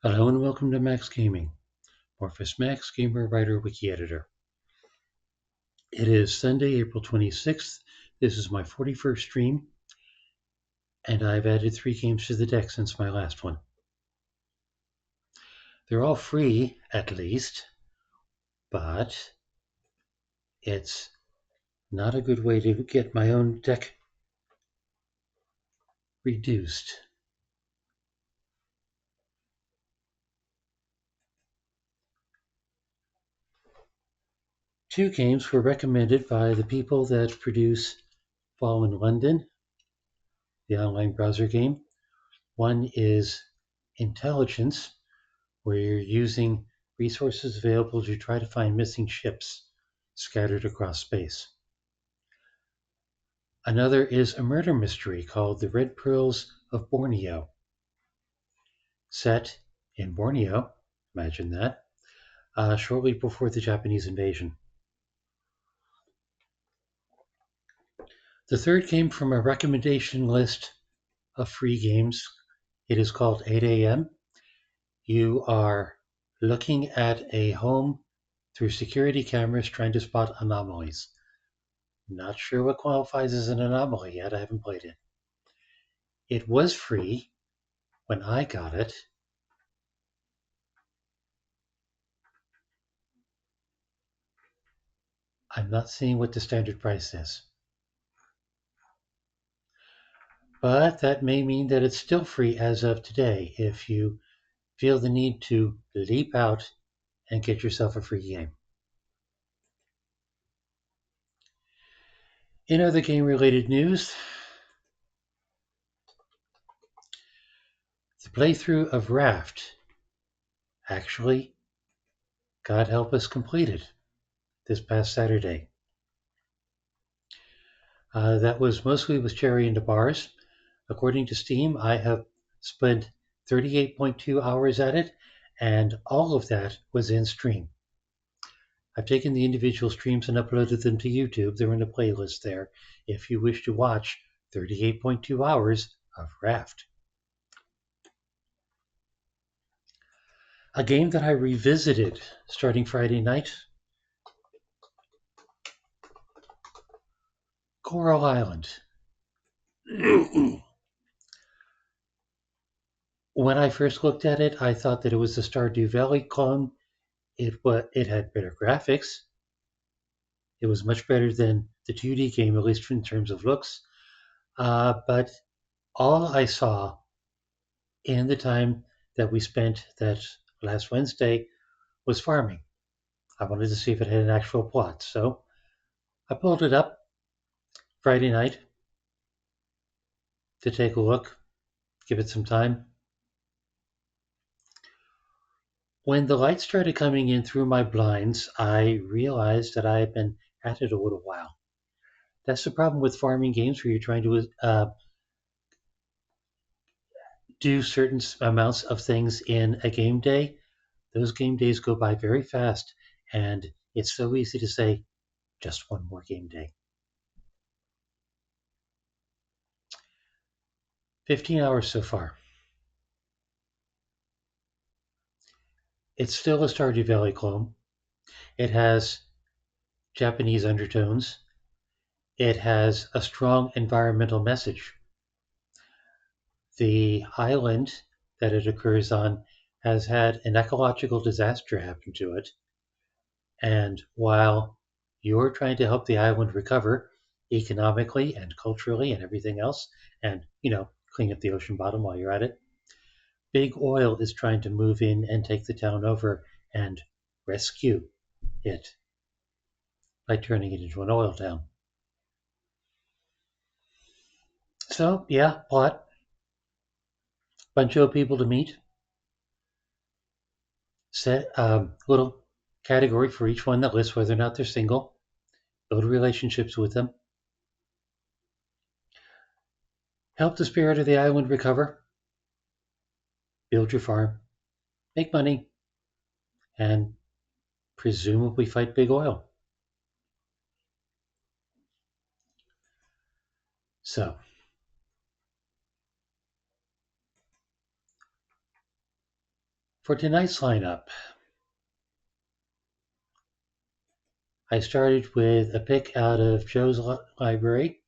Hello and welcome to Max Gaming. Morphus Max, gamer, writer, wiki editor. It is Sunday, April 26th. This is my 41st stream, and I've added 3 games to the deck since my last one. They're all free, at least, but it's not a good way to get my own deck reduced. Two games were recommended by the people that produce Fall in London, the online browser game. One is Intelligence, where you're using resources available to try to find missing ships scattered across space. Another is a murder mystery called The Red Pearls of Borneo, set in Borneo, imagine that, shortly before the Japanese invasion. The third came from a recommendation list of free games. It is called 8 a.m. You are looking at a home through security cameras trying to spot anomalies. Not sure what qualifies as an anomaly yet. I haven't played it. It was free when I got it. I'm not seeing what the standard price is. But that may mean that it's still free as of today if you feel the need to leap out and get yourself a free game. In other game-related news, the playthrough of Raft actually, God help us, completed this past Saturday. That was mostly with Cherry and the Bars. According to Steam, I have spent 38.2 hours at it, and all of that was in stream. I've taken the individual streams and uploaded them to YouTube. They're in a playlist there if you wish to watch 38.2 hours of Raft. A game that I revisited starting Friday night, Coral Island. When I first looked at it, I thought that it was the Stardew Valley clone. It had better graphics. It was much better than the 2D game, at least in terms of looks. But all I saw in the time that we spent that last Wednesday was farming. I wanted to see if it had an actual plot. So I pulled it up Friday night to take a look, give it some time. When the light started coming in through my blinds, I realized that I had been at it a little while. That's the problem with farming games where you're trying to do certain amounts of things in a game day. Those game days go by very fast, and it's so easy to say, just one more game day. 15 hours so far. It's still a Stardew Valley clone. It has Japanese undertones. It has a strong environmental message. The island that it occurs on has had an ecological disaster happen to it. And while you're trying to help the island recover economically and culturally and everything else, and, clean up the ocean bottom while you're at it, Big Oil is trying to move in and take the town over and rescue it by turning it into an oil town. So, yeah, plot. Bunch of people to meet. Set little category for each one that lists whether or not they're single. Build relationships with them. Help the spirit of the island recover. Build your farm. Make money. And presumably fight Big Oil. So, For tonight's lineup, I started with a pick out of Joe's library.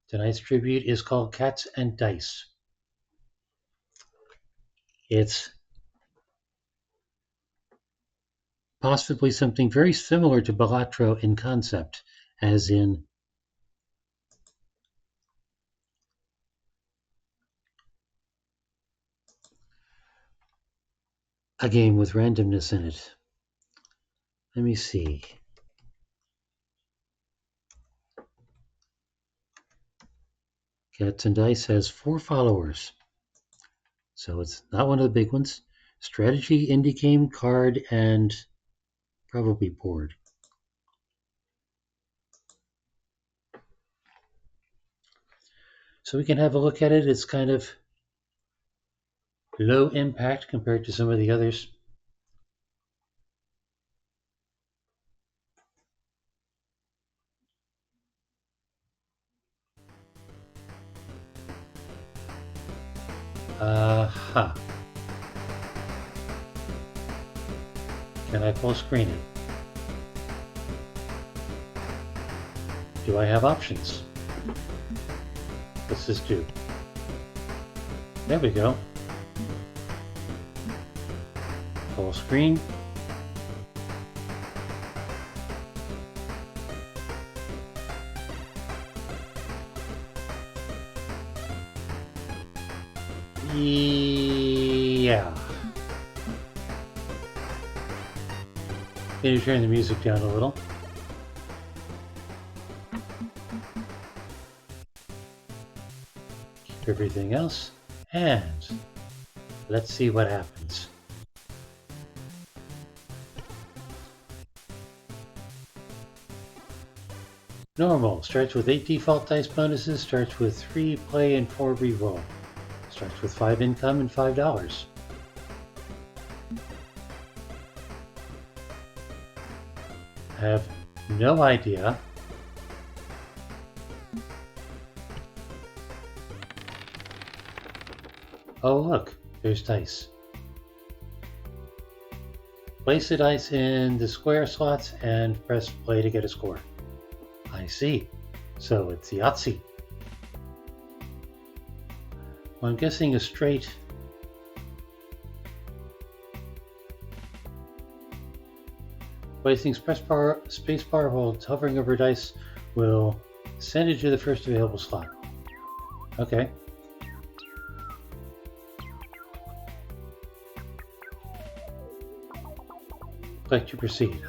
Tonight's tribute is called Cats and Dice. It's possibly something very similar to Balatro in concept, as in a game with randomness in it. Let me see. Cats and Dice has 4 followers, so it's not one of the big ones. Strategy, indie game, card, and probably board. So we can have a look at it. It's kind of low impact compared to some of the others. Huh. Can I full screen it? Do I have options? What's this do? There we go. Full screen. Yeah. Can you turn the music down a little? Keep everything else, and let's see what happens. Normal starts with 8 default dice bonuses, starts with 3 play and 4 reroll. Starts with 5 income and $5. I have no idea. Oh look, there's dice. Place the dice in the square slots and press play to get a score. I see. So it's Yahtzee. Well, I'm guessing a straight. Placing spacebar while hovering over dice will send it to the first available slot. Okay. Click to proceed.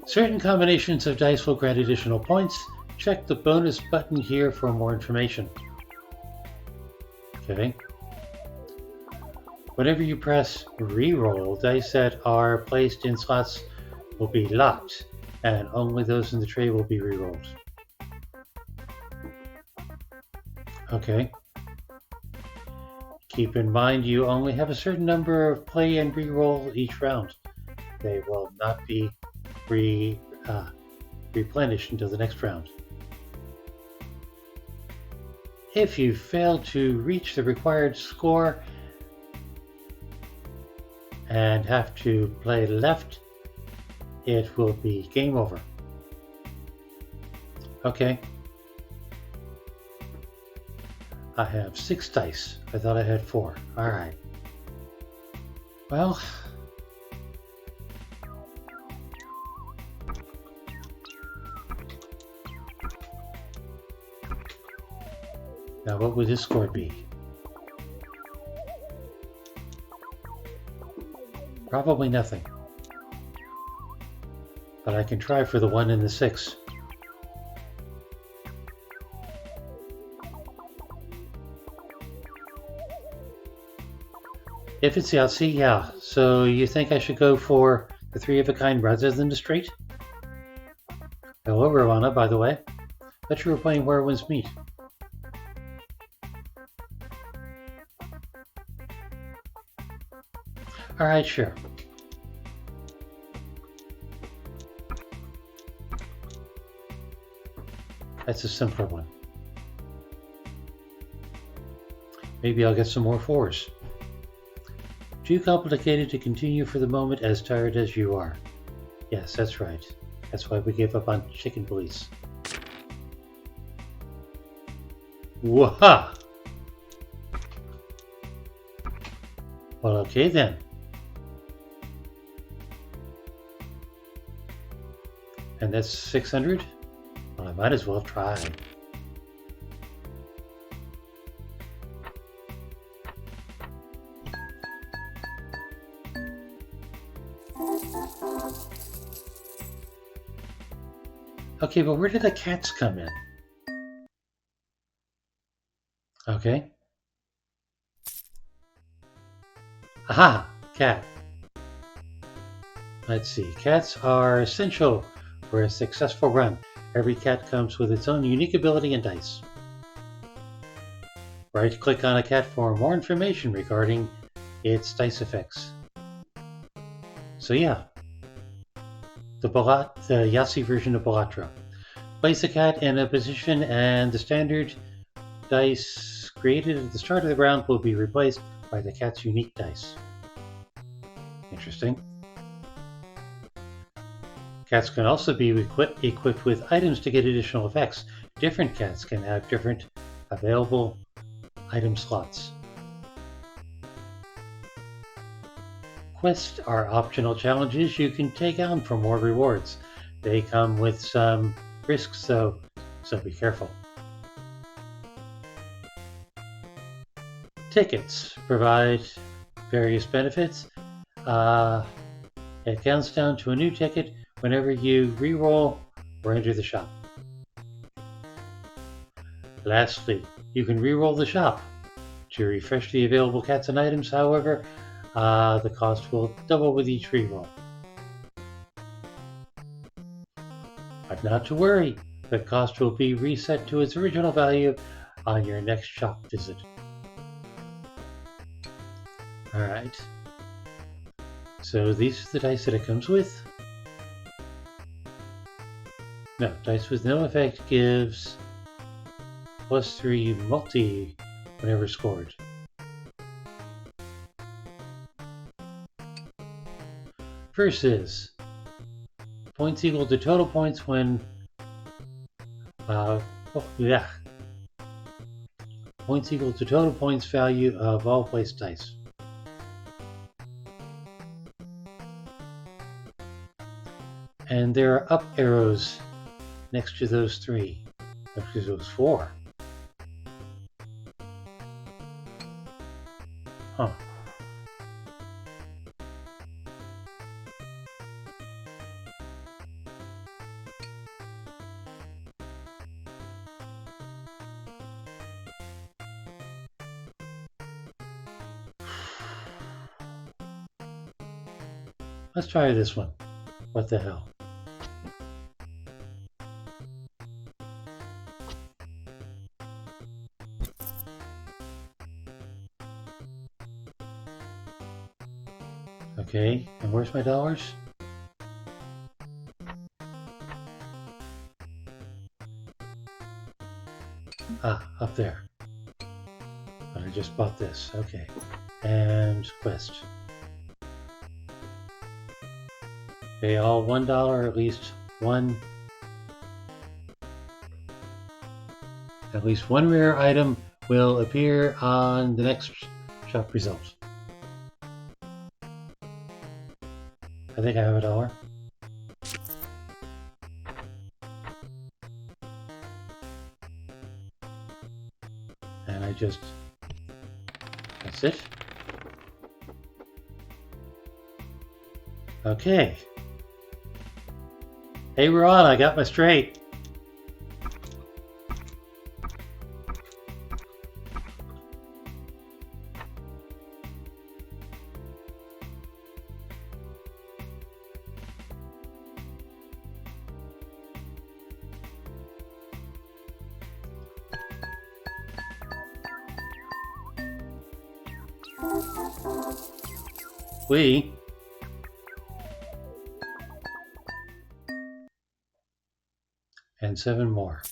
Certain combinations of dice will grant additional points. Check the bonus button here for more information. Okay. Whenever you press reroll, dice that are placed in slots will be locked, and only those in the tray will be rerolled. Okay. Keep in mind you only have a certain number of play and reroll each round. They will not be replenished until the next round. If you fail to reach the required score and have to play left, it will be game over. Okay. I have 6 dice. I thought I had 4. Alright. Well, now what would this score be? Probably nothing. But I can try for the 1 and the 6. If it's Yahtzee, yeah. So you think I should go for the 3 of a kind rather than the straight? Hello, Rowana, by the way. Bet you were playing Where Winds Meet. Alright, sure. That's a simpler one. Maybe I'll get some more 4s. Too complicated to continue for the moment, as tired as you are. Yes, that's right. That's why we gave up on chicken police. Waha! Well, okay then. And that's 600? Well, I might as well try. Okay, but where did the cats come in? Okay. Aha! Cat. Let's see. Cats are essential for a successful run. Every cat comes with its own unique ability and dice. Right-click on a cat for more information regarding its dice effects. So yeah, the Yahtzee version of Balatro. Place a cat in a position and the standard dice created at the start of the round will be replaced by the cat's unique dice. Interesting. Cats can also be equipped with items to get additional effects. Different cats can have different available item slots. Quests are optional challenges you can take on for more rewards. They come with some risks, so be careful. Tickets provide various benefits. It counts down to a new ticket whenever you re-roll or enter the shop. Lastly, you can re-roll the shop. To refresh the available cats and items, however, the cost will double with each re-roll. But not to worry, the cost will be reset to its original value on your next shop visit. Alright. So these are the dice that it comes with. No, dice with no effect gives +3 multi whenever scored. Versus points equal to total points when points equal to total points value of all placed dice. And there are up arrows next to those 3, next to those 4. Huh. Let's try this one. What the hell? Okay, and where's my dollars? Up there. But I just bought this. Okay. And quest. Okay, all $1, at least one rare item will appear on the next shop result. I think I have $1. And that's it. Okay. Hey, we're on. I got my straight. And 7 more.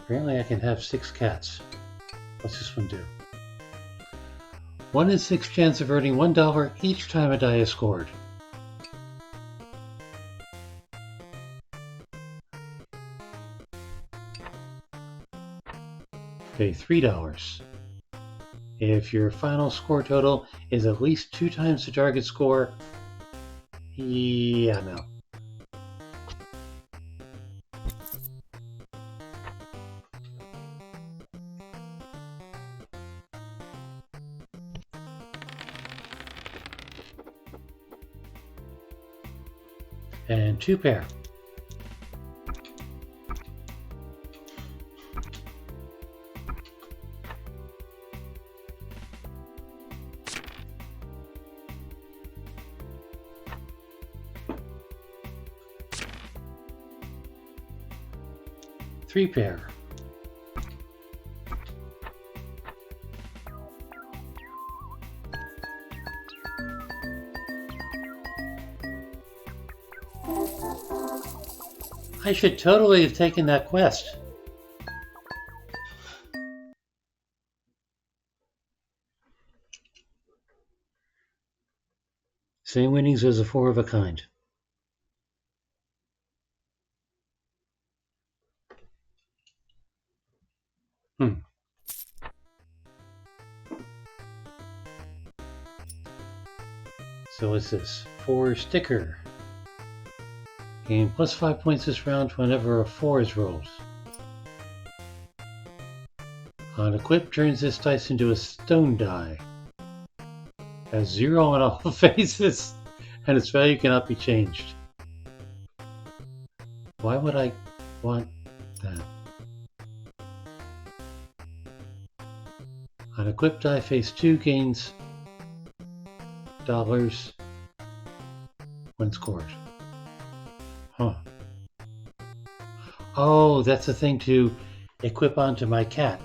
Apparently I can have 6 cats. What's this one do? 1 in 6 chance of earning $1 each time a die is scored. Pay $3. If your final score total is at least 2 times the target score, yeah, no. And 2 pair. Three pair. I should totally have taken that quest. Same winnings as a 4 of a kind. So what's this? 4 sticker. Gain plus 5 points this round whenever a 4 is rolled. On equip, turns this dice into a stone die. Has 0 on all faces, and its value cannot be changed. Why would I want that? On equip, die face 2 gains dollars when scored. Huh. Oh, that's a thing to equip onto my cat.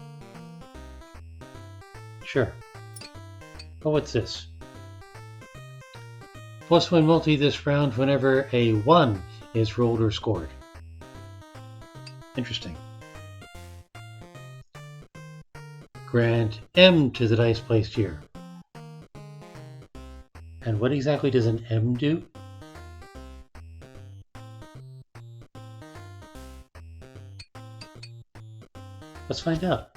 Sure. Oh, what's this? +1 multi this round whenever a 1 is rolled or scored. Interesting. Grant M to the dice placed here. And what exactly does an M do? Let's find out.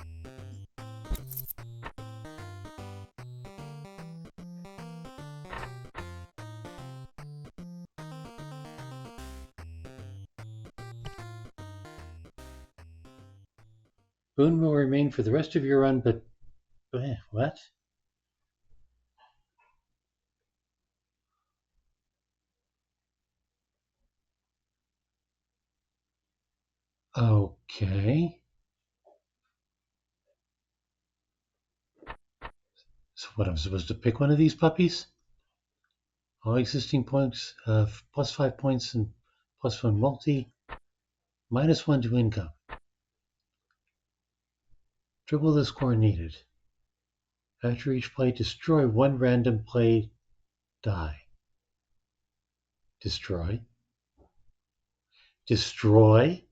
Boon will remain for the rest of your run, but what? Okay. So what, I'm supposed to pick one of these puppies? All existing points of plus 5 points and +1 multi, -1 to income. Triple the score needed. After each play, destroy 1 random play die. Destroy? Destroy?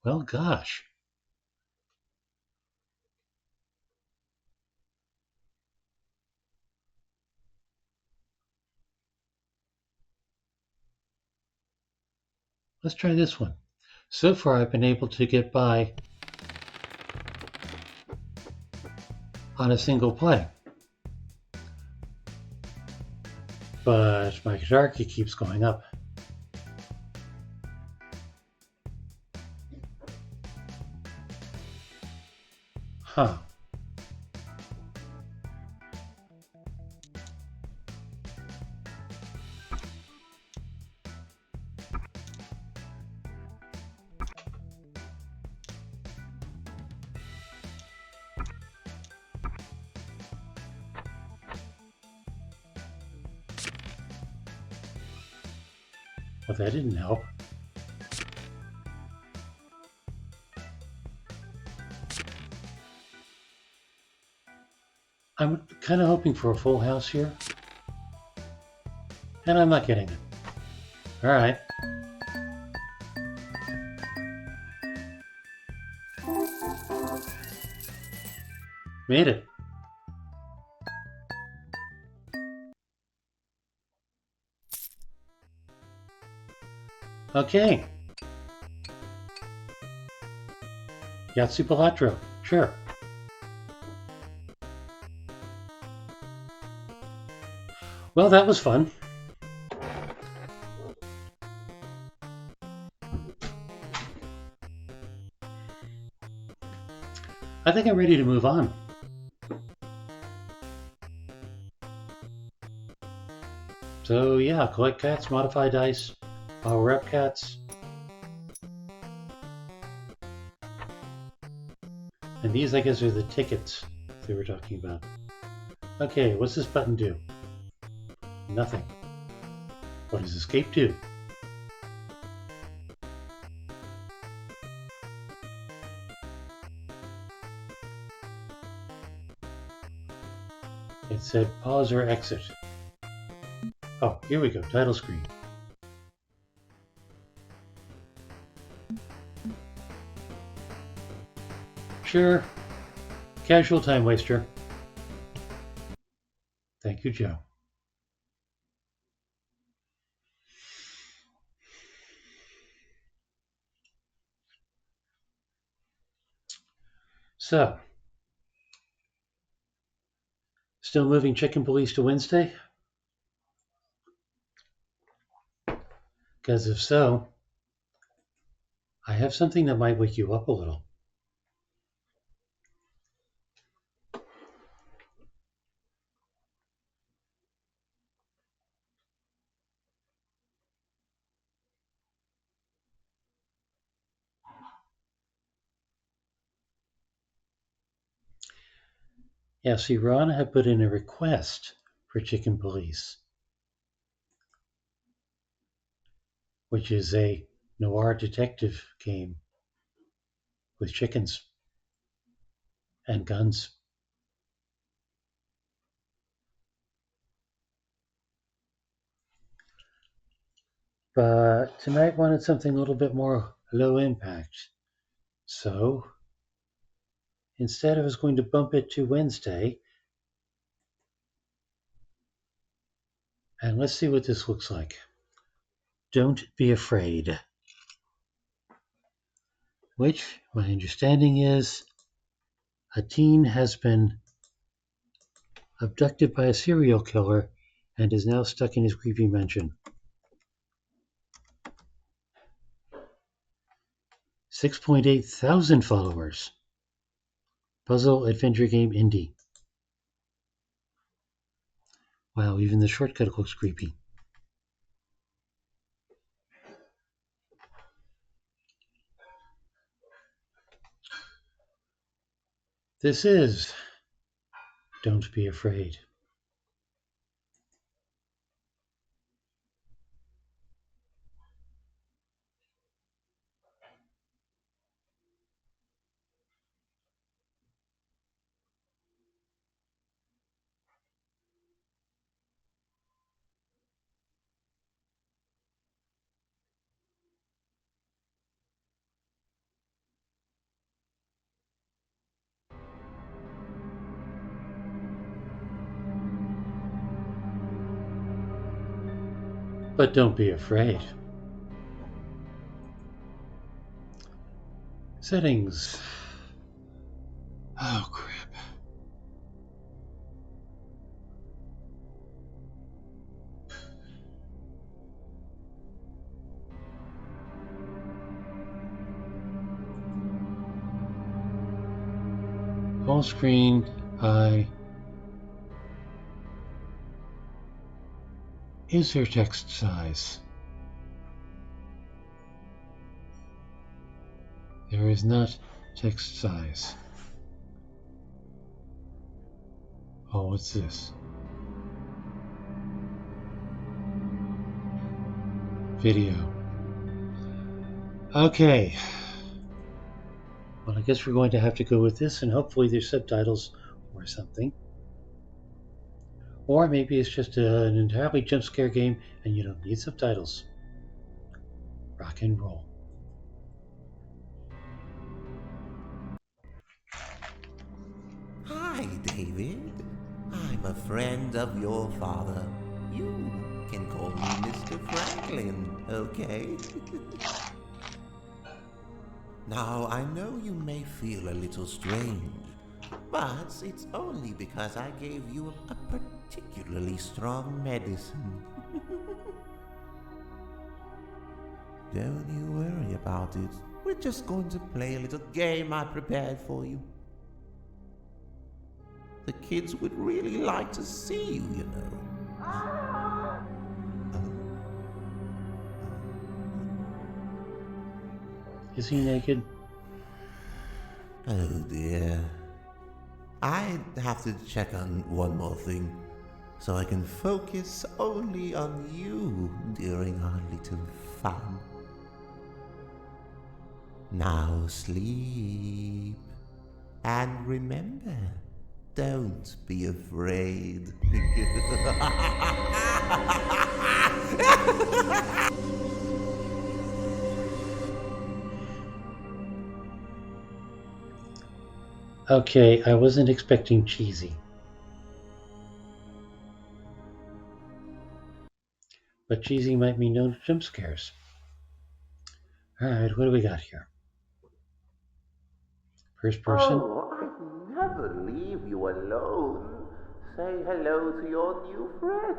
Well, gosh. Let's try this one. So far, I've been able to get by on a single play. But my guitar key keeps going up. Huh. Well, that didn't help. I'm kind of hoping for a full house here. And I'm not getting it. Alright. Made it. Okay. Yahtzee Palatro. Sure. Well, that was fun. I think I'm ready to move on. So yeah, collect cats, modify dice, power up cats. And these, I guess, are the tickets they were talking about. Okay, what's this button do? Nothing. What does escape do? It said pause or exit. Oh, here we go, title screen. Sure. Casual time waster. Thank you, Joe. So, still moving Chicken Police to Wednesday? Because if so, I have something that might wake you up a little. Yeah, see, Ron had put in a request for Chicken Police, which is a noir detective game with chickens and guns. But tonight wanted something a little bit more low impact. So instead, I was going to bump it to Wednesday. And let's see what this looks like. Don't Be Afraid. Which, my understanding is, a teen has been abducted by a serial killer and is now stuck in his creepy mansion. 6.8 thousand followers. Puzzle adventure game indie. Wow, even the shortcut looks creepy. This is Don't Be Afraid. But don't be afraid. Settings. Oh, crap. Full screen, high. Is there text size? There is not text size. Oh, what's this? Video. Okay. Well, I guess we're going to have to go with this, and hopefully there's subtitles or something. Or maybe it's just an entirely jump scare game and you don't need subtitles. Rock and roll. Hi, David. I'm a friend of your father. You can call me Mr. Franklin, okay? Now, I know you may feel a little strange, but it's only because I gave you a particularly strong medicine. Don't you worry about it. We're just going to play a little game I prepared for you. The kids would really like to see you, you know. Is he naked? Oh dear. I have to check on one more thing, so I can focus only on you during our little fun. Now sleep. And remember, don't be afraid. Okay, I wasn't expecting cheesy. But cheesy might mean no jump scares. Alright, what do we got here? First person? Oh, I'd never leave you alone. Say hello to your new friend.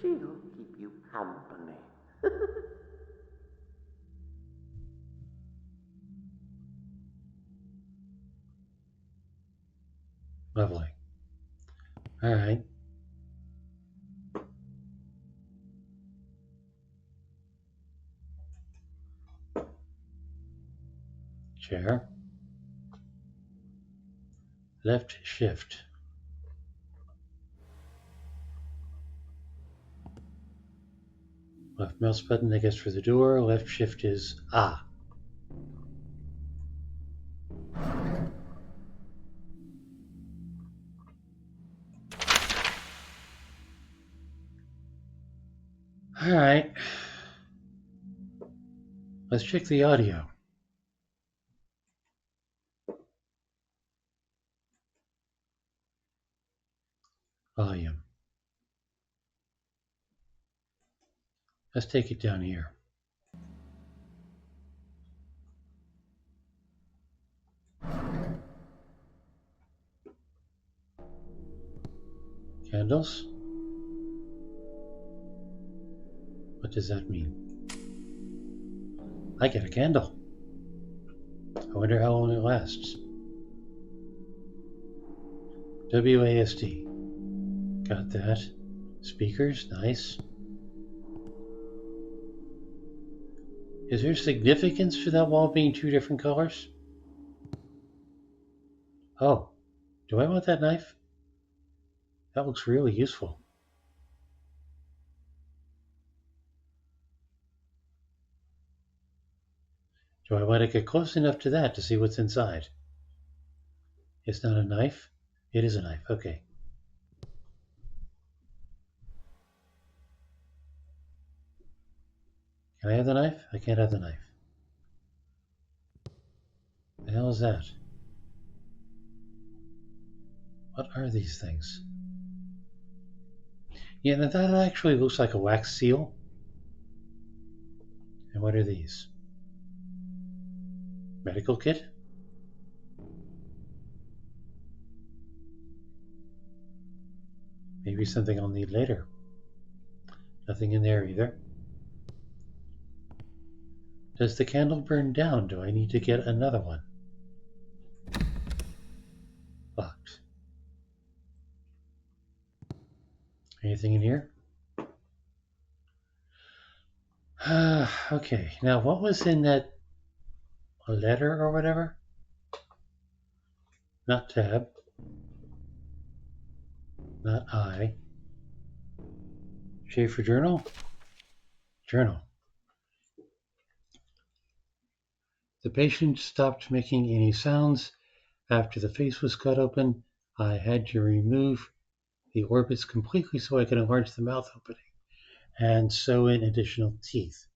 She'll keep you company. Lovely. Alright. Chair. Left shift. Left mouse button, I guess, for the door. Left shift is ah. Alright. Let's check the audio. Volume. Let's take it down here. Candles? What does that mean? I get a candle. I wonder how long it lasts. WASD. Got that. Speakers, nice. Is there significance for that wall being two different colors? Oh, do I want that knife? That looks really useful. Do I want to get close enough to that to see what's inside? It's not a knife? It is a knife, okay. Can I have the knife? I can't have the knife. The hell is that? What are these things? Yeah, now that actually looks like a wax seal. And what are these? Medical kit? Maybe something I'll need later. Nothing in there either. Does the candle burn down? Do I need to get another one? Locked. Anything in here? Okay, now what was in that letter or whatever? Not tab. Not I. Schaefer journal? Journal. The patient stopped making any sounds after the face was cut open. I had to remove the orbits completely so I can enlarge the mouth opening and sew in additional teeth.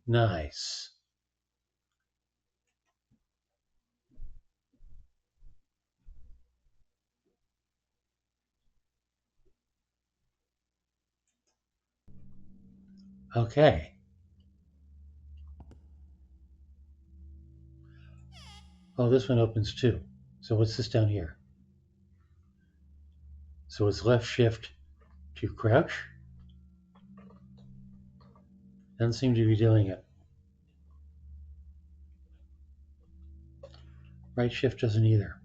Nice. Okay. Oh, this one opens too. So what's this down here? So it's left shift to crouch. Doesn't seem to be doing it. Right shift doesn't either.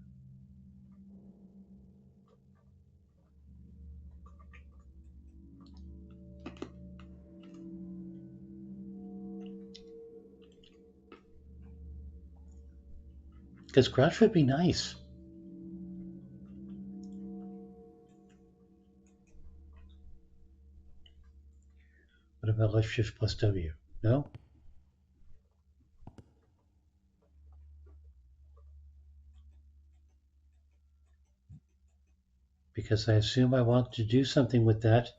Because crouch would be nice. What about left shift plus W? No? Because I assume I want to do something with that.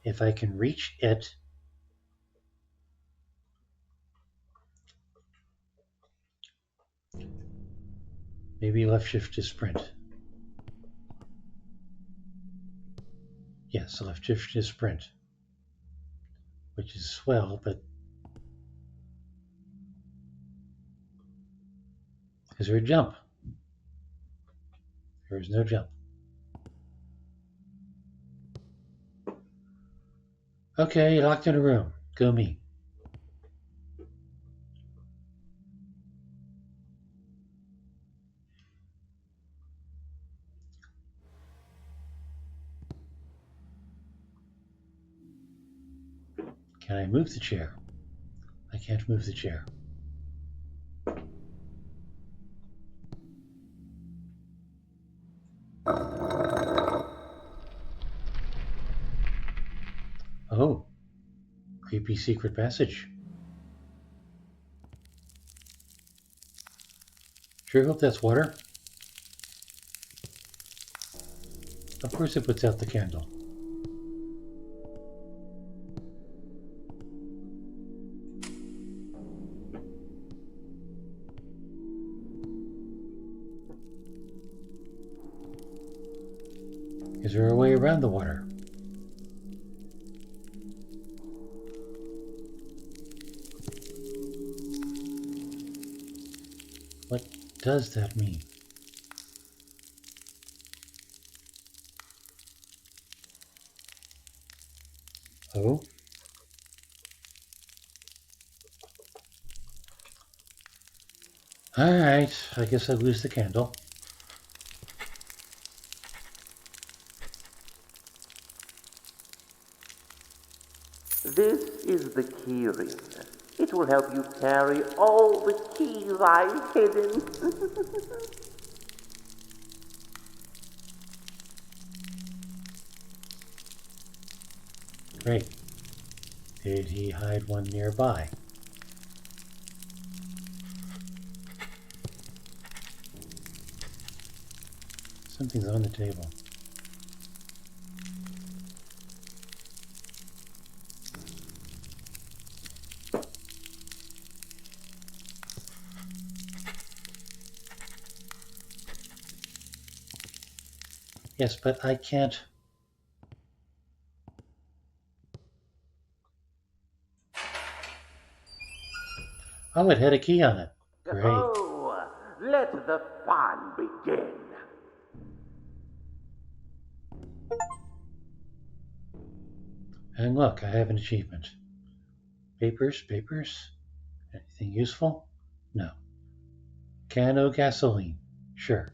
If I can reach it, maybe left shift to sprint. Yes, left shift to sprint, which is swell, but is there a jump? There is no jump. Okay, locked in a room. Go me. Can I move the chair? I can't move the chair. Oh, creepy secret passage. Sure hope that's water. Of course it puts out the candle. Is there a way around the water? What does that mean? Oh? Alright, I guess I lose the candle. This is the key ring. It will help you carry all the keys I've hidden. Great. Did he hide one nearby? Something's on the table. Yes, but I can't. Oh, it had a key on it. Great. Oh, let the fun begin. And look, I have an achievement. Papers, papers. Anything useful? No. Can of gasoline. Sure.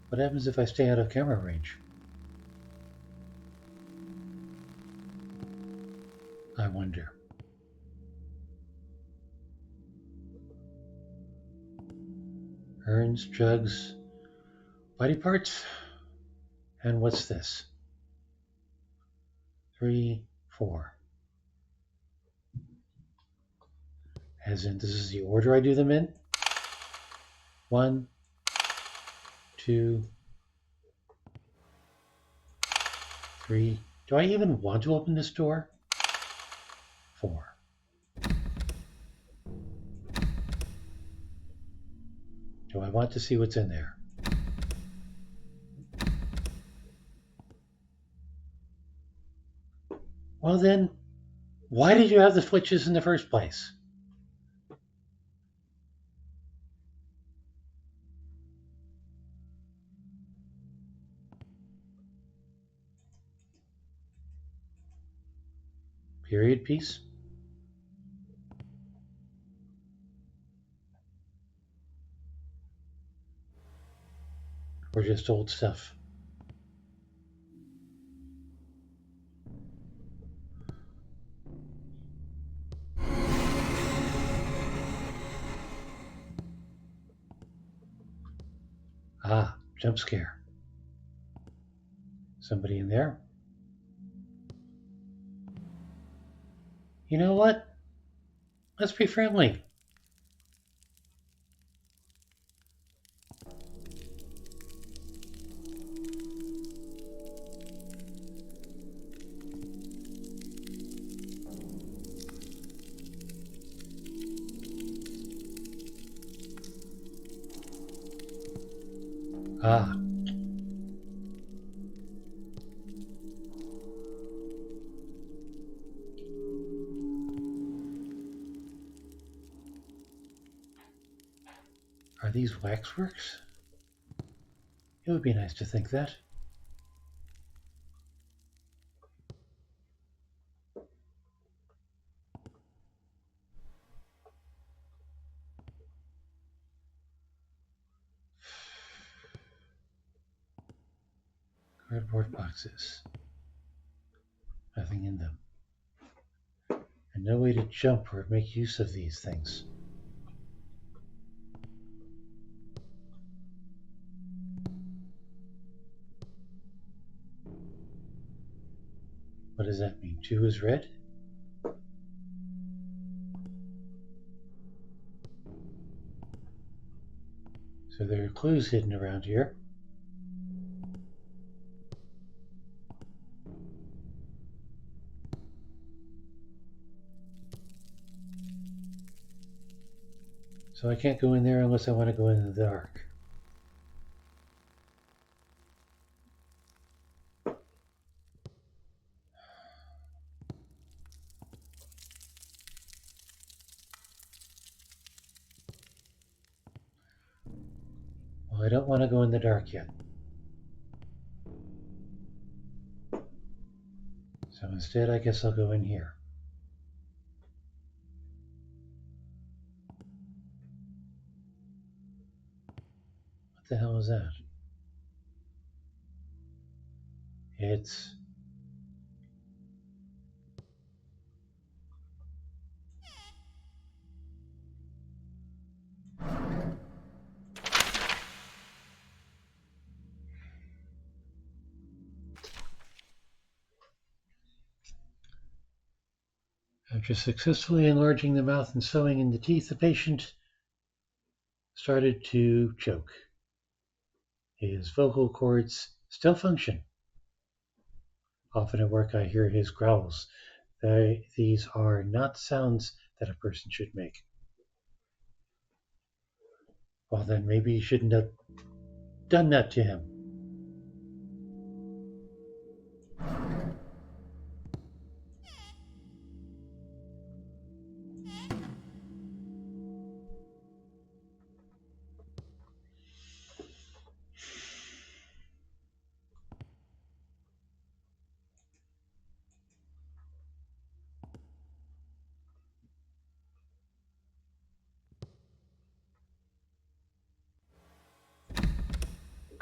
What happens if I stay out of camera range? I wonder. Urns, jugs, body parts. And what's this? 3, 4. As in, this is the order I do them in. 1, 2, 3. Do I even want to open this door? 4. Do I want to see what's in there? Well then, why did you have the switches in the first place? Period piece? Or just old stuff? Ah, jump scare. Somebody in there? You know what? Let's be friendly. Ah, are these waxworks? It would be nice to think that. Cardboard boxes. Nothing in them. And no way to jump or make use of these things. What does that mean? 2 is red? So there are clues hidden around here. So I can't go in there unless I want to go in the dark. Well, I don't want to go in the dark yet. So instead, I guess I'll go in here. What the hell is that? It's... After successfully enlarging the mouth and sewing in the teeth, the patient started to choke. His vocal cords still function. Often at work I hear his growls. These are not sounds that a person should make. Well then maybe you shouldn't have done that to him.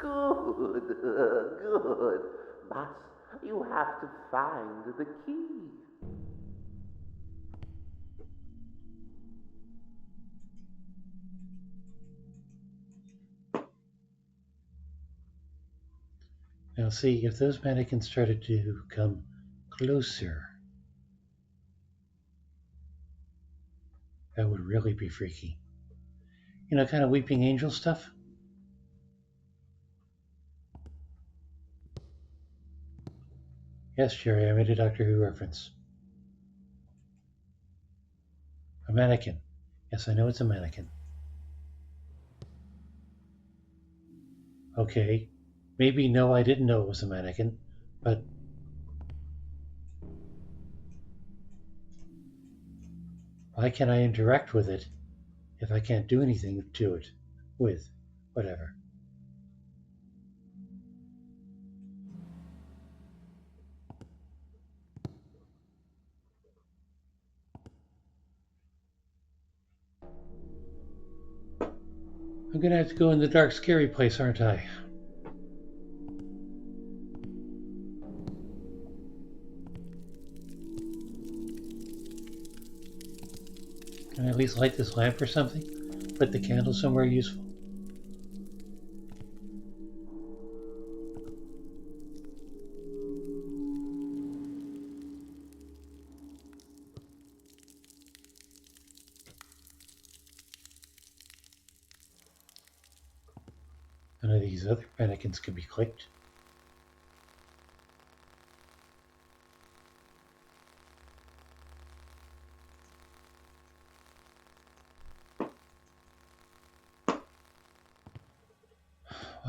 Good. But you have to find the key. Now, see, if those mannequins started to come closer, that would really be freaky. Kind of weeping angel stuff. Yes, Jerry, I made a Doctor Who reference. A mannequin. Yes, I know it's a mannequin. Okay. Maybe no, I didn't know it was a mannequin, but why can't I interact with it if I can't do anything to it with whatever? I'm gonna have to go in the dark, scary place, aren't I? Can I at least light this lamp or something? Put the candle somewhere useful? None of these other mannequins can be clicked.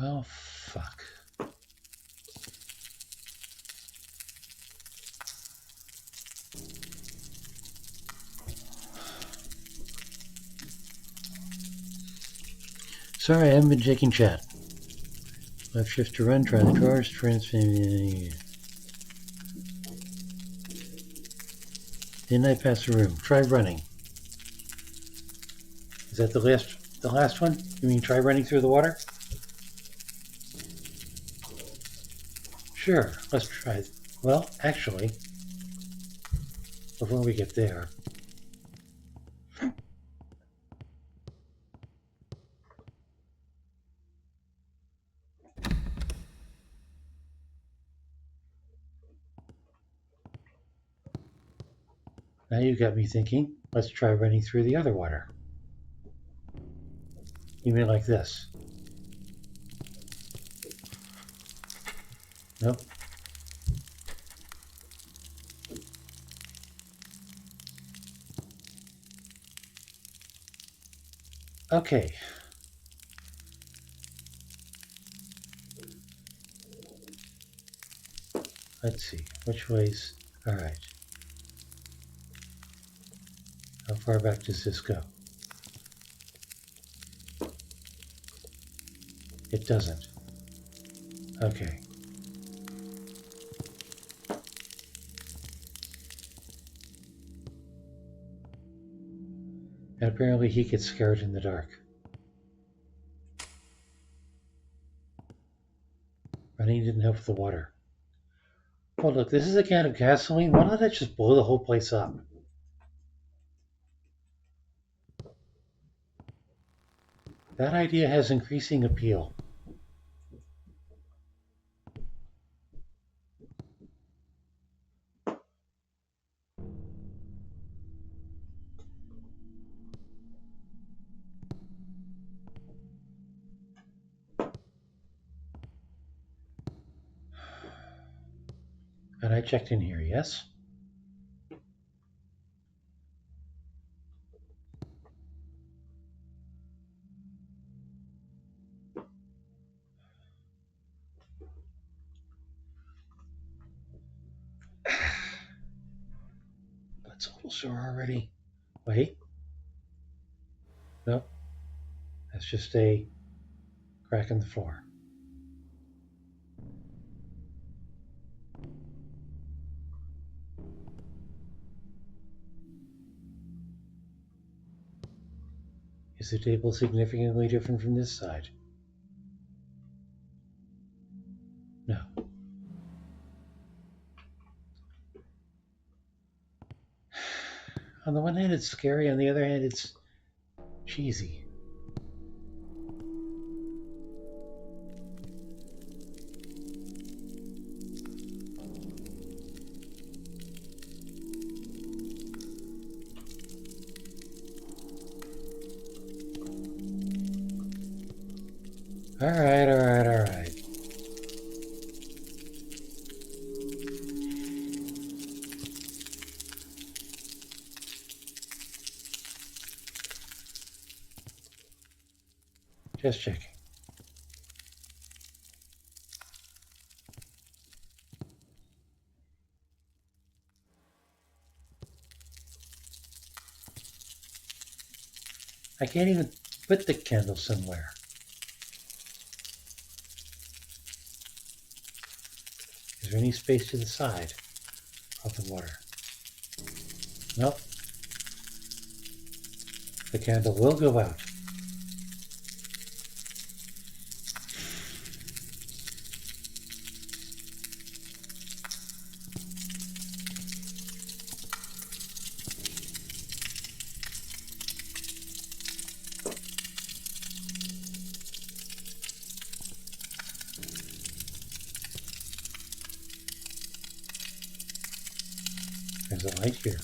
Well, fuck. Sorry, I haven't been checking chat. Left shift to run, try the drawers, transfer. Didn't I pass the room? Try running. Is that the last one? You mean try running through the water? Sure, let's try. Well, actually, before we get there, now you got me thinking, let's try running through the other water. You mean like this? Nope. Okay. Let's see, which way's... Alright. How far back does this go? It doesn't. Okay. And apparently he gets scared in the dark. Running didn't help with the water. Oh, look, this is a can of gasoline. Why don't I just blow the whole place up? That idea has increasing appeal. And I checked in here, yes? That's a little sore already. Wait. Nope. That's just a crack in the floor. Is the table significantly different from this side? No. On the one hand, it's scary. On the other hand, it's cheesy. Alright, alright, alright. Just checking. I can't even put the candle somewhere. Is there any space to the side of the water? Nope. The candle will go out. There's a light here.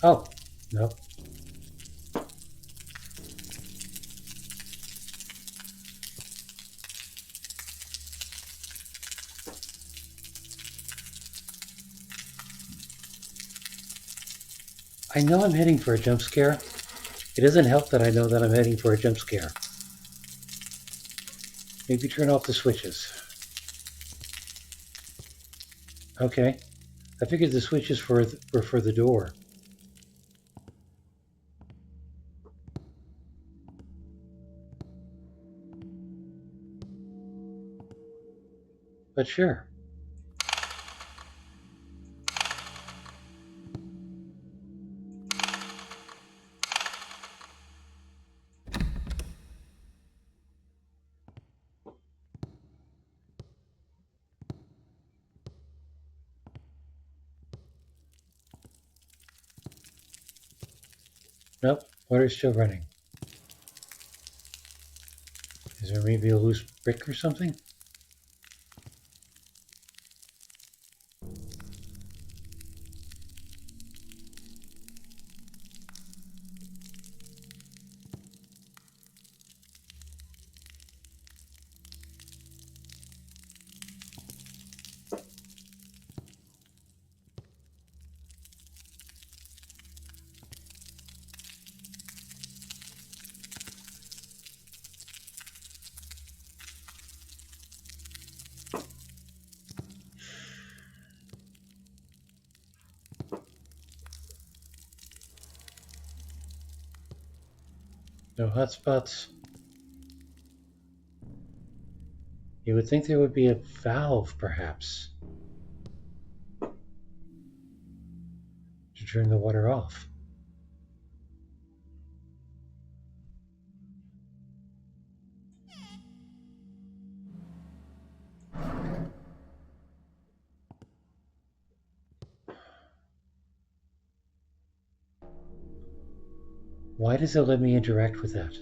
Oh, no. I know I'm heading for a jump scare. It doesn't help that I know that I'm heading for a jump scare. Maybe turn off the switches. Okay. I figured the switches were for the door. But sure. Nope, water's still running. Is there maybe a loose brick or something? No hotspots. You would think there would be a valve, perhaps, to turn the water off. Why does it let me interact with that?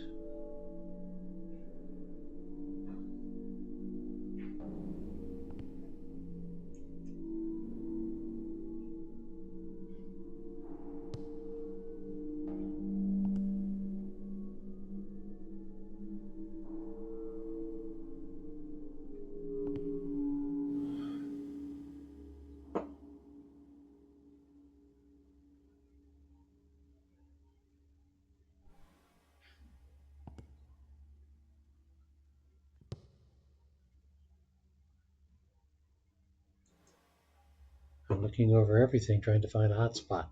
I'm looking over everything trying to find a hotspot.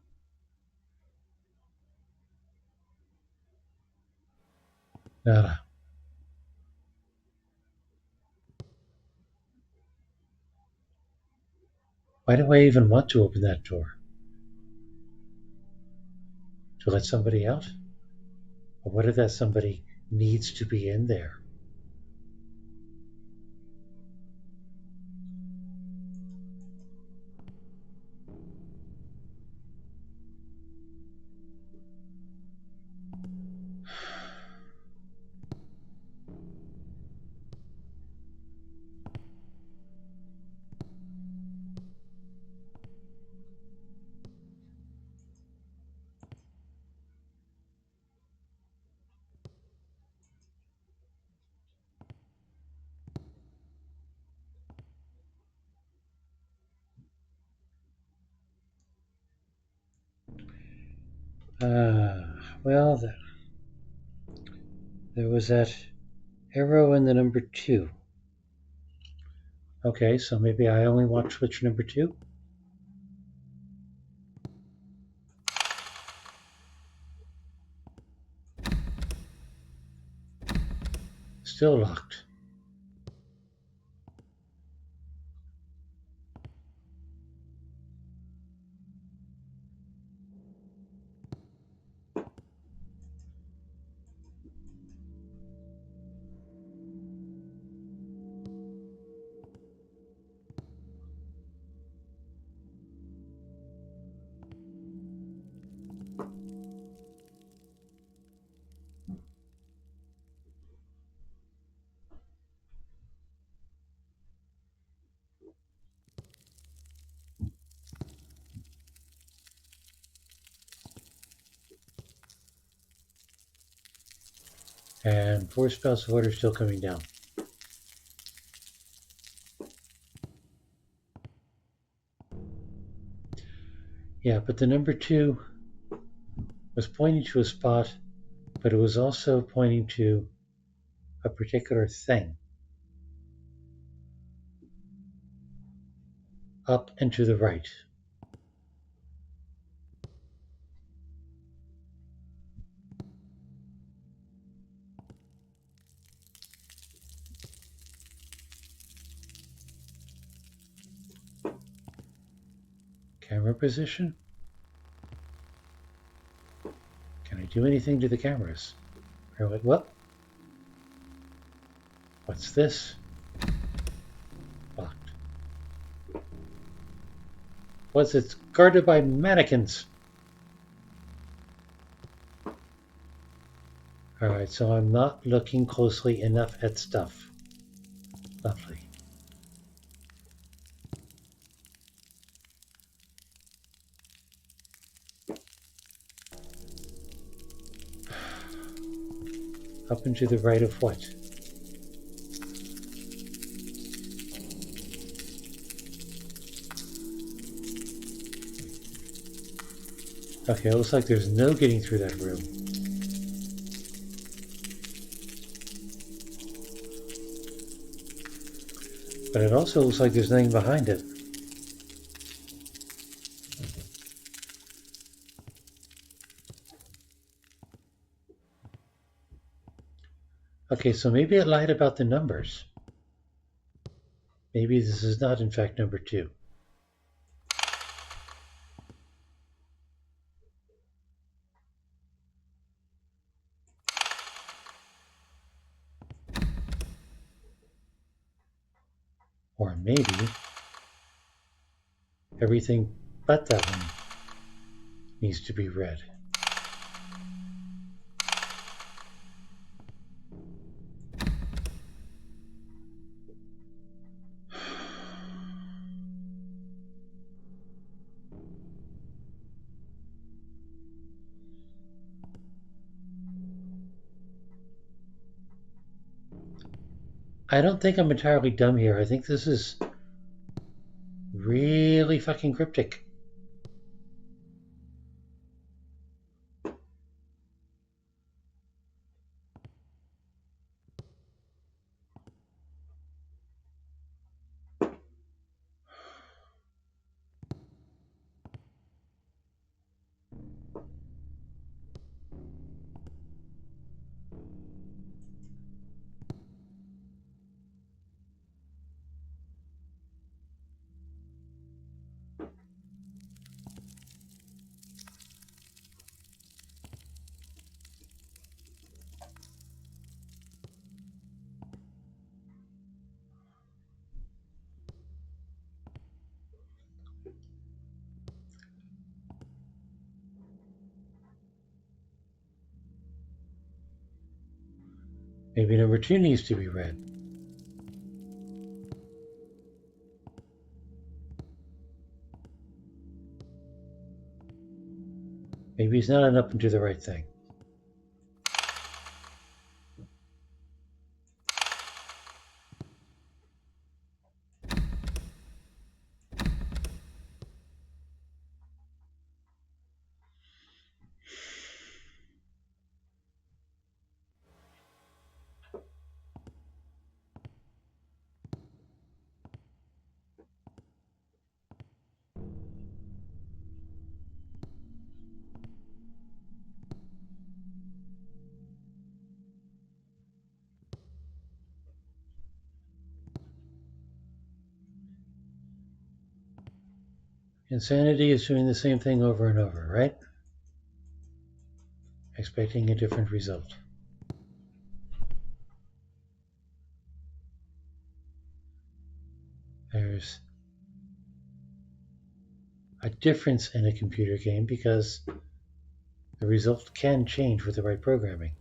Nada. Why do I even want to open that door? To let somebody out? Or what if that somebody needs to be in there? Well, there was that arrow in the number 2. Okay, so maybe I only want switch number 2. Still locked. And 4 spouts of water still coming down. Yeah, but the number 2 was pointing to a spot, but it was also pointing to a particular thing. Up and to the right. Camera position? Can I do anything to the cameras? Or like, what? What's this? Locked. What's it? Guarded by mannequins. Alright, so I'm not looking closely enough at stuff. Lovely. Up and to the right of what? Okay, it looks like there's no getting through that room. But it also looks like there's nothing behind it. Okay, so maybe it lied about the numbers. Maybe this is not in fact number 2. Or maybe everything but that one needs to be read. I don't think I'm entirely dumb here. I think this is really fucking cryptic. Maybe number 2 needs to be read. Maybe he's not an up and to the right thing. Insanity is doing the same thing over and over, right? Expecting a different result. There's a difference in a computer game because the result can change with the right programming.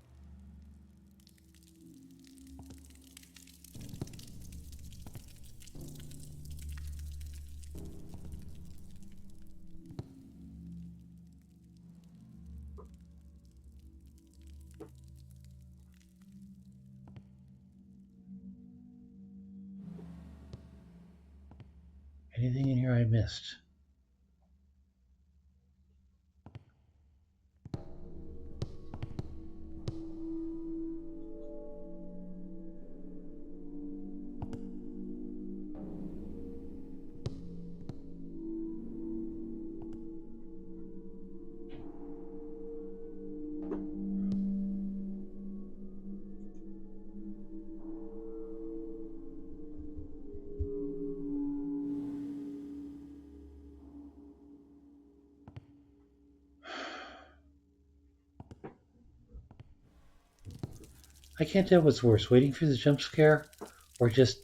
Anything in here I missed? I can't tell what's worse, waiting for the jump scare or just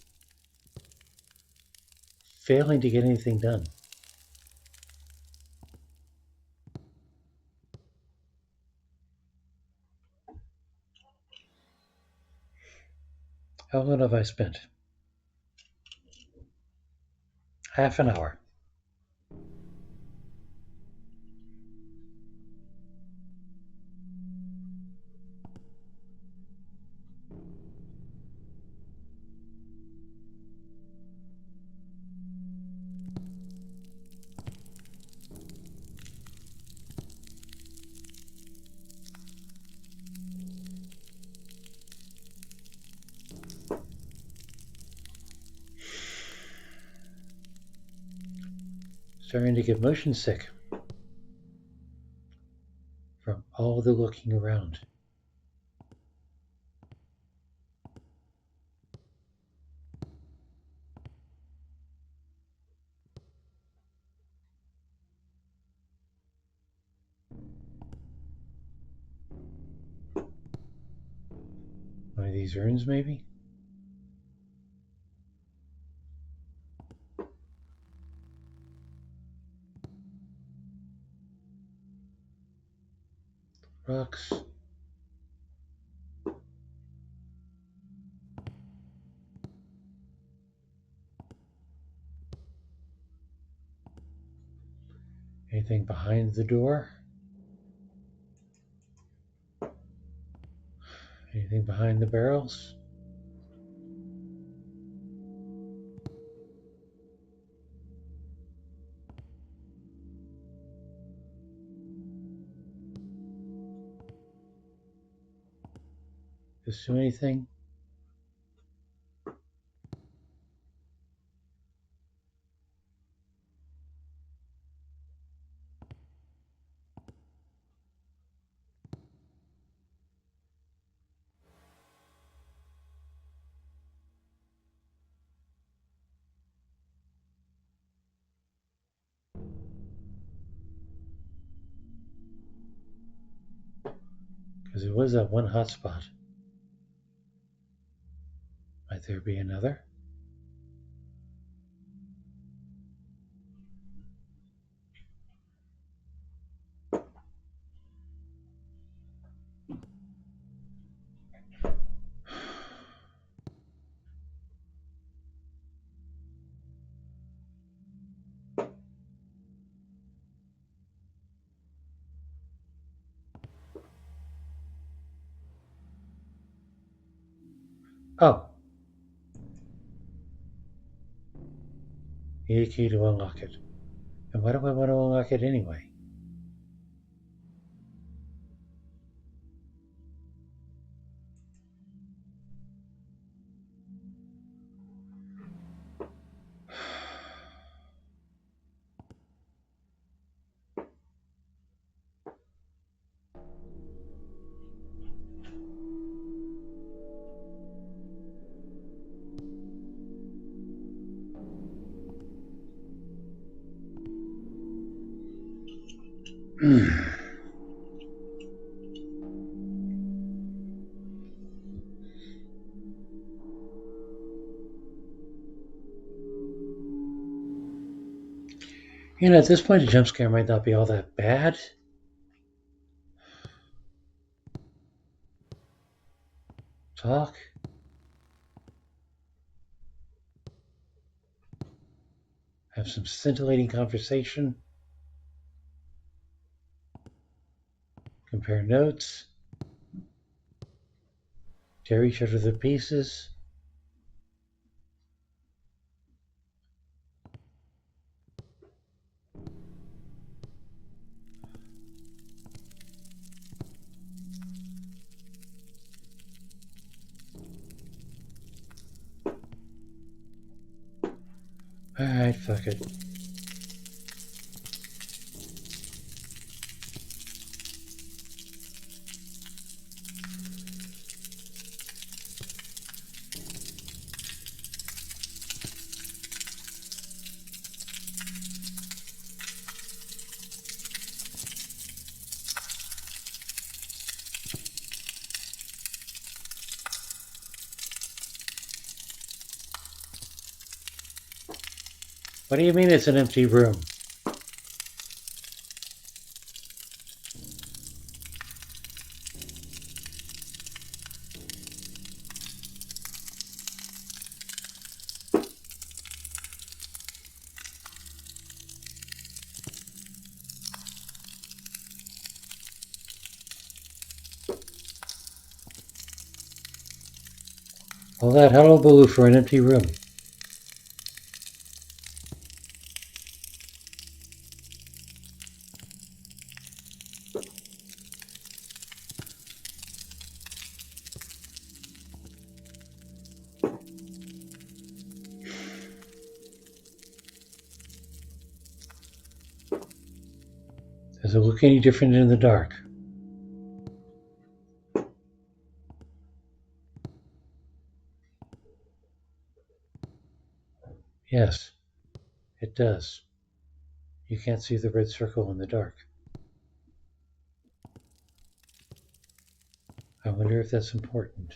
failing to get anything done. How long have I spent? Half an hour. Starting to get motion sick from all the looking around. One of these urns, maybe? Rocks. Anything behind the door? Anything behind the barrels? Just do anything? Because it was that one hot spot. Might there be another? Oh, need a key to unlock it. And why do I want to unlock it anyway? At this point, a jump scare might not be all that bad. Talk. Have some scintillating conversation. Compare notes. Tear each other to pieces. Alright, fuck it. What do you mean it's an empty room? All that hullabaloo for an empty room. Does it look any different in the dark? Yes, it does. You can't see the red circle in the dark. I wonder if that's important.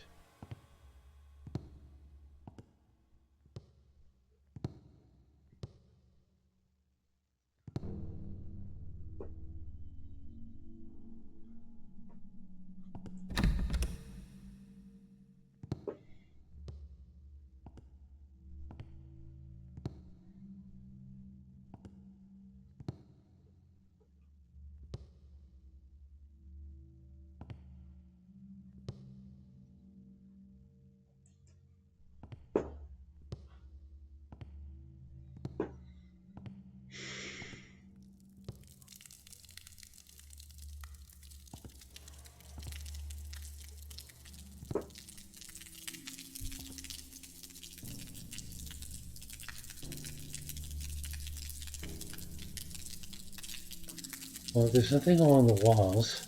Well, there's nothing along the walls.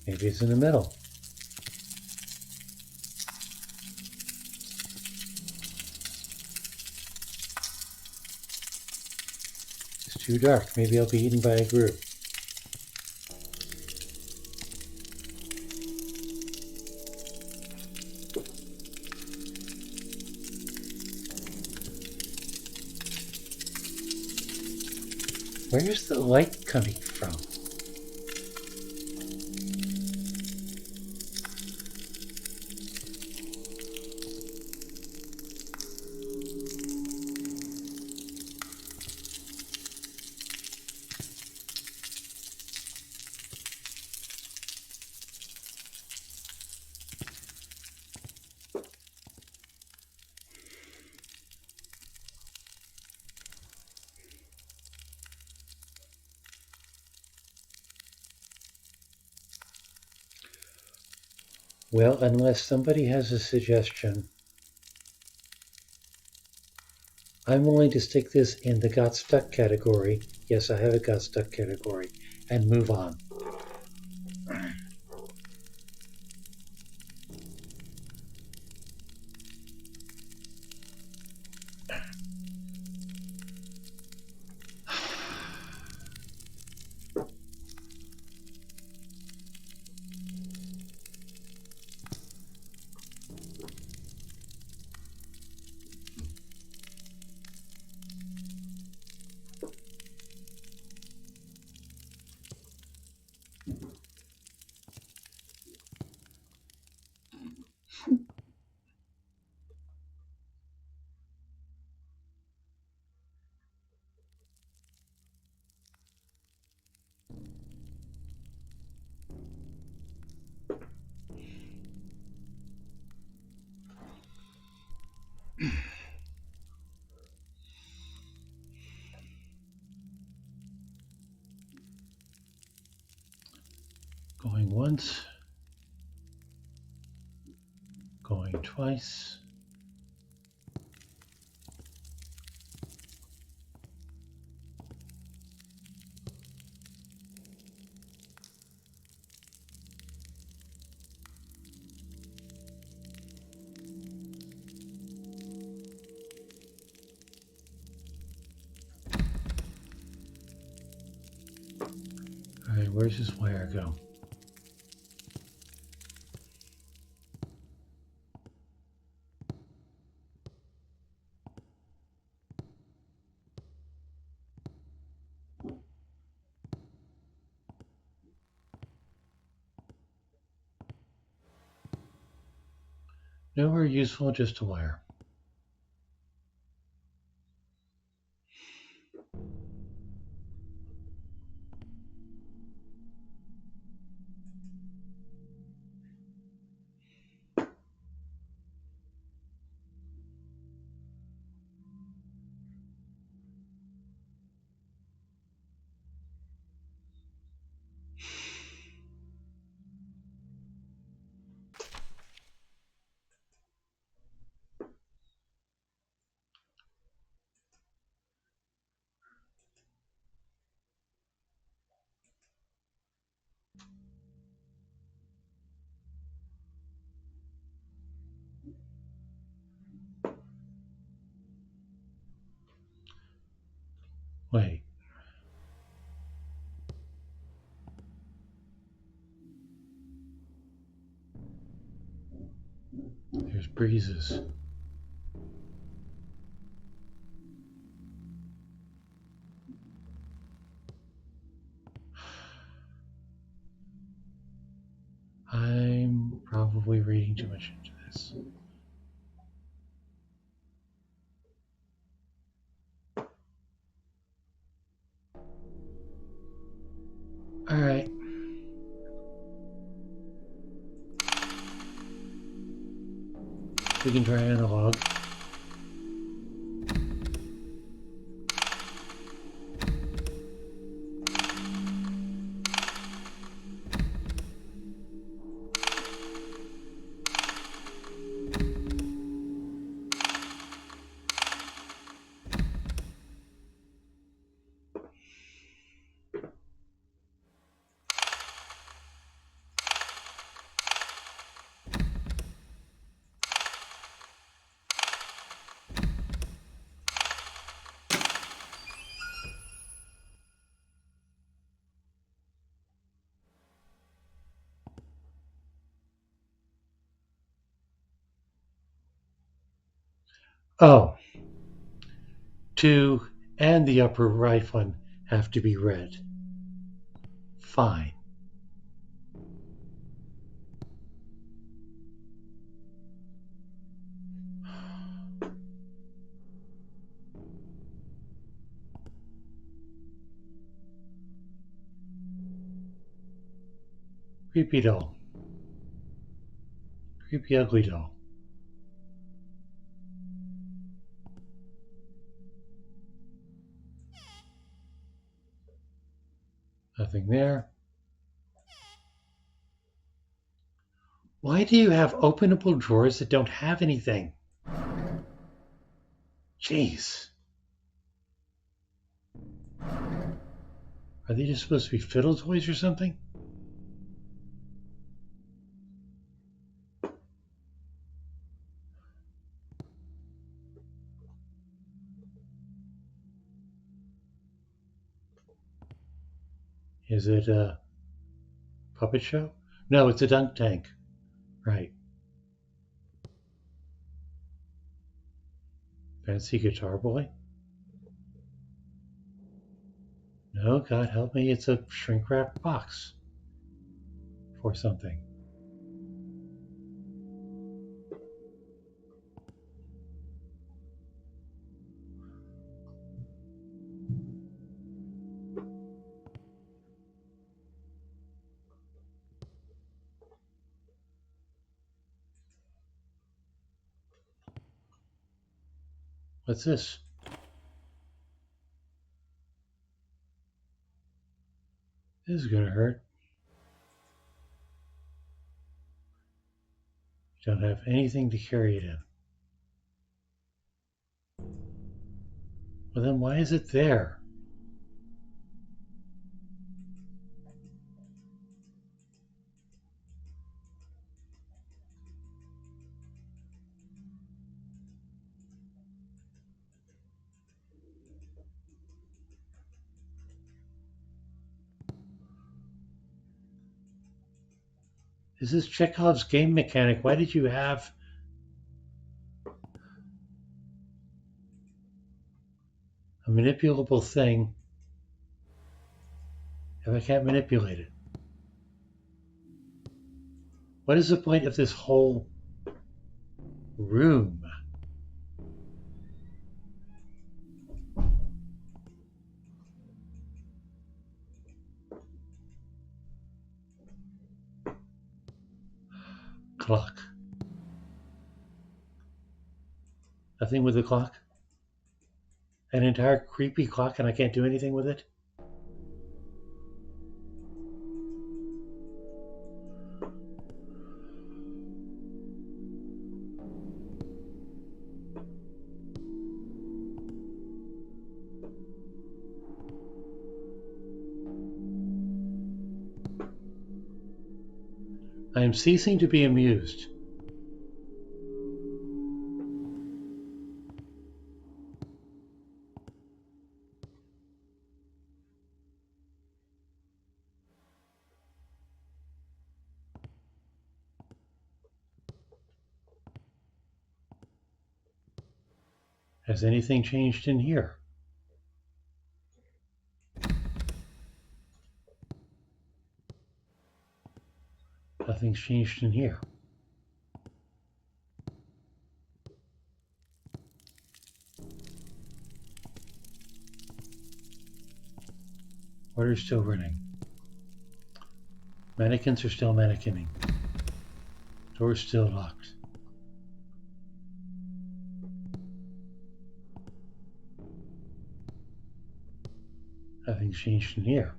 Maybe it's in the middle. It's too dark. Maybe I'll be eaten by a group. Where's the light coming from? Well, unless somebody has a suggestion, I'm willing to stick this in the got stuck category. Yes, I have a got stuck category, and move on. Going once. Going twice. Alright, where's this wire go? Nowhere useful, just a wire. Wait. There's breezes. I'm probably reading too much into this. Alright. We can try analog. Oh, 2 and the upper right one have to be red. Fine. Creepy doll. Creepy ugly doll. Nothing there. Why do you have openable drawers that don't have anything? Jeez. Are they just supposed to be fiddle toys or something? Is it a puppet show? No, it's a dunk tank. Right. Fancy guitar boy? No, God help me, it's a shrink wrap box for something. What's this? This is gonna hurt. Don't have anything to carry it in. Well, then why is it there? This is Chekhov's game mechanic. Why did you have a manipulable thing if I can't manipulate it? What is the point of this whole room? Clock. Nothing with the clock? An entire creepy clock and I can't do anything with it? I am ceasing to be amused. Has anything changed in here? Nothing's changed in here. Water's still running. Mannequins are still mannequinning. Door's still locked. Nothing's changed in here.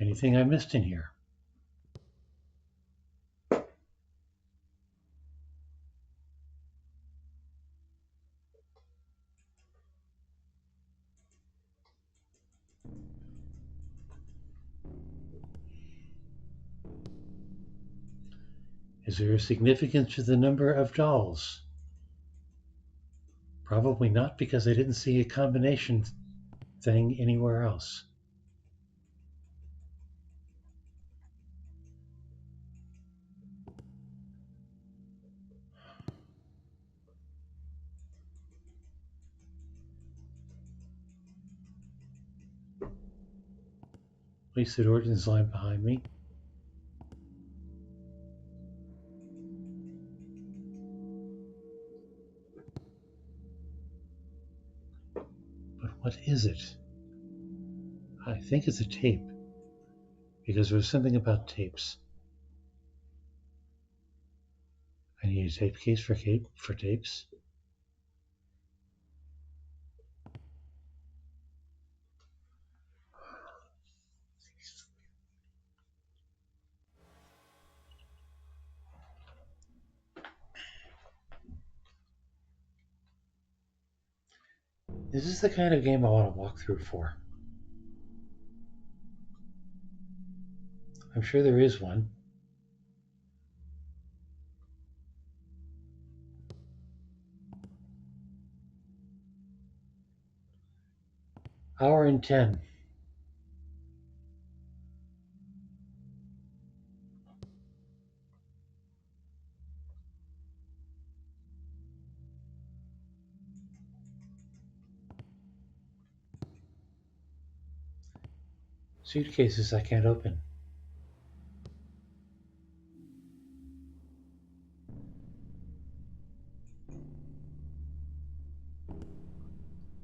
Anything I missed in here? Is there a significance to the number of dolls? Probably not, because I didn't see a combination thing anywhere else. At least the door didn't slam behind me. But what is it? I think it's a tape, because there was something about tapes. I need a tape case for tapes. This is the kind of game I want to walk through for. I'm sure there is one. Hour and 10. Suitcases I can't open.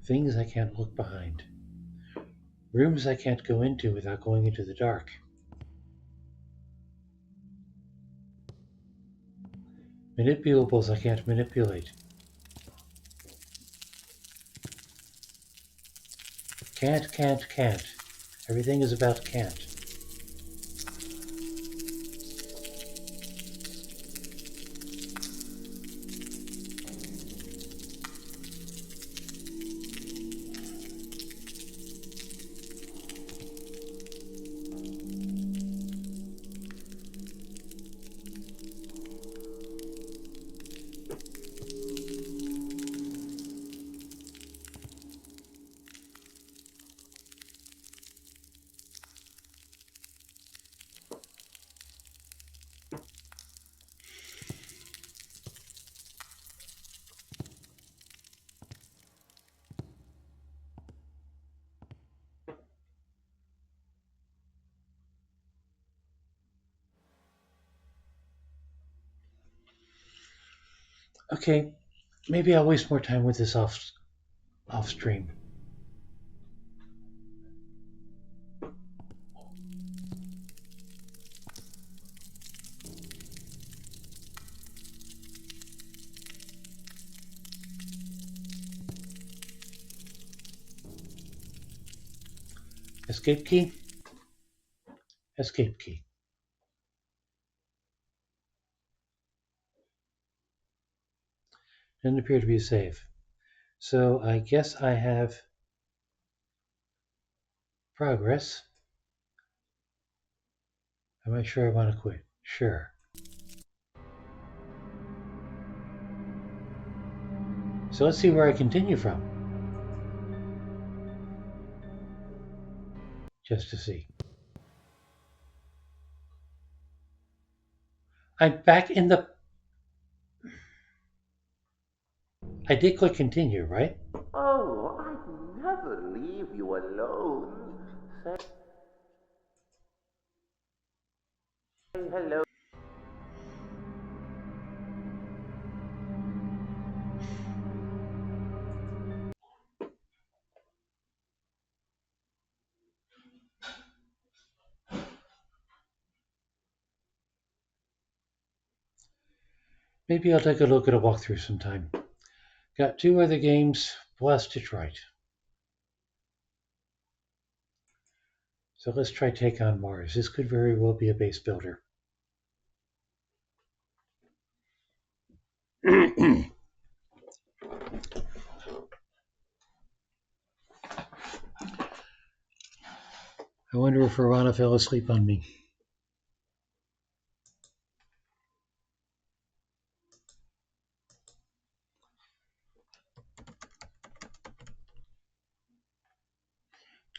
Things I can't look behind. Rooms I can't go into without going into the dark. Manipulables I can't manipulate. Can't. Everything is about can't. Okay, maybe I'll waste more time with this off stream. Escape key? Escape key. Didn't appear to be a save. So I guess I have progress. Am I sure I want to quit? Sure. So let's see where I continue from. Just to see. I'm back in the... I did click continue, right? Oh, I'd never leave you alone. Say hello. Maybe I'll take a look at a walkthrough sometime. Got 2 other games, plus Detroit. So let's try Take on Mars. This could very well be a base builder. I wonder if Rana fell asleep on me.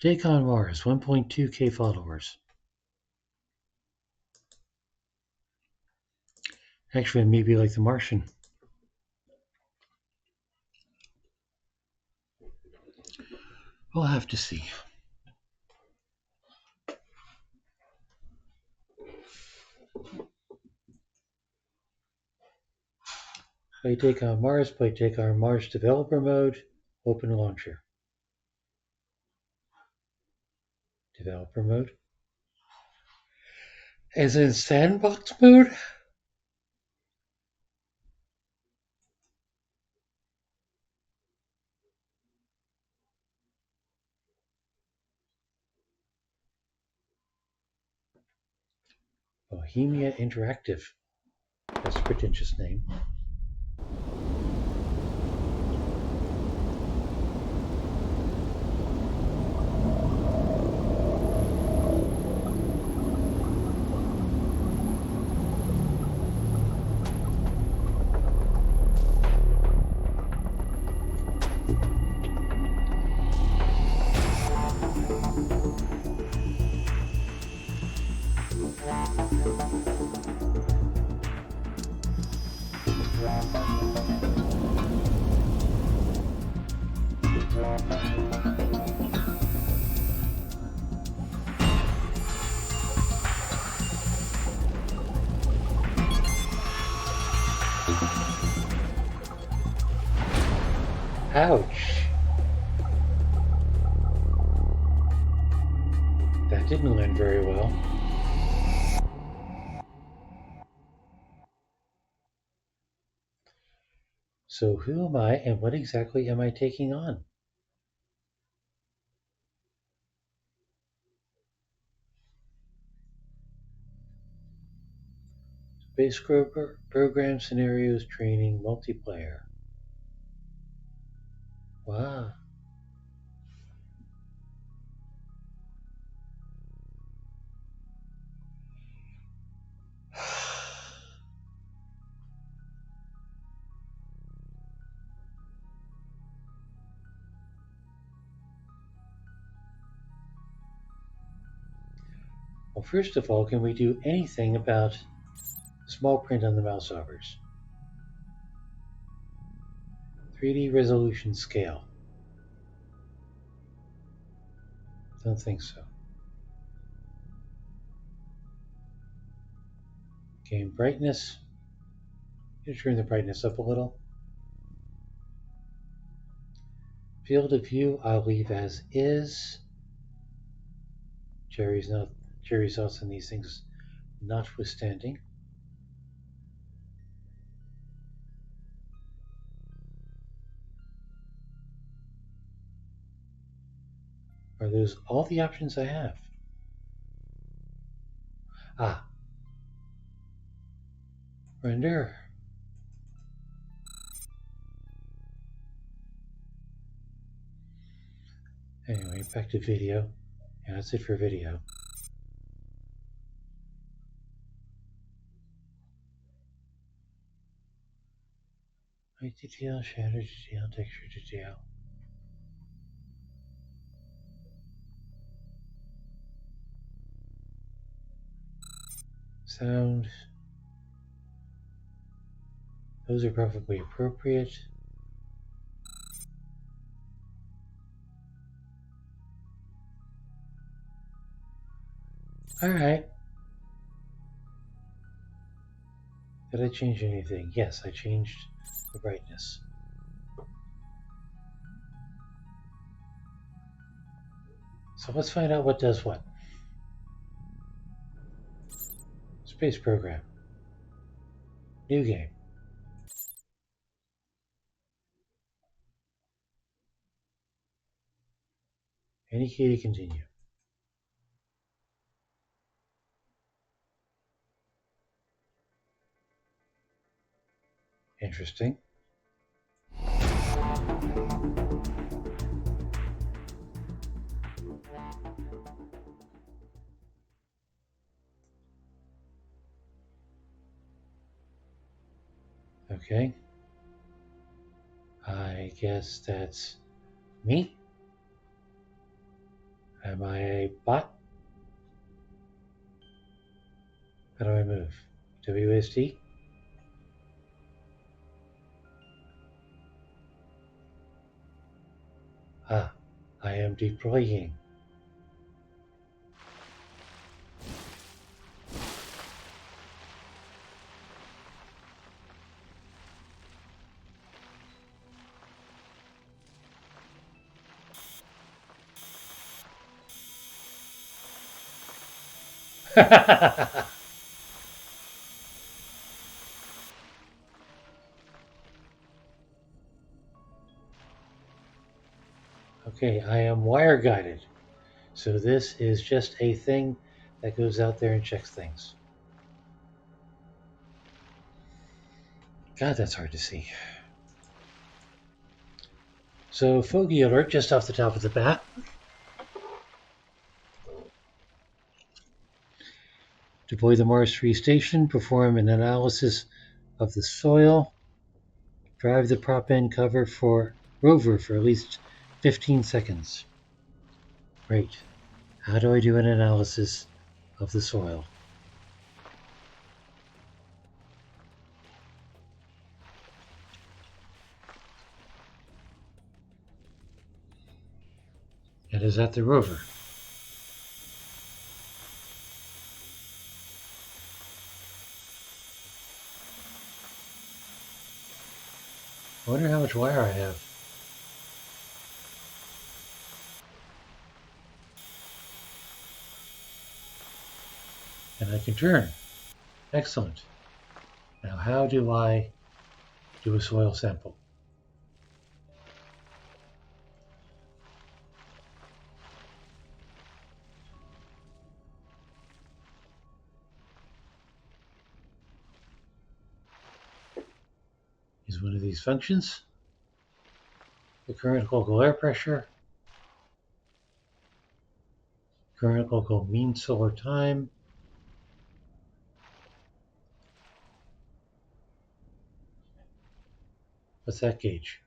Take on Mars, 1.2k followers. Actually, maybe like The Martian. We'll have to see. Play Take on Mars, play Take on Mars developer mode, open launcher. Developer mode. As in sandbox mode? Bohemia Interactive. That's a pretentious name. Ouch. That didn't land very well. So who am I and what exactly am I taking on? Space program scenarios training multiplayer. Wow. Well, first of all, can we do anything about small print on the mouse overs? 3D resolution scale. Don't think so. Game brightness. You turn the brightness up a little. Field of view, I'll leave as is. Jerry's thoughts on these things notwithstanding. Are those all the options I have? Ah, render. Anyway, back to video. Yeah, that's it for video. Height detail, shadow detail, texture detail. Sound. Those are probably appropriate. Alright. Did I change anything? Yes, I changed the brightness. So let's find out what does what. Space program. New game. Any key to continue. Interesting. Okay. I guess that's me. Am I a bot? How do I move? WSD? Ah, I am deploying. Okay, I am wire guided. So this is just a thing that goes out there and checks things. God, that's hard to see. So fogey alert just off the top of the bat. Deploy the Mars 3 station, perform an analysis of the soil, drive the prop end cover for rover for at least 15 seconds. Great. How do I do an analysis of the soil? And is that the rover? I wonder how much wire I have. And I can turn. Excellent. Now how do I do a soil sample? one of these functions. The current local air pressure, current local mean solar time, what's that gauge?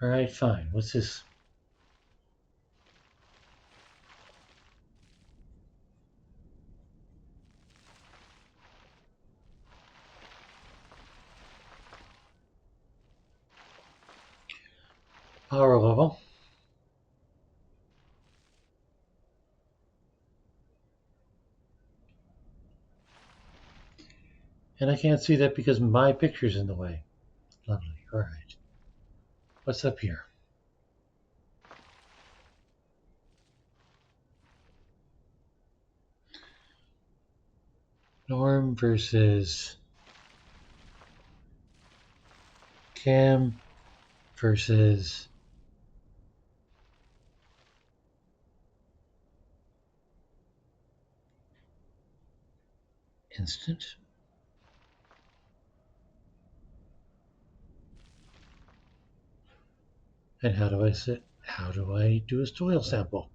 Alright, fine. What's this? Power level. And I can't see that because my picture's in the way. Lovely. Alright. What's up here? Norm versus Cam versus Instant. And how do I do a soil sample?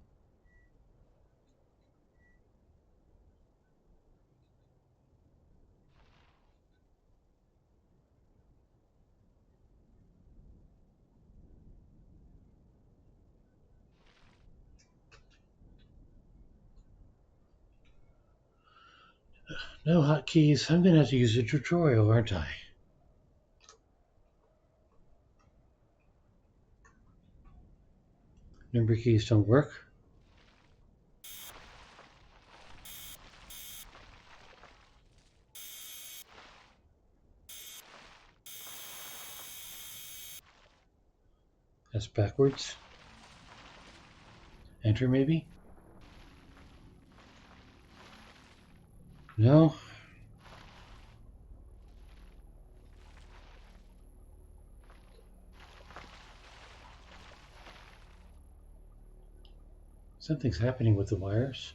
No hotkeys. I'm gonna have to use a tutorial, aren't I? Number keys don't work. That's backwards. Enter maybe? No. Something's happening with the wires.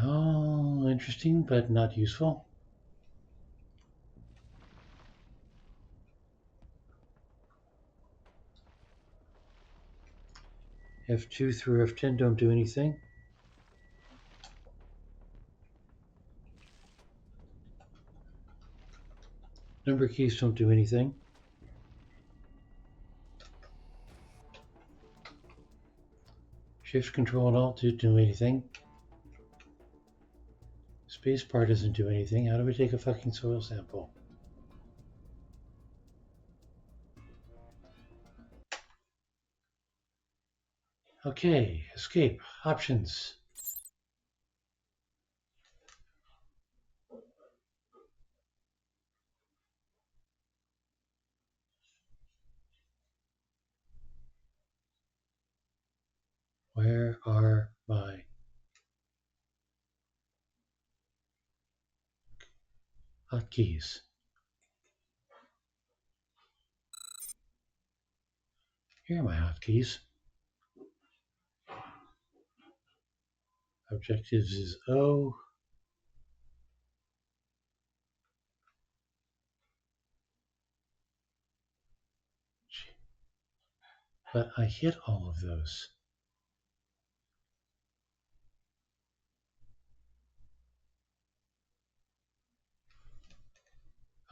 Oh, interesting, but not useful. F2 through F10 don't do anything. Number keys don't do anything. Shift, Control, and Alt don't do anything. Spacebar doesn't do anything. How do we take a fucking soil sample? Okay, escape. Options. Where are my hotkeys? Here are my hotkeys. Objectives is O. But I hit all of those.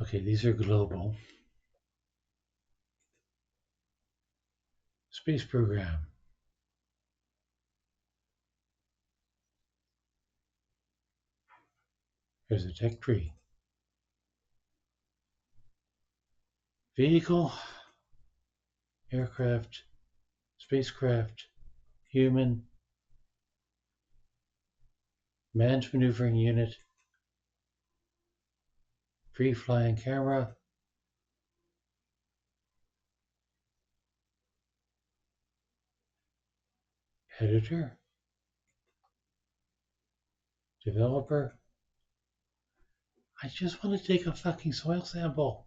Okay, these are global. Space program. There's a tech tree. Vehicle, aircraft, spacecraft, human, manned maneuvering unit, free flying camera, editor, developer, I just want to take a fucking soil sample.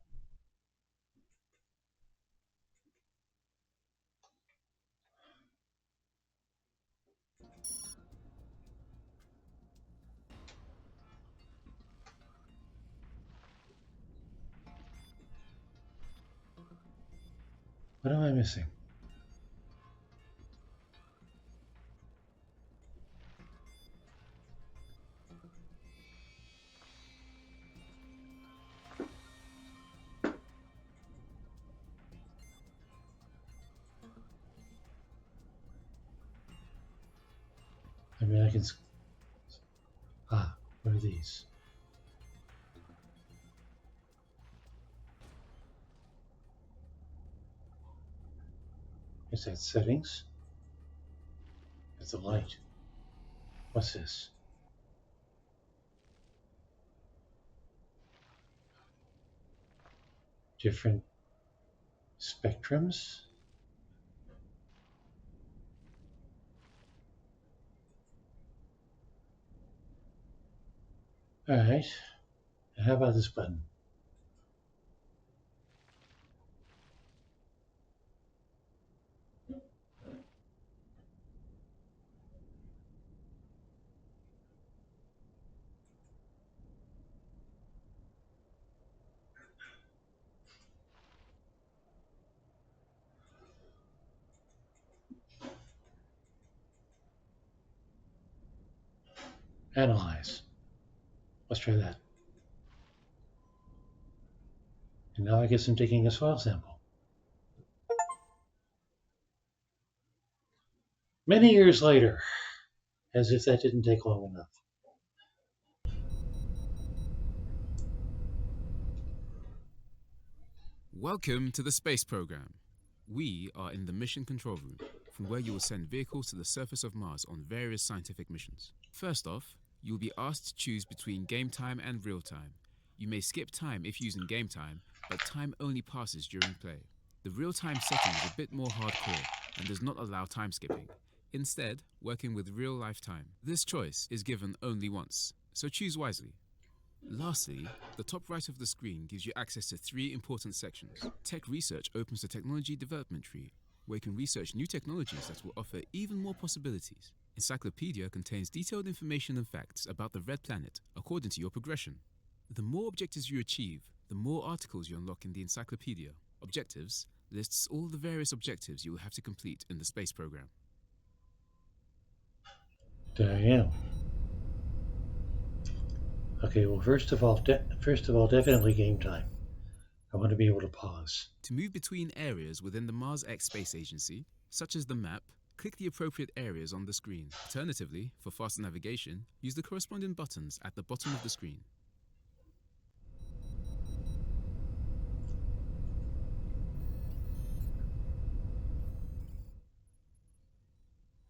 What am I missing? I mean, I can. Ah, what are these? Is that settings? It's a light. What's this? Different spectrums? Alright. And how about this button? Analyze. Let's try that. And now I guess I'm taking a soil sample. Many years later, as if that didn't take long enough. Welcome to the space program. We are in the mission control room, from where you will send vehicles to the surface of Mars on various scientific missions. First off, you will be asked to choose between game time and real time. You may skip time if using game time, but time only passes during play. The real time setting is a bit more hardcore and does not allow time skipping, instead working with real life time. This choice is given only once, so choose wisely. Lastly, the top right of the screen gives you access to 3 important sections. Tech Research opens the Technology Development tree, where you can research new technologies that will offer even more possibilities. Encyclopedia contains detailed information and facts about the Red Planet according to your progression. The more objectives you achieve, the more articles you unlock in the Encyclopedia. Objectives lists all the various objectives you will have to complete in the space program. There I am. Okay, well, first of all, definitely game time. I want to be able to pause. To move between areas within the Mars X Space Agency, such as the map, click the appropriate areas on the screen. Alternatively, for faster navigation, use the corresponding buttons at the bottom of the screen.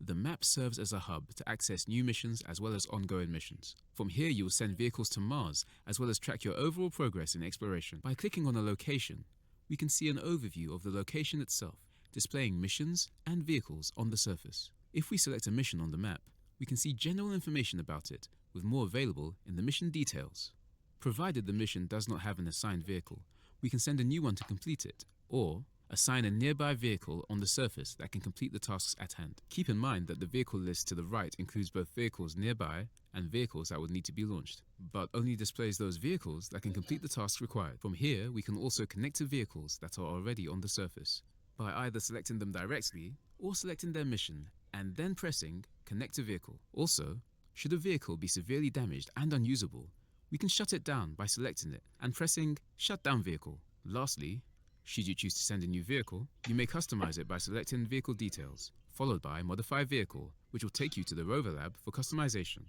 The map serves as a hub to access new missions as well as ongoing missions. From here, you will send vehicles to Mars as well as track your overall progress in exploration. By clicking on a location, we can see an overview of the location itself, displaying missions and vehicles on the surface. If we select a mission on the map, we can see general information about it, with more available in the mission details. Provided the mission does not have an assigned vehicle, we can send a new one to complete it, or assign a nearby vehicle on the surface that can complete the tasks at hand. Keep in mind that the vehicle list to the right includes both vehicles nearby and vehicles that would need to be launched, but only displays those vehicles that can complete the tasks required. From here, we can also connect to vehicles that are already on the surface by either selecting them directly or selecting their mission and then pressing Connect to Vehicle. Also, should a vehicle be severely damaged and unusable, we can shut it down by selecting it and pressing Shut Down Vehicle. Lastly, should you choose to send a new vehicle, you may customize it by selecting Vehicle Details, followed by Modify Vehicle, which will take you to the Rover Lab for customization.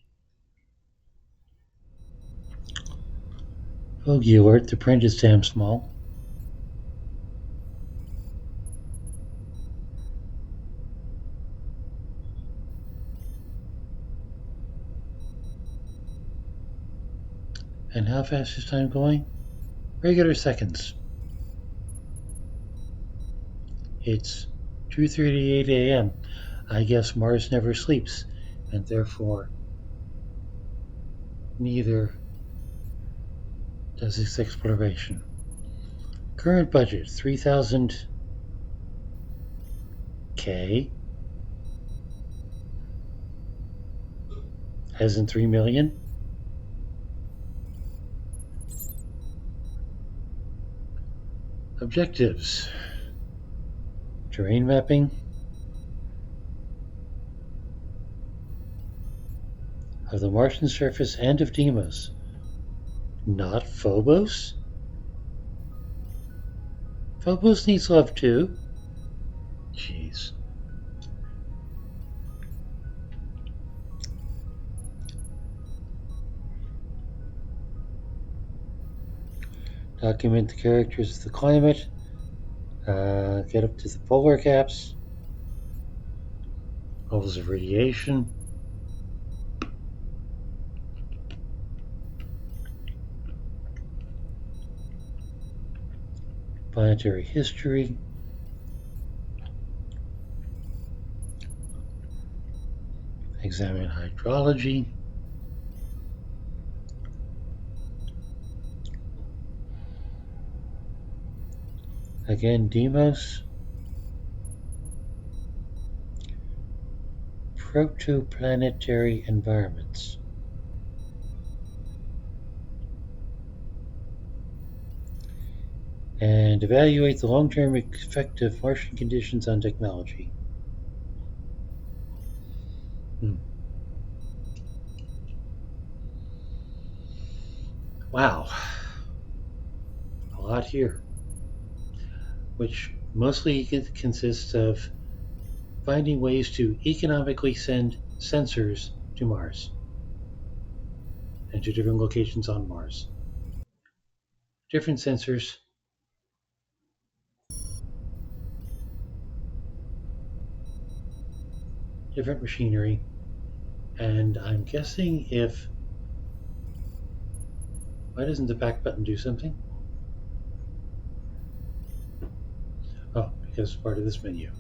Bogey alert, the print is damn small. And how fast is time going? Regular seconds. It's 2:38 a.m. I guess Mars never sleeps, and therefore neither does this exploration. Current budget 3,000 K, as in 3 million. Objectives: terrain mapping of the Martian surface and of Deimos. Not Phobos? Phobos needs love too. Jeez. Document the characters of the climate. Get up to the polar caps. Levels of radiation. Planetary history. Examine hydrology. Again, Deimos. Protoplanetary environments. And evaluate the long-term effect of Martian conditions on technology. Wow. A lot here. Which mostly consists of finding ways to economically send sensors to Mars and to different locations on Mars. Different sensors, different machinery, and I'm guessing if... Why doesn't the back button do something? Oh, because it's part of this menu.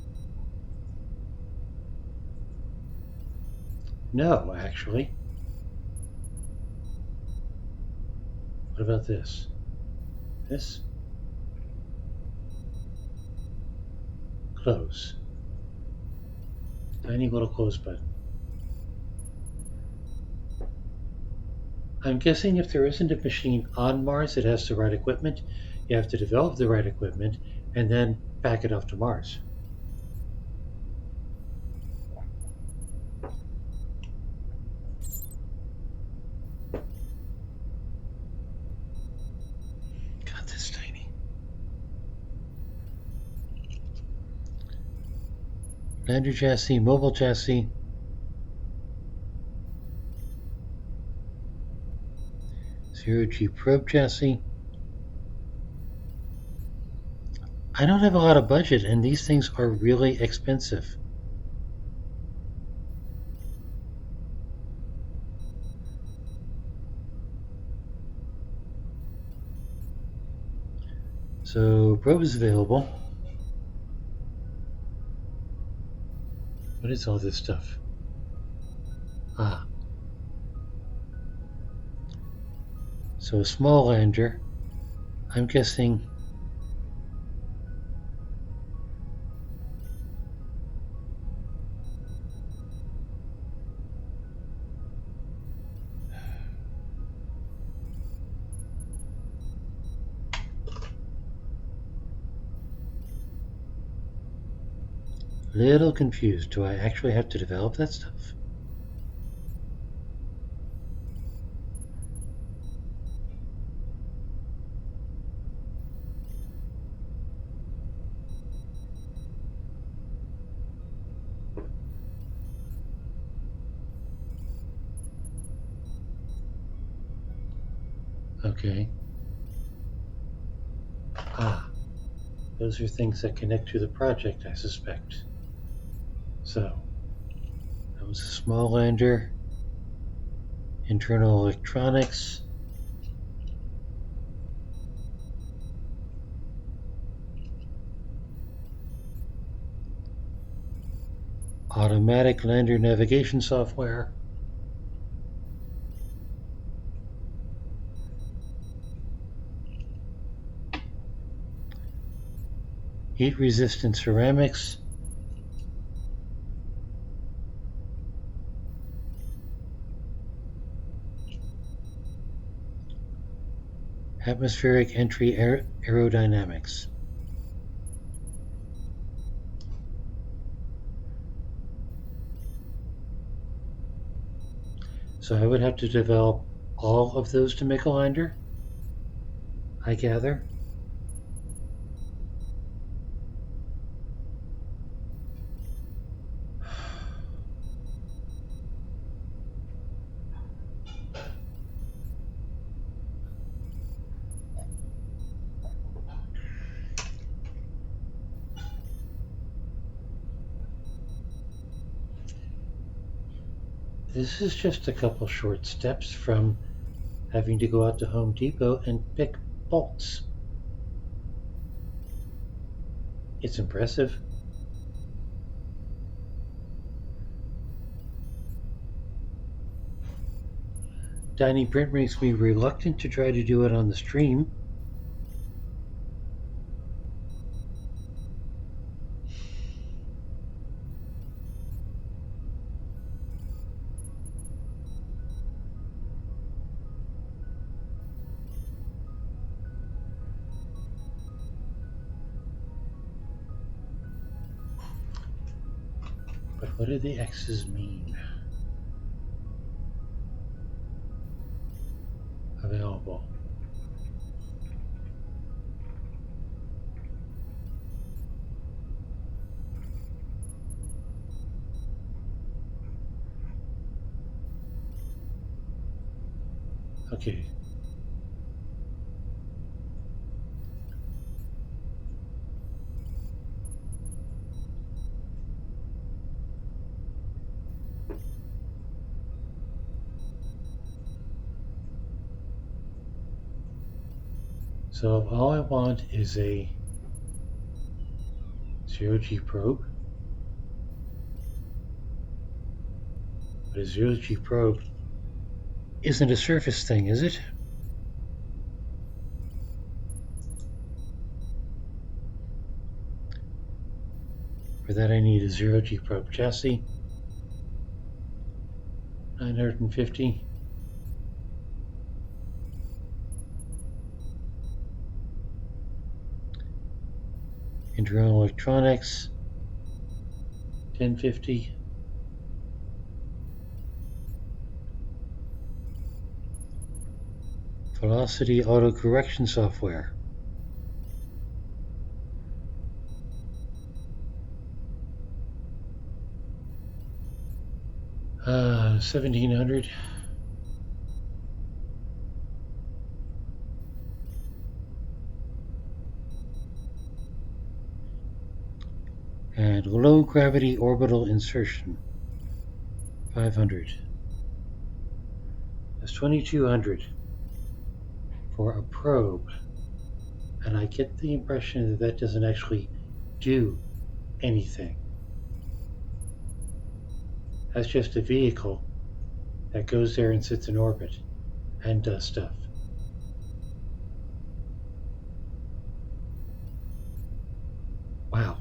No, actually. What about this? This? Close. Tiny little close button. I'm guessing if there isn't a machine on Mars that has the right equipment, you have to develop the right equipment and then pack it off to Mars. God, this tiny. Lander chassis, mobile chassis. Zero-G probe chassis. I don't have a lot of budget, and these things are really expensive. So, probe is available. What is all this stuff? Ah. So a small lander. I'm guessing... Little confused. Do I actually have to develop that stuff? Okay. Ah. Those are things that connect to the project, I suspect. So, that was a small lander. Internal electronics. Automatic lander navigation software. heat-resistant ceramics, atmospheric entry aerodynamics. So I would have to develop all of those to make a lander, I gather. This is just a couple short steps from having to go out to Home Depot and pick bolts. It's impressive. Tiny print makes me reluctant to try to do it on the stream. But what do the X's mean? Available. Okay. So all I want is a zero-G probe. But a zero-G probe isn't a surface thing, is it? For that I need a zero-G probe chassis. 950. Internal electronics. 1050. Velocity auto correction software. Uh, 1700. And low gravity orbital insertion. 500. That's 2200 for a probe. And I get the impression that that doesn't actually do anything. That's just a vehicle that goes there and sits in orbit and does stuff. Wow.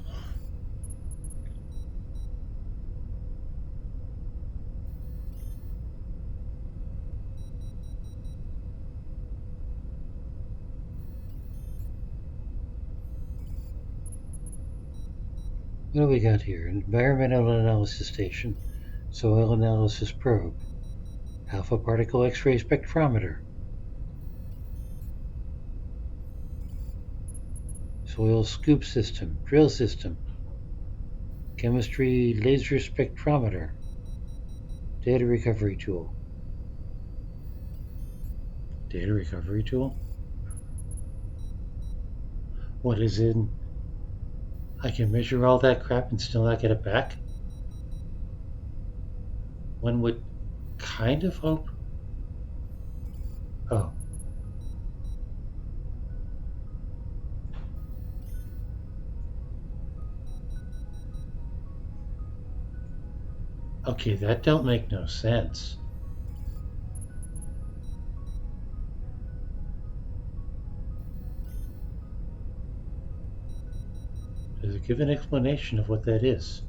What do we got here? Environmental analysis station, soil analysis probe, alpha particle X-ray spectrometer, soil scoop system, drill system, chemistry laser spectrometer, data recovery tool. Data recovery tool? What is in? I can measure all that crap and still not get it back? One would kind of hope. Oh. Okay, that don't make no sense. give an explanation of what that is.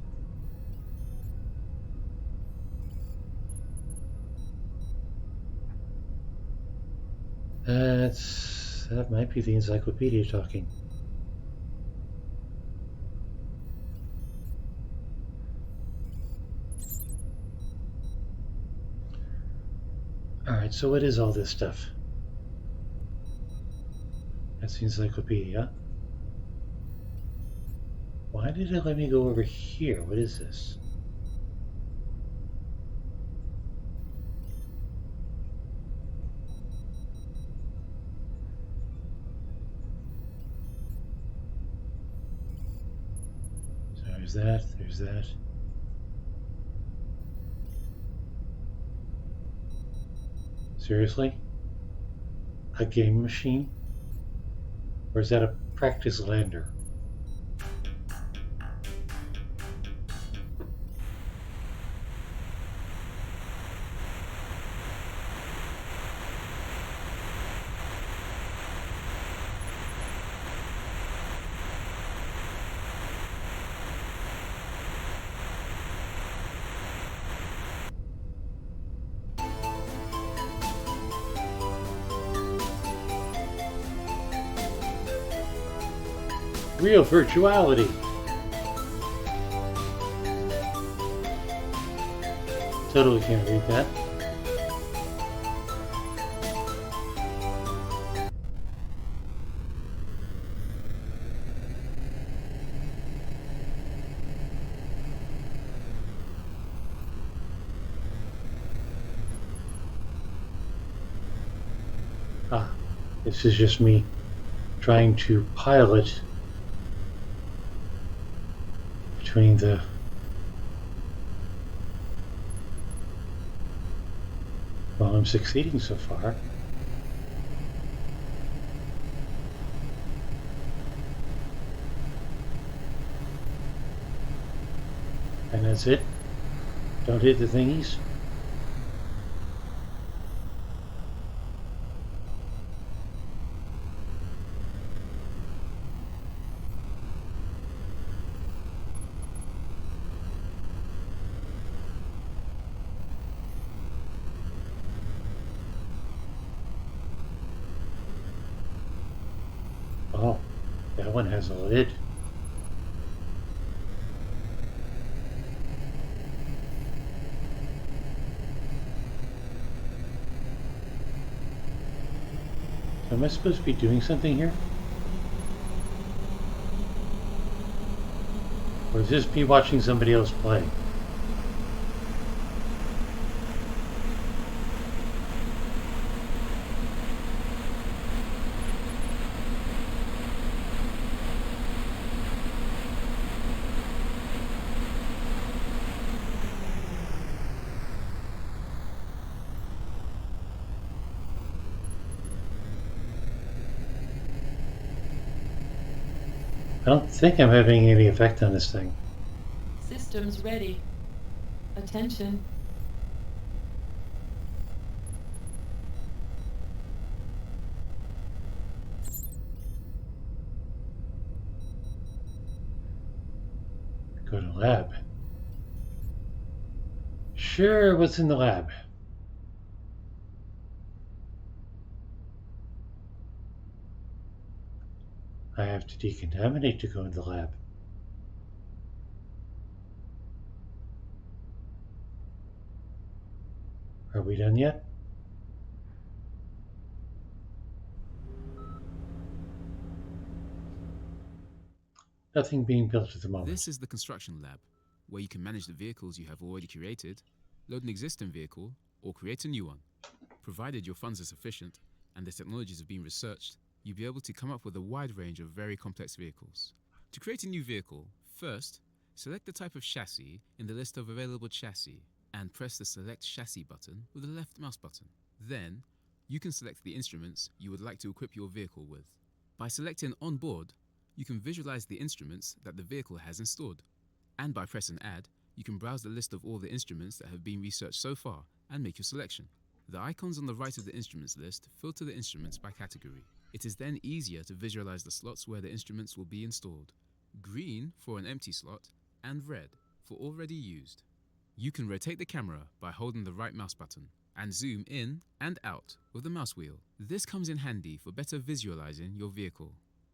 That might be the encyclopedia talking. Alright, so what is all this stuff? That's the encyclopedia. Why did it let me go over here? What is this? So there's that. Seriously? A game machine? Or is that a practice lander? Real virtuality! Totally can't read that. Ah, this is just me trying to pilot between the well, I'm succeeding so far. And that's it. Don't hit the thingies. Oh, that one has a lid. So am I supposed to be doing something here? Or is this me watching somebody else play? I don't think I'm having any effect on this thing. Systems ready. Attention. Go to lab. Sure, what's in the lab? I have to decontaminate to go in the lab. Are we done yet? Nothing being built at the moment. This is the construction lab, where you can manage the vehicles you have already created, load an existing vehicle, or create a new one. Provided your funds are sufficient and the technologies have been researched, you'll be able to come up with a wide range of very complex vehicles. To create a new vehicle, first, select the type of chassis in the list of available chassis and press the Select Chassis button with the left mouse button. Then, you can select the instruments you would like to equip your vehicle with. By selecting On Board, you can visualize the instruments that the vehicle has installed. And by pressing Add, you can browse the list of all the instruments that have been researched so far and make your selection. The icons on the right of the instruments list filter the instruments by category. It is then easier to visualize the slots where the instruments will be installed. green for an empty slot, and red for already used. You can rotate the camera by holding the right mouse button and zoom in and out with the mouse wheel. This comes in handy for better visualizing your vehicle.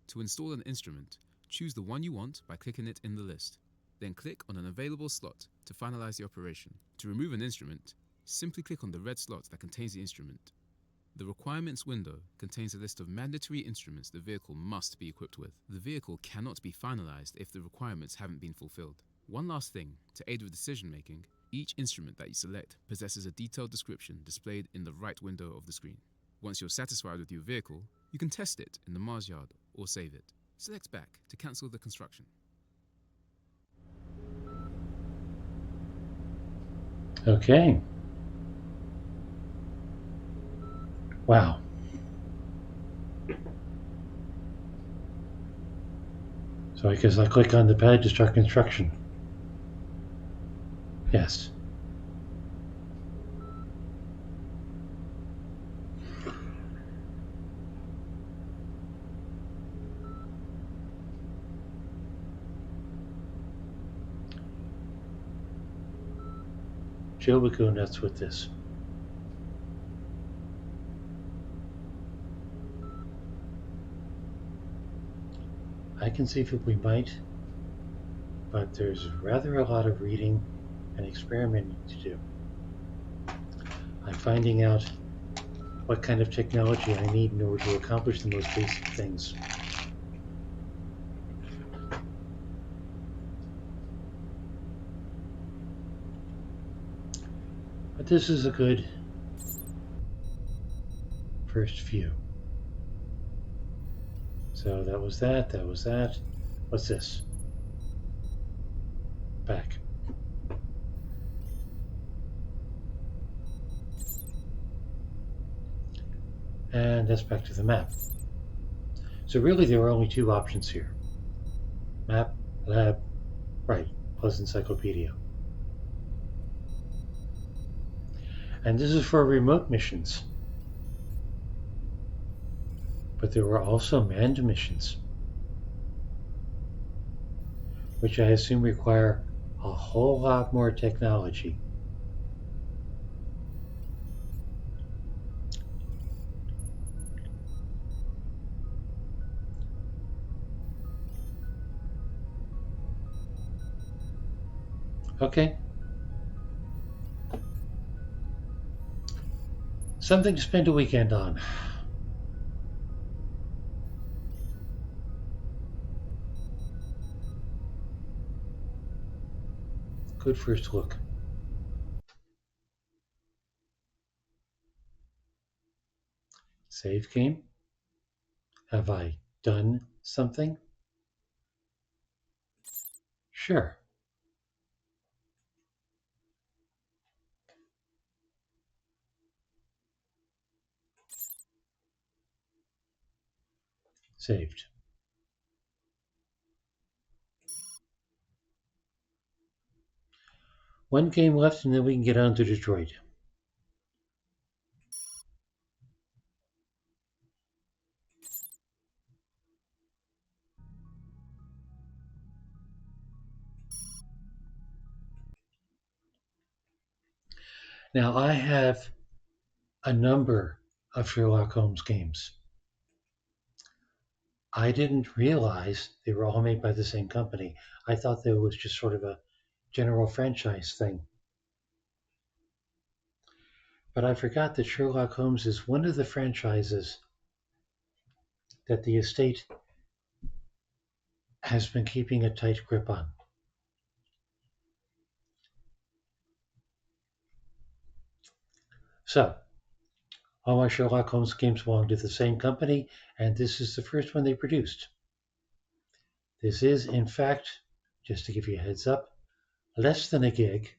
To install an instrument, choose the one you want by clicking it in the list. Then click on an available slot to finalize the operation. To remove an instrument, simply click on the red slot that contains the instrument. The requirements window contains a list of mandatory instruments the vehicle must be equipped with. The vehicle cannot be finalized if the requirements haven't been fulfilled. One last thing, to aid with decision making, each instrument that you select possesses a detailed description displayed in the right window of the screen. Once you're satisfied with your vehicle, you can test it in the Mars yard or save it. Select back to cancel the construction. Okay. Wow. So I guess I click on the pad to start construction. Yes. Jill would go nuts with this. I conceivably might, but there's rather a lot of reading and experimenting to do. I'm finding out what kind of technology I need in order to accomplish the most basic things. But this is a good first view. So that was that, that was that. What's this? Back. And that's back to the map. So really there are only two options here. Map, lab, right, plus encyclopedia. And this is for remote missions. But there were also manned missions, which I assume require a whole lot more technology. Okay. Something to spend a weekend on. Good first look. Save game. Have I done something? Sure. Saved. One game left and then we can get on to Detroit. Now I have a number of Sherlock Holmes games. I didn't realize they were all made by the same company. I thought there was just sort of a general franchise thing. But I forgot that Sherlock Holmes is one of the franchises that the estate has been keeping a tight grip on. So, all my Sherlock Holmes games belong to the same company, and this is the first one they produced. This is, in fact, just to give you a heads up, less than a gig,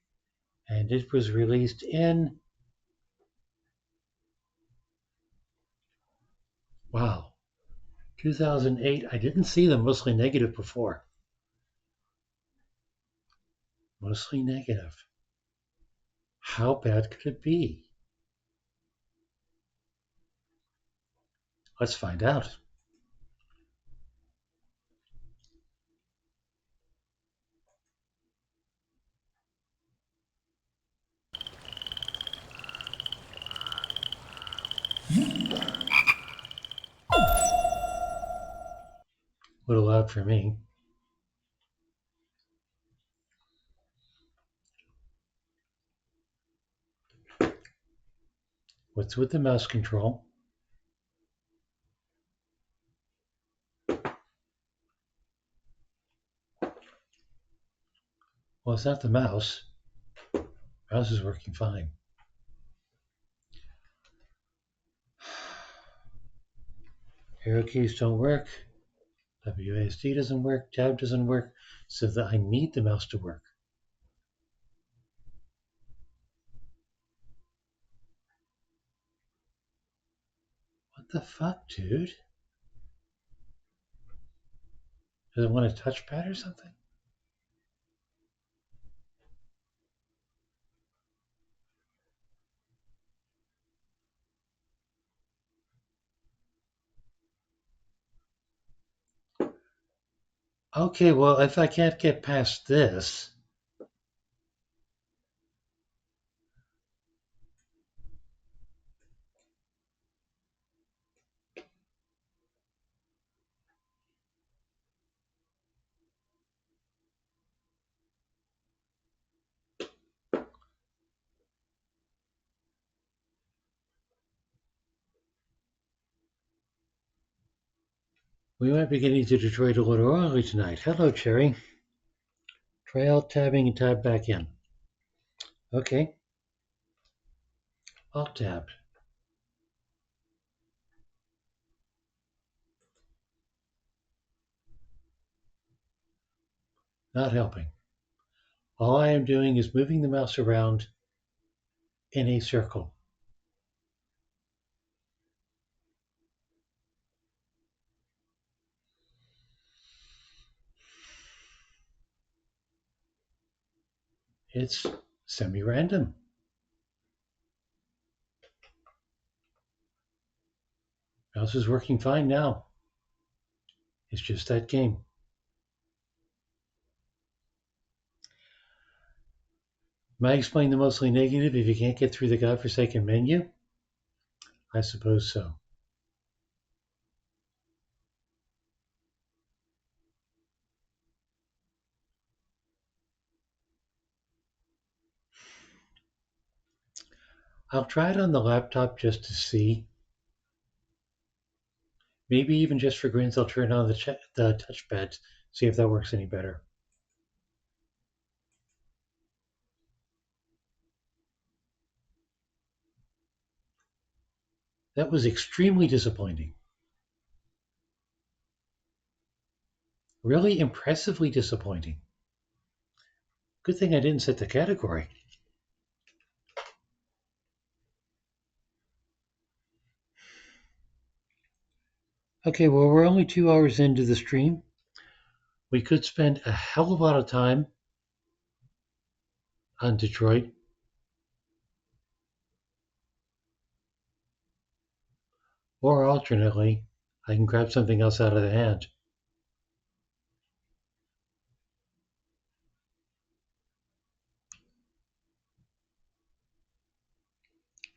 and it was released in, wow, 2008. I didn't see them mostly negative before. Mostly negative. How bad could it be? Let's find out. little loud for me. What's with the mouse control? Well, it's not the mouse. Mouse is working fine. Arrow keys don't work. WASD doesn't work. Tab doesn't work. So that I need the mouse to work. What the fuck, dude? Does it want a touchpad or something? Okay, well, if I can't get past this, we might be getting to Detroit a little early tonight. Hello, Cherry. Try alt tabbing and tab back in. Okay, alt tab. Not helping. All I am doing is moving the mouse around in a circle. It's semi-random. Mouse is working fine now. It's just that game. Might explain the mostly negative if you can't get through the godforsaken menu? I suppose so. I'll try it on the laptop just to see. Maybe even just for grins, I'll turn on the touchpad, see if that works any better. That was extremely disappointing. Really impressively disappointing. Good thing I didn't set the category. Okay, well, we're only 2 hours into the stream. We could spend a hell of a lot of time on Detroit. Or alternately, I can grab something else out of the hand.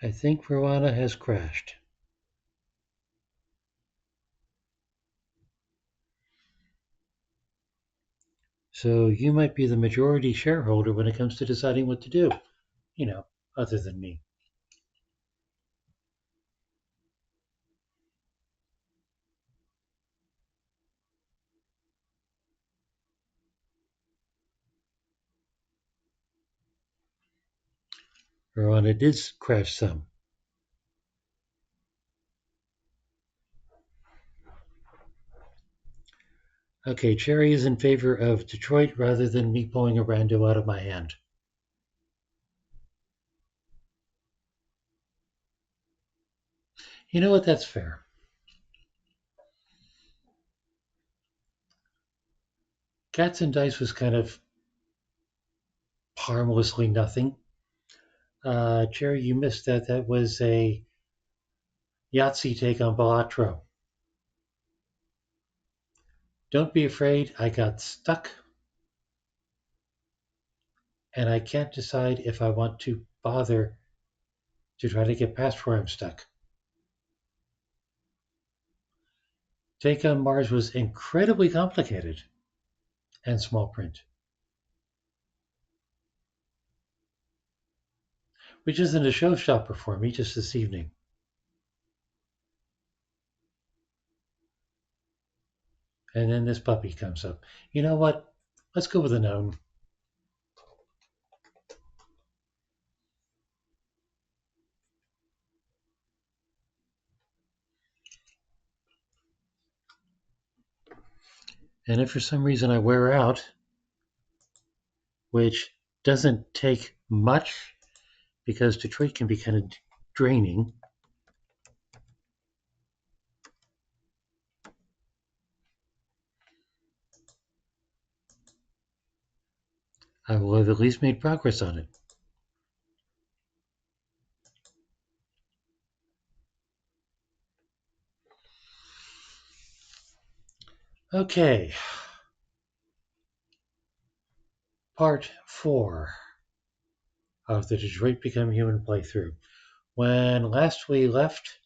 I think Rowana has crashed. So you might be the majority shareholder when it comes to deciding what to do, other than me. Rowana did crash some. Okay, Cherry is in favor of Detroit rather than me pulling a rando out of my hand. You know what? That's fair. Cats and Dice was kind of harmlessly nothing. Cherry, you missed that. That was a Yahtzee take on Balatro. Don't be afraid, I got stuck. And I can't decide if I want to bother to try to get past where I'm stuck. Take on Mars was incredibly complicated and small print, which isn't a showstopper for me just this evening. And then this puppy comes up. You know what? Let's go with a gnome. And if for some reason I wear out, which doesn't take much because Detroit can be kind of draining, I will have at least made progress on it. Okay, part 4 of the Detroit Become Human playthrough. When last we left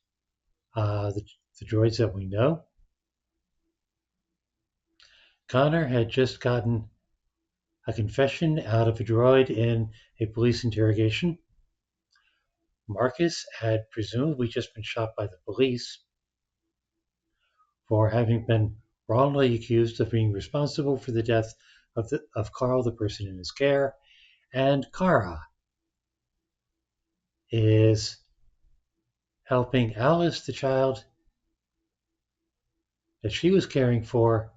the droids that we know, Connor had just gotten a confession out of a droid in a police interrogation. Marcus had presumably just been shot by the police for having been wrongly accused of being responsible for the death of Carl, the person in his care, and Kara is helping Alice, the child that she was caring for,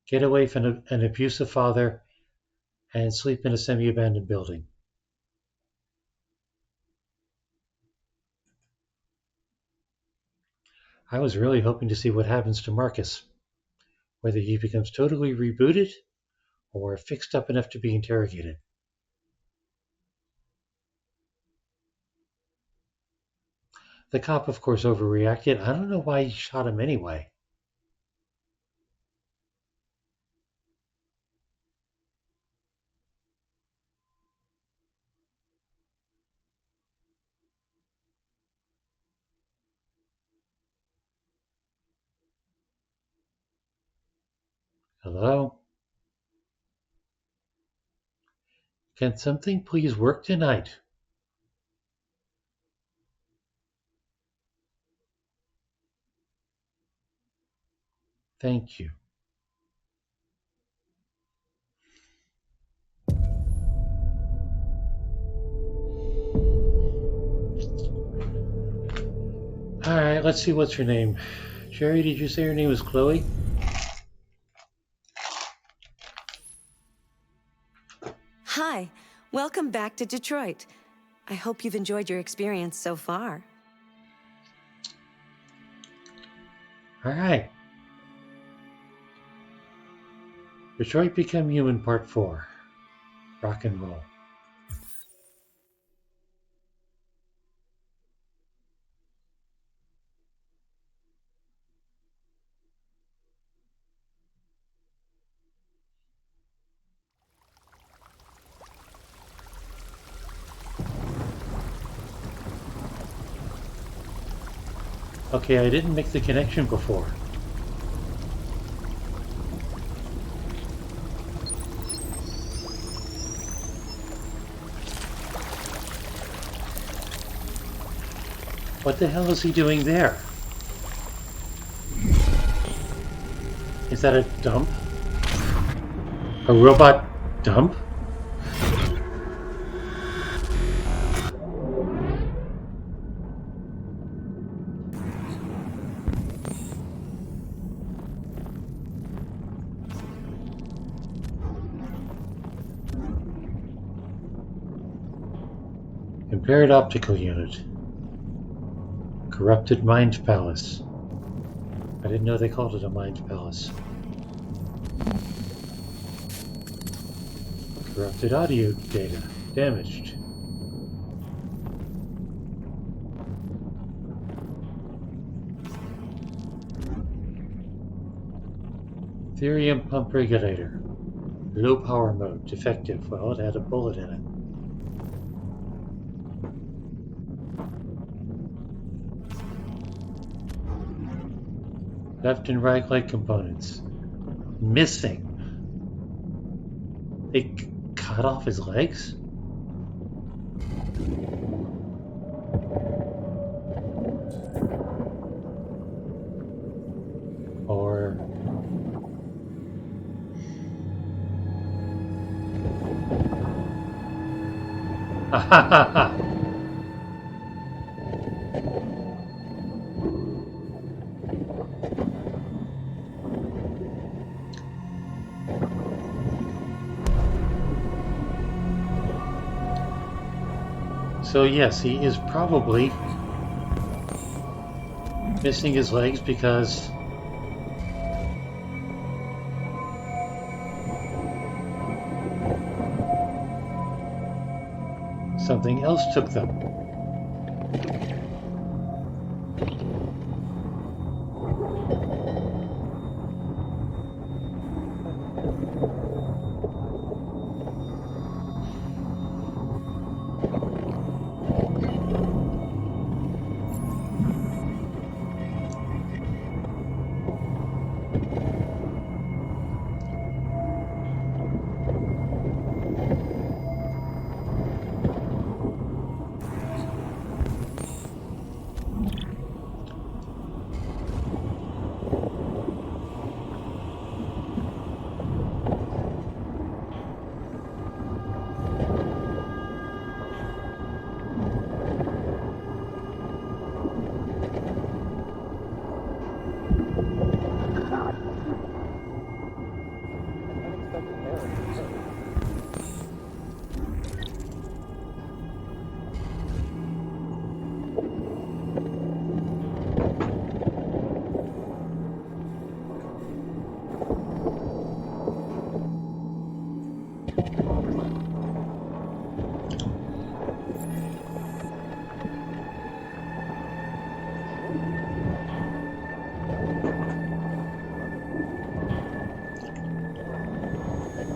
get away from an abusive father and sleep in a semi-abandoned building. I was really hoping to see what happens to Marcus, whether he becomes totally rebooted or fixed up enough to be interrogated. The cop, of course, overreacted. I don't know why he shot him anyway. Hello? Can something please work tonight? Thank you. All right, let's see what's her name. Sherry, did you say her name was Chloe? Hi, welcome back to Detroit. I hope you've enjoyed your experience so far. All right. Detroit Become Human Part 4. Rock and roll. Okay, I didn't make the connection before. What the hell is he doing there? Is that a dump? A robot dump? Impaired optical unit. Corrupted mind palace. I didn't know they called it a mind palace. Corrupted audio data. Damaged. Therium pump regulator. Low power mode. Defective. Well, it had a bullet in it. Left and right leg components. Missing. They cut off his legs? Or... Ha ha ha ha! So yes, he is probably missing his legs because something else took them.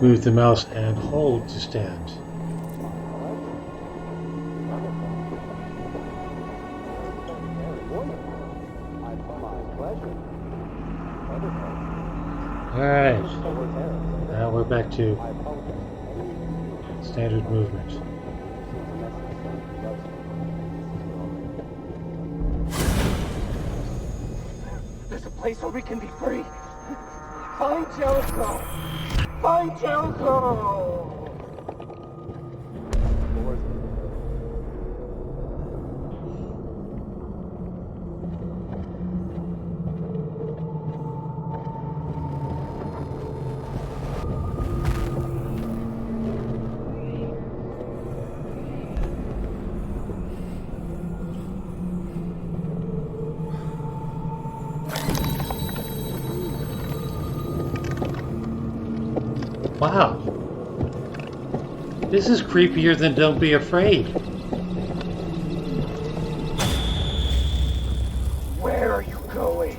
Move the mouse and hold to stand. Alright, now we're back to standard movement. There's a place where we can be free. Find Jericho! Find Jericho! Wow. This is creepier than Don't Be Afraid. Where are you going?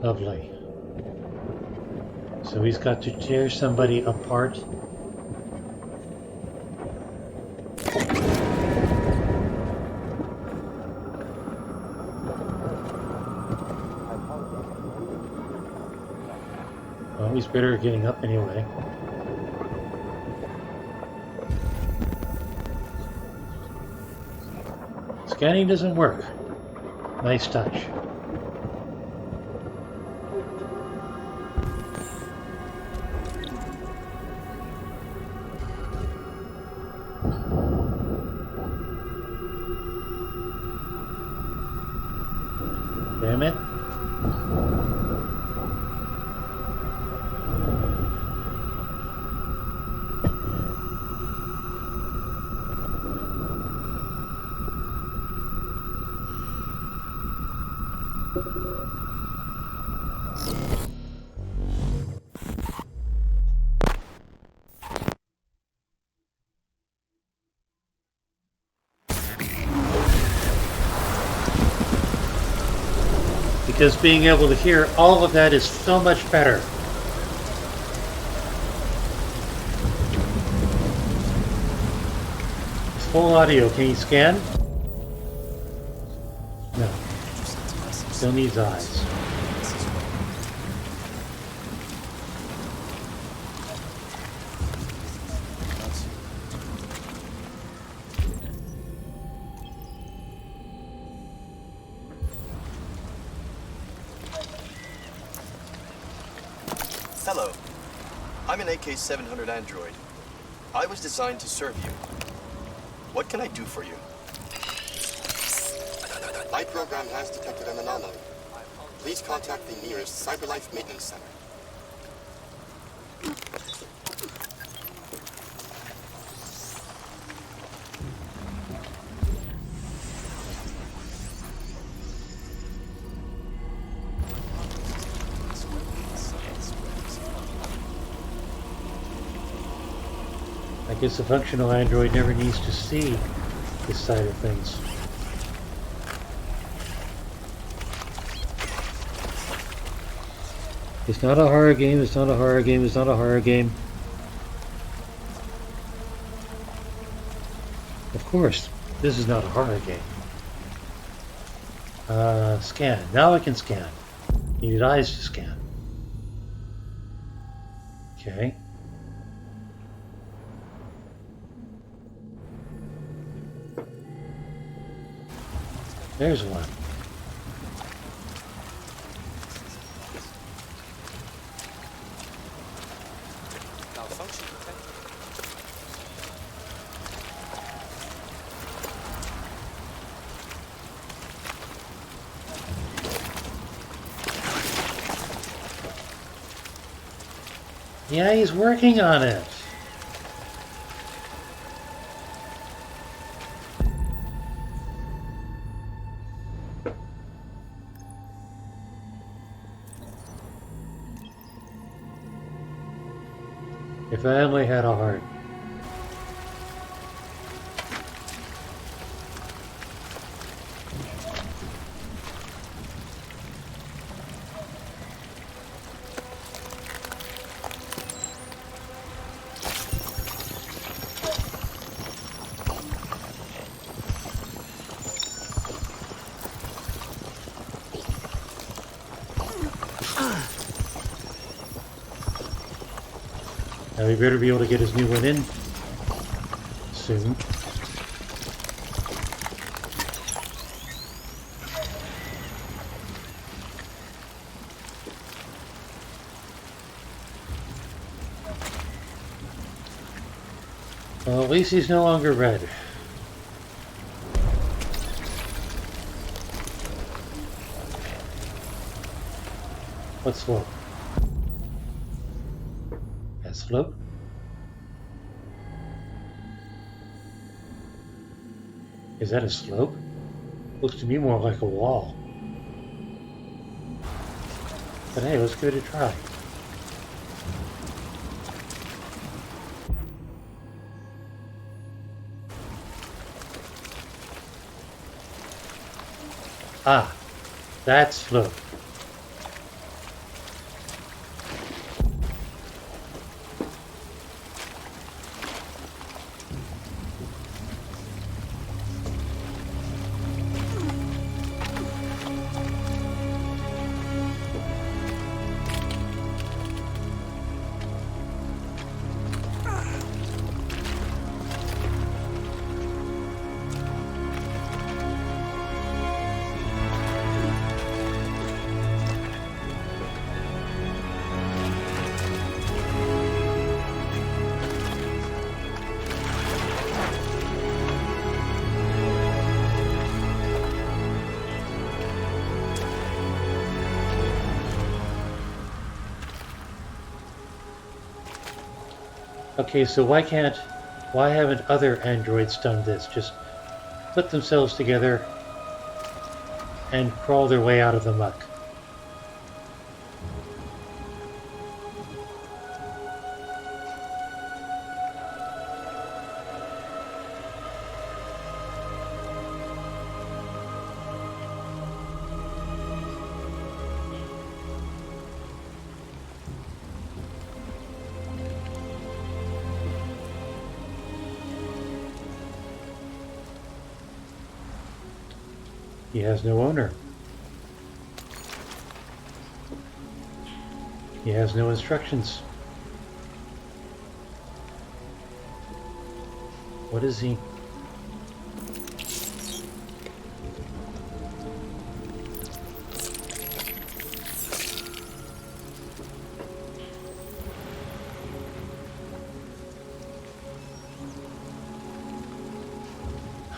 Lovely. So he's got to tear somebody apart. Well, he's better at getting up anyway. Scanning doesn't work. Nice touch. Damn it. Because being able to hear all of that is so much better. It's full audio. Can you scan? No. Still needs eyes. Hello. I'm an AK-700 android. I was designed to serve you. What can I do for you? My program has detected an anomaly. Please contact the nearest CyberLife Maintenance Center. I guess a functional android never needs to see this side of things. It's not a horror game, it's not a horror game, it's not a horror game. Of course, this is not a horror game. Scan. Now I can scan. You need eyes to scan. Okay. There's one. Yeah, he's working on it. If I only had a heart. Now we better be able to get his new one in soon. Well, at least he's no longer red. What slope? That slope? Is that a slope? Looks to me more like a wall. But hey, let's give it a try. Ah, that slope. Okay, so why haven't other androids done this? Just put themselves together and crawl their way out of the muck. He has no owner. He has no instructions. What is he?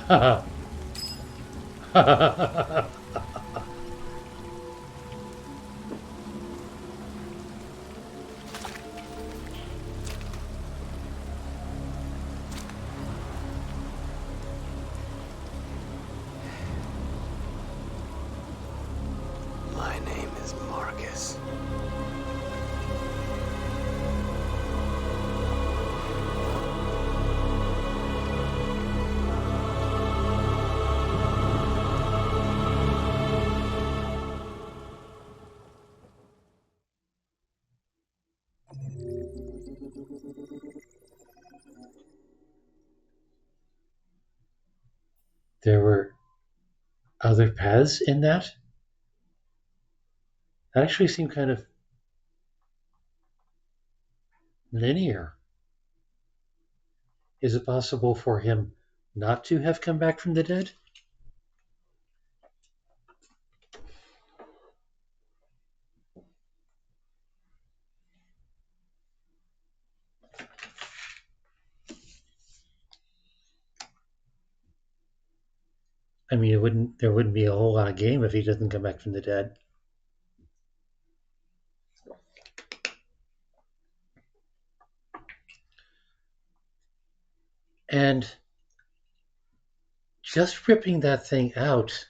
Ha ha. My name is Marcus. There were other paths in that? That actually seemed kind of linear. Is it possible for him not to have come back from the dead? I mean, there wouldn't be a whole lot of game if he doesn't come back from the dead. And just ripping that thing out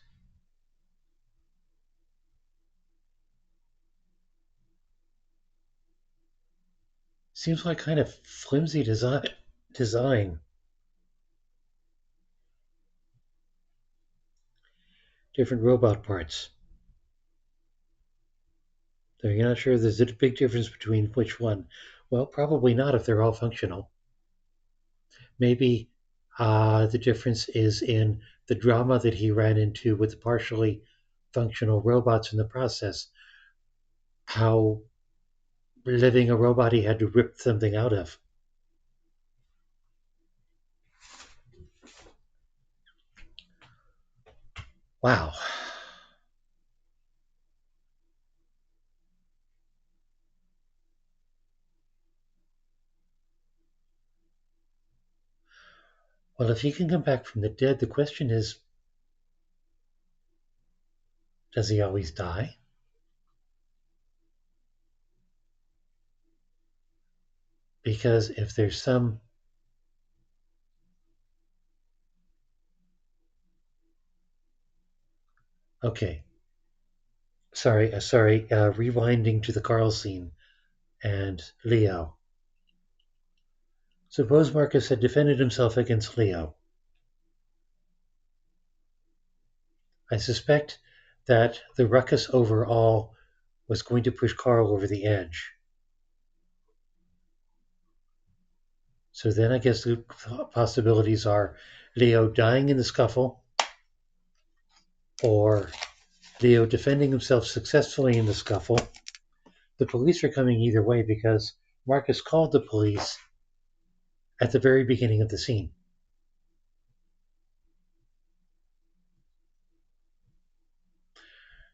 seems like kind of flimsy design. Different robot parts. So you're not sure there's a big difference between which one. Well, probably not if they're all functional. Maybe the difference is in the drama that he ran into with the partially functional robots in the process. How living a robot he had to rip something out of. Wow. Well, if he can come back from the dead, the question is, does he always die? Because if there's some okay, rewinding to the Carl scene and Leo. Suppose Marcus had defended himself against Leo. I suspect that the ruckus overall was going to push Carl over the edge. So then I guess the possibilities are Leo dying in the scuffle, or Leo defending himself successfully in the scuffle. The police are coming either way because Marcus called the police at the very beginning of the scene.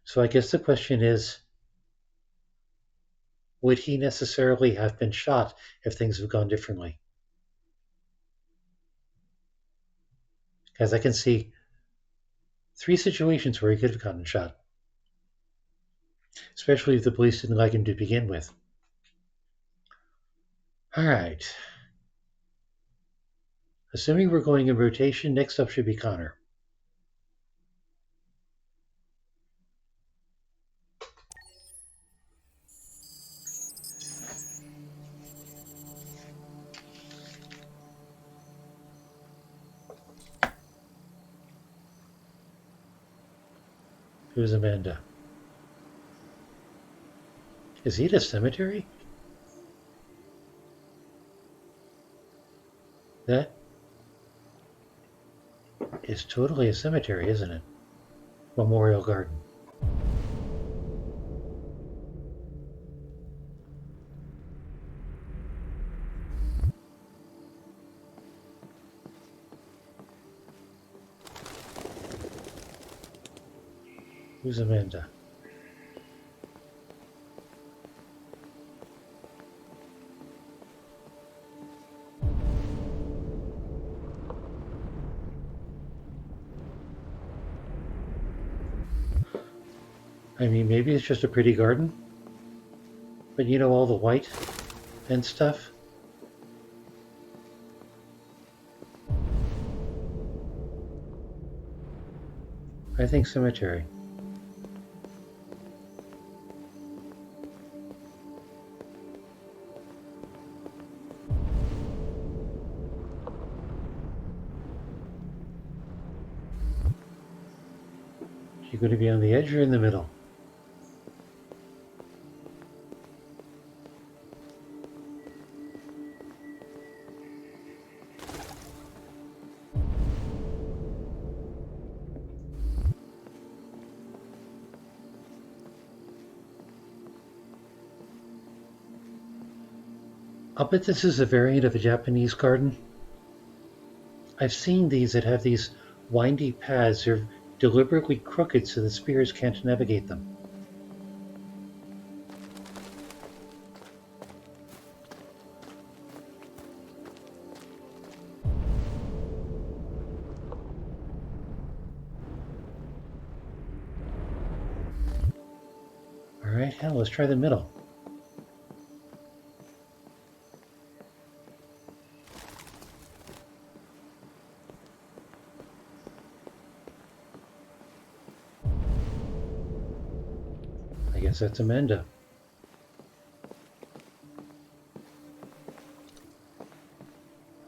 So I guess the question is, would he necessarily have been shot if things have gone differently? Because I can see 3 situations where he could have gotten shot, especially if the police didn't like him to begin with. All right. Assuming we're going in rotation, next up should be Connor. Who's Amanda? Is he at a cemetery? That is totally a cemetery, isn't it? Memorial Garden. Who's Amanda? I mean, maybe it's just a pretty garden. But you know, all the white and stuff. I think cemetery. You're going to be on the edge or in the middle? I'll bet this is a variant of a Japanese garden. I've seen these that have these windy paths. They're deliberately crooked so the spears can't navigate them. Alright, hell, let's try the middle. I guess that's Amanda.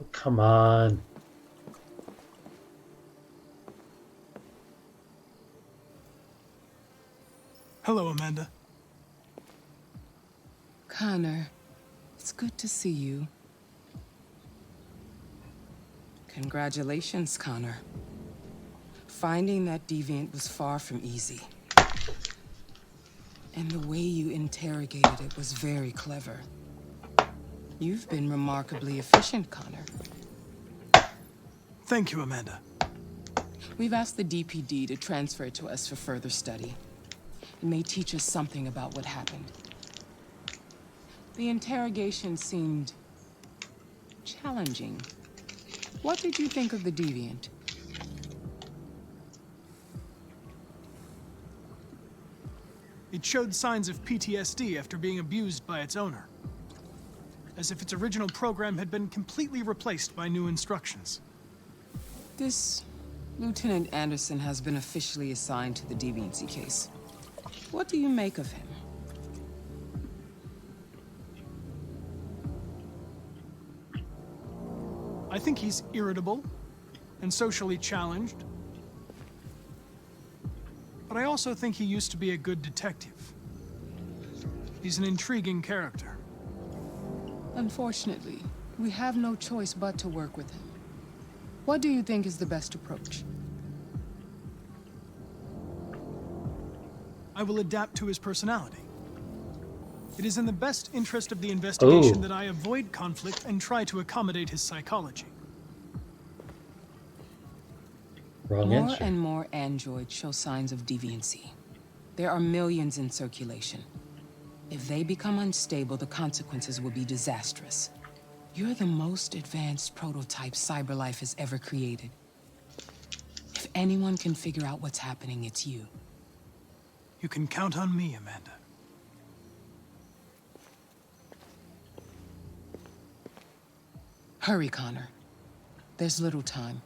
Oh, come on. Hello, Amanda. Connor, it's good to see you. Congratulations, Connor. Finding that deviant was far from easy. And the way you interrogated it was very clever. You've been remarkably efficient, Connor. Thank you, Amanda. We've asked the DPD to transfer it to us for further study. It may teach us something about what happened. The interrogation seemed challenging. What did you think of the deviant? It showed signs of PTSD after being abused by its owner. As if its original program had been completely replaced by new instructions. This Lieutenant Anderson has been officially assigned to the deviancy case. What do you make of him? I think he's irritable and socially challenged. But I also think he used to be a good detective. He's an intriguing character. Unfortunately, we have no choice but to work with him. What do you think is the best approach? I will adapt to his personality. It is in the best interest of the investigation that I avoid conflict and try to accommodate his psychology. Wrong More answer. and more androids show signs of deviancy. There are millions in circulation. If they become unstable, the consequences will be disastrous. You're the most advanced prototype cyberlife has ever created. If anyone can figure out what's happening, it's you. You can count on me, Amanda. Hurry, Connor. There's little time.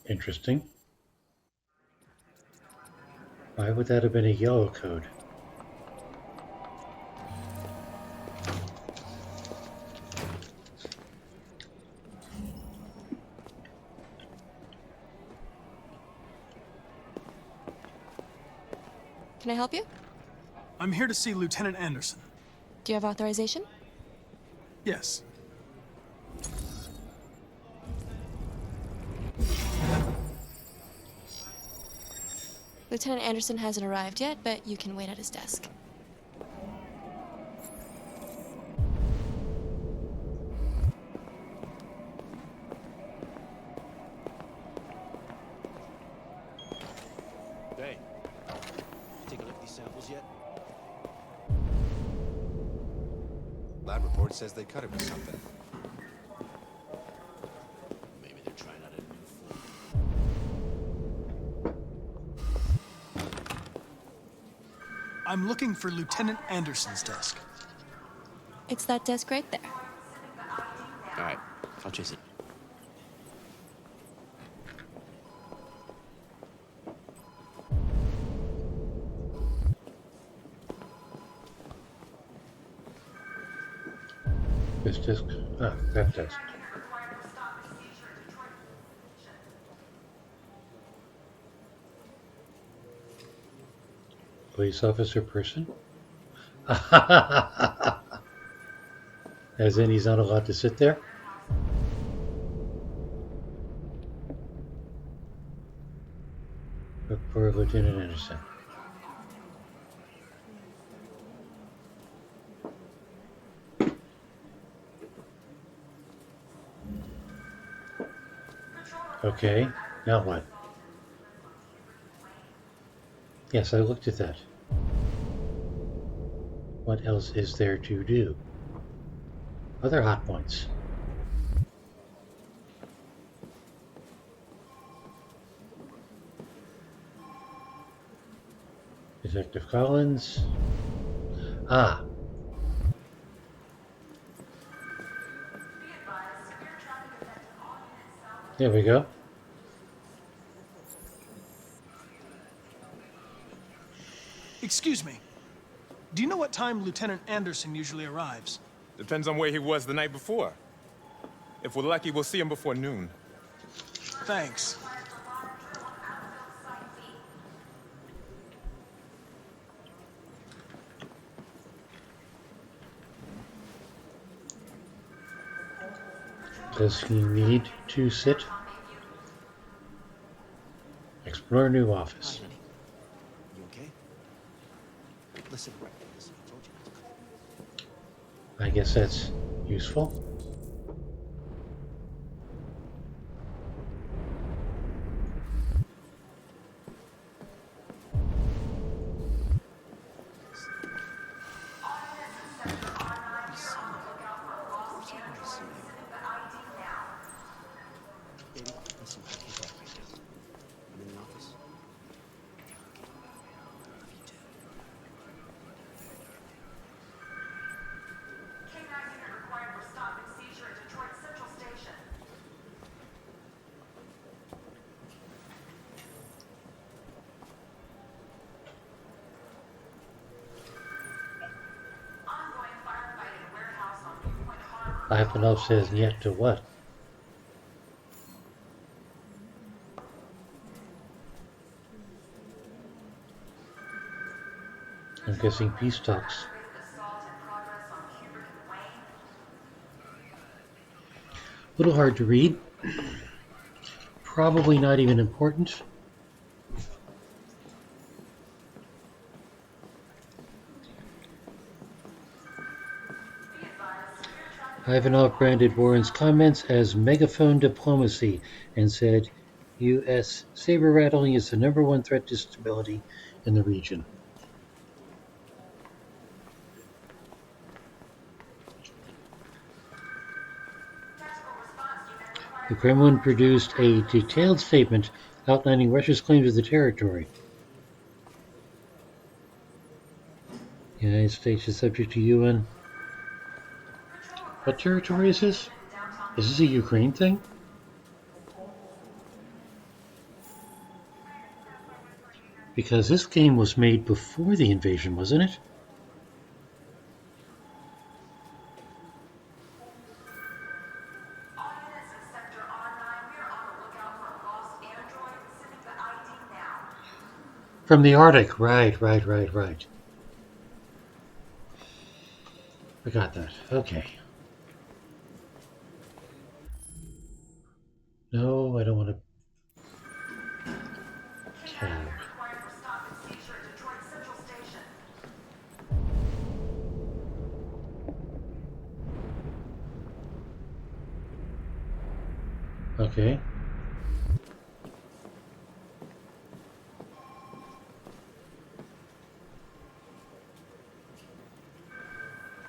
Interesting. Why would that have been a yellow code? Can I help you? I'm here to see Lieutenant Anderson. Do you have authorization? Yes. Lieutenant Anderson hasn't arrived yet, but you can wait at his desk. Hey, take a look at these samples yet? Lab report says they cut it with something. Maybe they're trying out a new form. I'm looking for Lieutenant Anderson's desk. It's that desk right there. All right, I'll chase it. This disc. Ah, that desk. Police officer person? As in he's not allowed to sit there? Look for Lieutenant Anderson. Okay, now what? Yes, I looked at that. What else is there to do? Other hot points. Detective Collins. Ah. There we go. Excuse me. Do you know what time Lieutenant Anderson usually arrives? Depends on where he was the night before. If we're lucky, we'll see him before noon. Thanks. Does he need to sit? Explore new office. Hi, honey. You okay? Listen, listen, I told you not to come. I guess that's useful. Baby, listen, I can't talk right now. I'm in the office. Love you too. K9 unit required for stop and seizure at Detroit Central Station. Ongoing firefight at a warehouse on Viewpoint Harbor. Ivanov says yet to what? I'm guessing peace talks. A little hard to read. Probably not even important. Ivanov branded Warren's comments as megaphone diplomacy and said U.S. saber rattling is the #1 threat to stability in the region. The Kremlin produced a detailed statement outlining Russia's claim to the territory. United States is subject to UN. What territory is this? Is this a Ukraine thing? Because this game was made before the invasion, wasn't it? From the Arctic, right. I got that. Okay. No, I don't want to. Tab. Okay.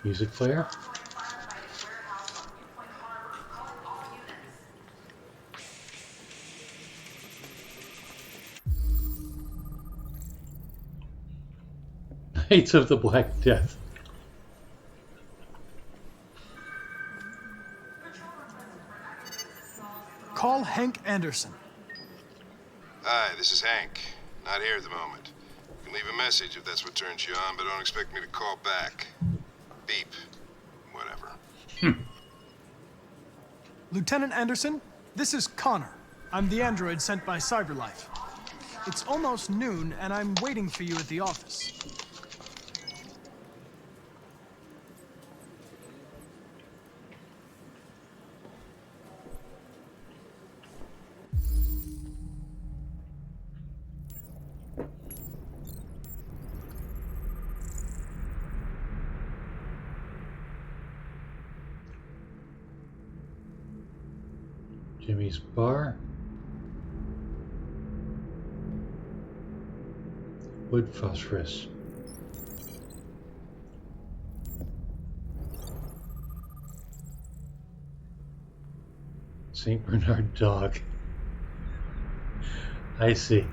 Music player. Knights of the Black Death. Call Hank Anderson. Hi, this is Hank. Not here at the moment. You can leave a message if that's what turns you on, but don't expect me to call back. Beep. Whatever. Lieutenant Anderson, this is Connor. I'm the android sent by CyberLife. It's almost noon, and I'm waiting for you at the office. Jimmy's Bar. Wood phosphorus. St. Bernard dog. I see.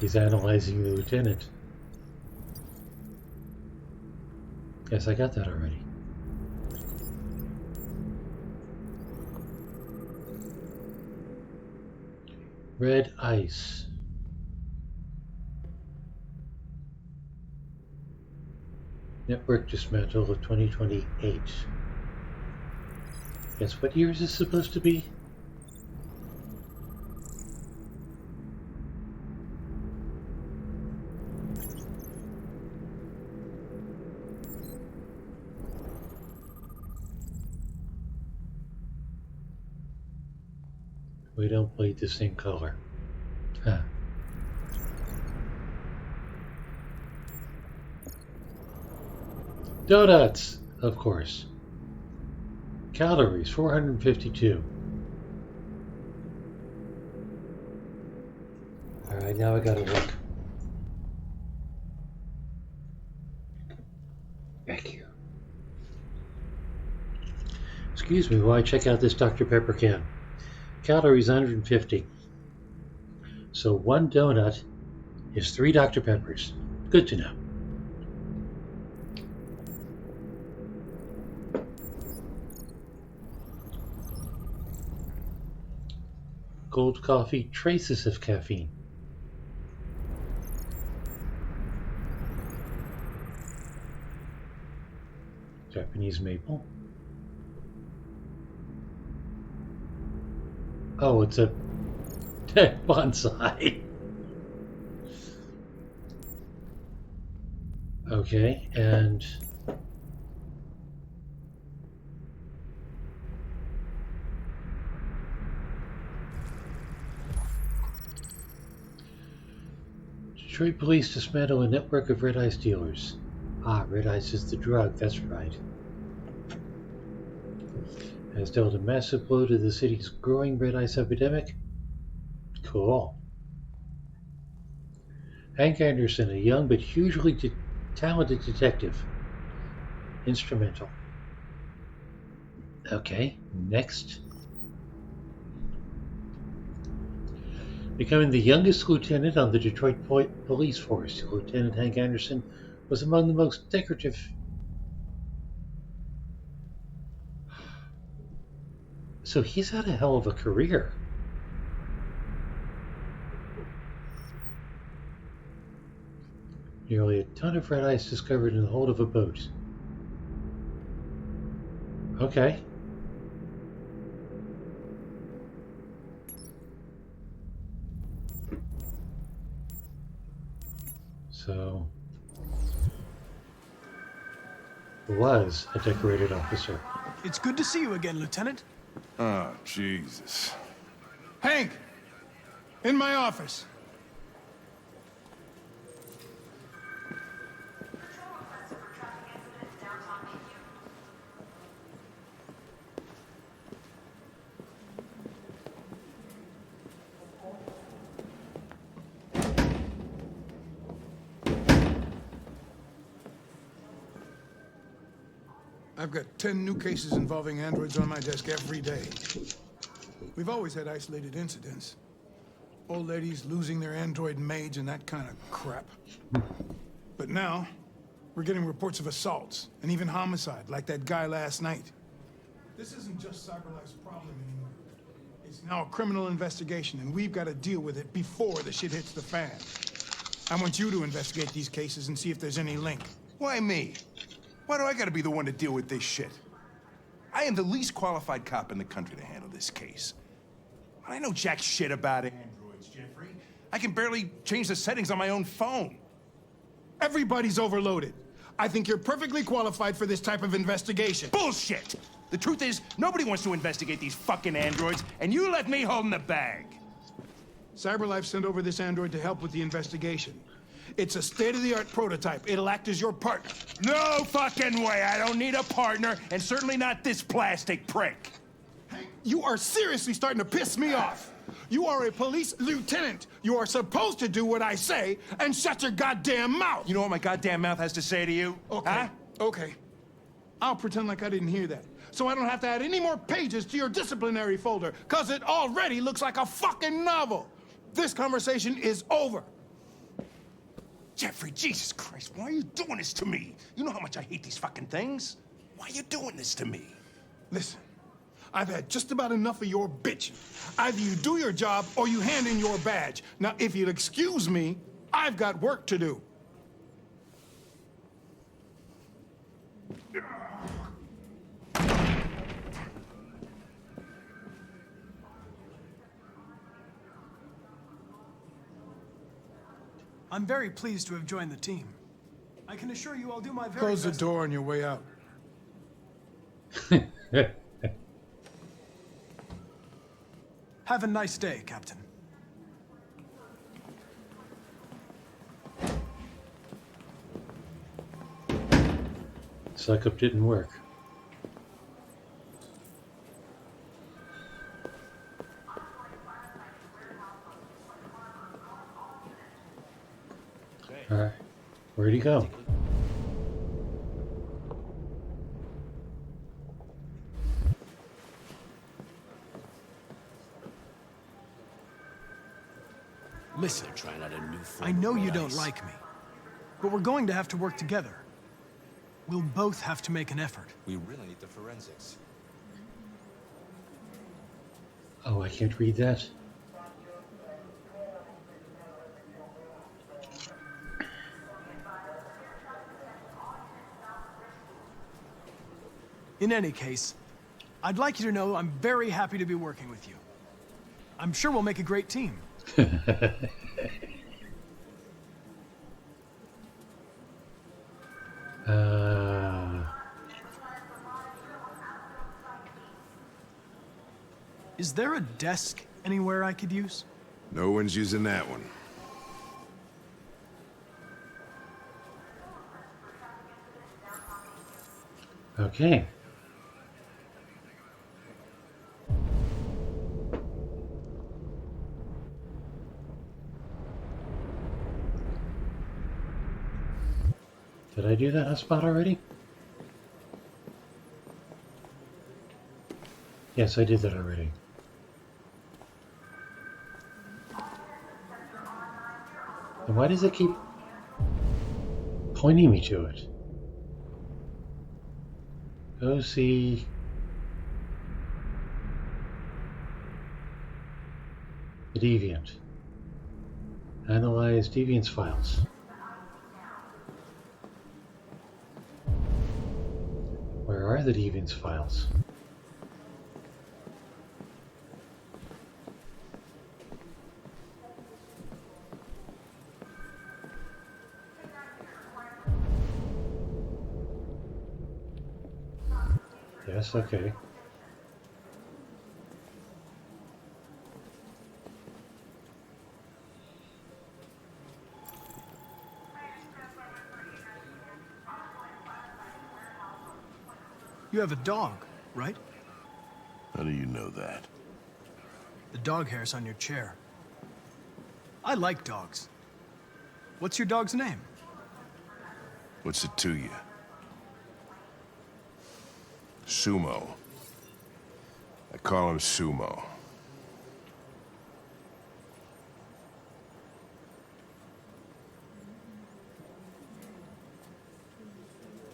He's analyzing the lieutenant. Yes, I got that already. Red ice. Network dismantle of 2028. Guess what year is this supposed to be? We don't bleed the same color. Huh. Donuts, of course. Calories, 452. Alright, now I gotta look. Back here. Excuse me while I check out this Dr. Pepper can. Calories 150. So one donut is 3 Dr. Peppers. Good to know. Cold coffee, traces of caffeine. Japanese maple. Oh, it's a bonsai. Okay, and Detroit police dismantle a network of red ice dealers. Ah, red ice is the drug, that's right. Has dealt a massive blow to the city's growing red ice epidemic. Cool. Hank Anderson, a young but hugely talented detective. Instrumental. Okay, next. Becoming the youngest lieutenant on the Detroit Police Force, Lieutenant Hank Anderson was among the most decorative. So he's had a hell of a career. Nearly a ton of red ice discovered in the hold of a boat. Okay. So, was a decorated officer. It's good to see you again, Lieutenant. Oh, Jesus. Hank! In my office. I've got 10 new cases involving androids on my desk every day. We've always had isolated incidents. Old ladies losing their android maids and that kind of crap. But now, we're getting reports of assaults and even homicide, like that guy last night. This isn't just CyberLife's problem anymore. It's now a criminal investigation, and we've got to deal with it before the shit hits the fan. I want you to investigate these cases and see if there's any link. Why me? Why do I gotta be the one to deal with this shit? I am the least qualified cop in the country to handle this case. I know jack shit about androids, Jeffrey. I can barely change the settings on my own phone. Everybody's overloaded. I think you're perfectly qualified for this type of investigation. Bullshit! The truth is, nobody wants to investigate these fucking androids, and you left me holding the bag. CyberLife sent over this android to help with the investigation. It's a state-of-the-art prototype. It'll act as your partner. No fucking way! I don't need a partner, and certainly not this plastic prick. Hey, you are seriously starting to piss me off. You are a police lieutenant. You are supposed to do what I say and shut your goddamn mouth. You know what my goddamn mouth has to say to you? Okay, huh? Okay. I'll pretend like I didn't hear that, so I don't have to add any more pages to your disciplinary folder, because it already looks like a fucking novel. This conversation is over. Jeffrey, Jesus Christ, why are you doing this to me? You know how much I hate these fucking things. Why are you doing this to me? Listen, I've had just about enough of your bitching. Either you do your job or you hand in your badge. Now, if you'll excuse me, I've got work to do. I'm very pleased to have joined the team. I can assure you I'll do my very Close the best. door on your way out. Have a nice day, Captain. Suck up didn't work. Alright, where'd he go? Listen, I know you don't like me, but we're going to have to work together. We'll both have to make an effort. We really need the forensics. Oh, I can't read that. In any case, I'd like you to know I'm very happy to be working with you. I'm sure we'll make a great team. Is there a desk anywhere I could use? No one's using that one. Okay. Did I do that spot already? Yes, I did that already. And why does it keep... pointing me to it. Go see. The Deviant. Analyze Deviant's files. Where are the Deviant's files? Yes, okay. You have a dog, right? How do you know that? The dog hair's on your chair. I like dogs. What's your dog's name? What's it to you? Sumo. I call him Sumo.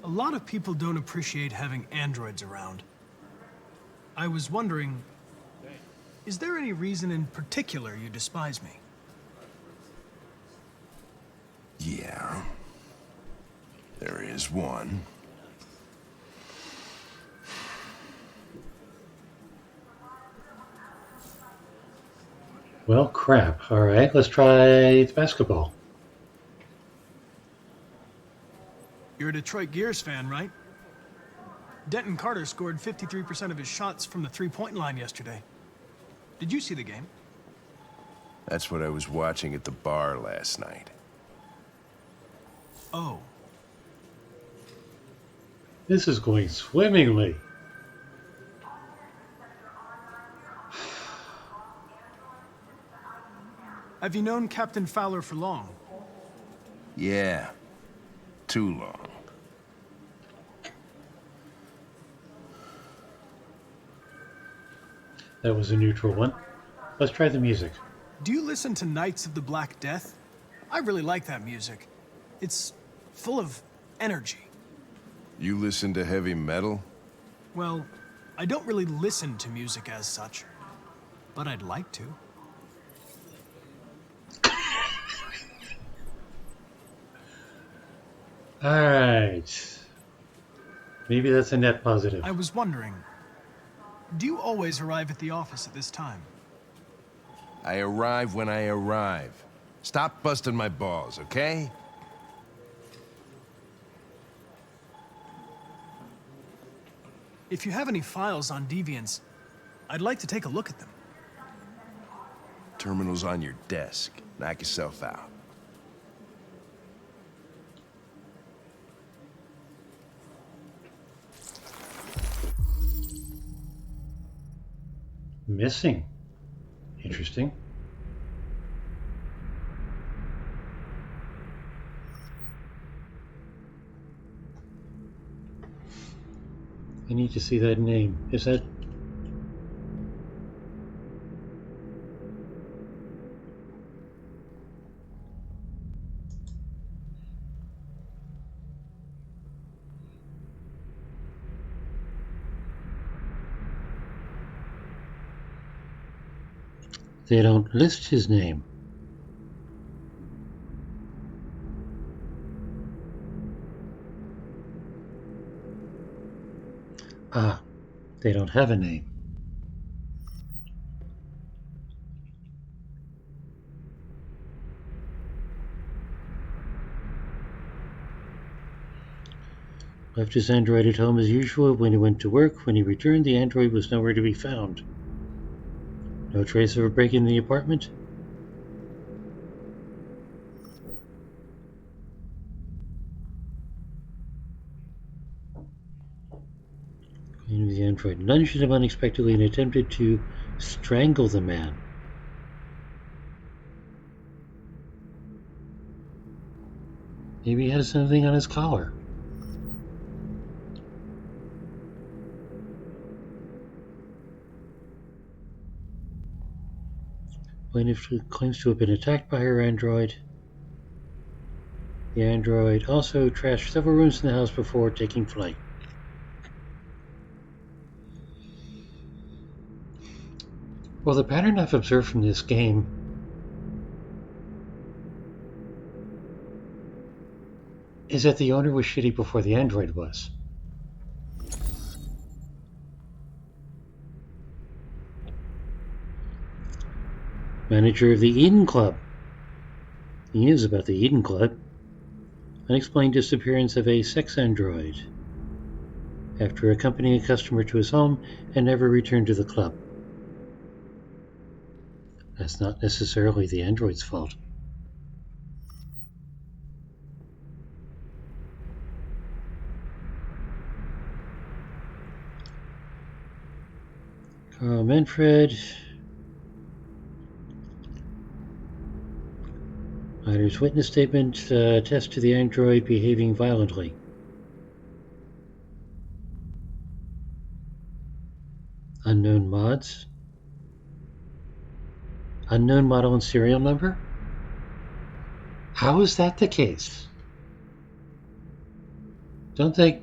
A lot of people don't appreciate having androids around. I was wondering, is there any reason in particular you despise me? Yeah. There is one. Well, crap. All right, let's try the basketball. You're a Detroit Gears fan, right? Denton Carter scored 53% of his shots from the three-point line yesterday. Did you see the game? That's what I was watching at the bar last night. Oh. This is going swimmingly. Have you known Captain Fowler for long? Yeah. Too long. That was a neutral one. Let's try the music. Do you listen to Knights of the Black Death? I really like that music. It's full of energy. You listen to heavy metal? Well, I don't really listen to music as such, but I'd like to. All right. Maybe that's a net positive. I was wondering, do you always arrive at the office at this time? I arrive when I arrive. Stop busting my balls, okay? If you have any files on Deviants, I'd like to take a look at them. Terminal's on your desk. Knock yourself out. Missing. Interesting. I need to see that name. Is that... They don't list his name. Ah, they don't have a name. Left his android at home as usual when he went to work. When he returned, the android was nowhere to be found. No trace of a break in the apartment? Cleaning the android lunged at him unexpectedly and attempted to strangle the man. Maybe he had something on his collar. Plaintiff claims to have been attacked by her android. The android also trashed several rooms in the house before taking flight. Well, the pattern I've observed from this game is that the owner was shitty before the android was. Manager of the Eden Club. News about the Eden Club. Unexplained disappearance of a sex android after accompanying a customer to his home and never returned to the club. That's not necessarily the android's fault. Carl Manfred. Ryder's witness statement attests to the android behaving violently. Unknown mods. Unknown model and serial number? How is that the case? Don't they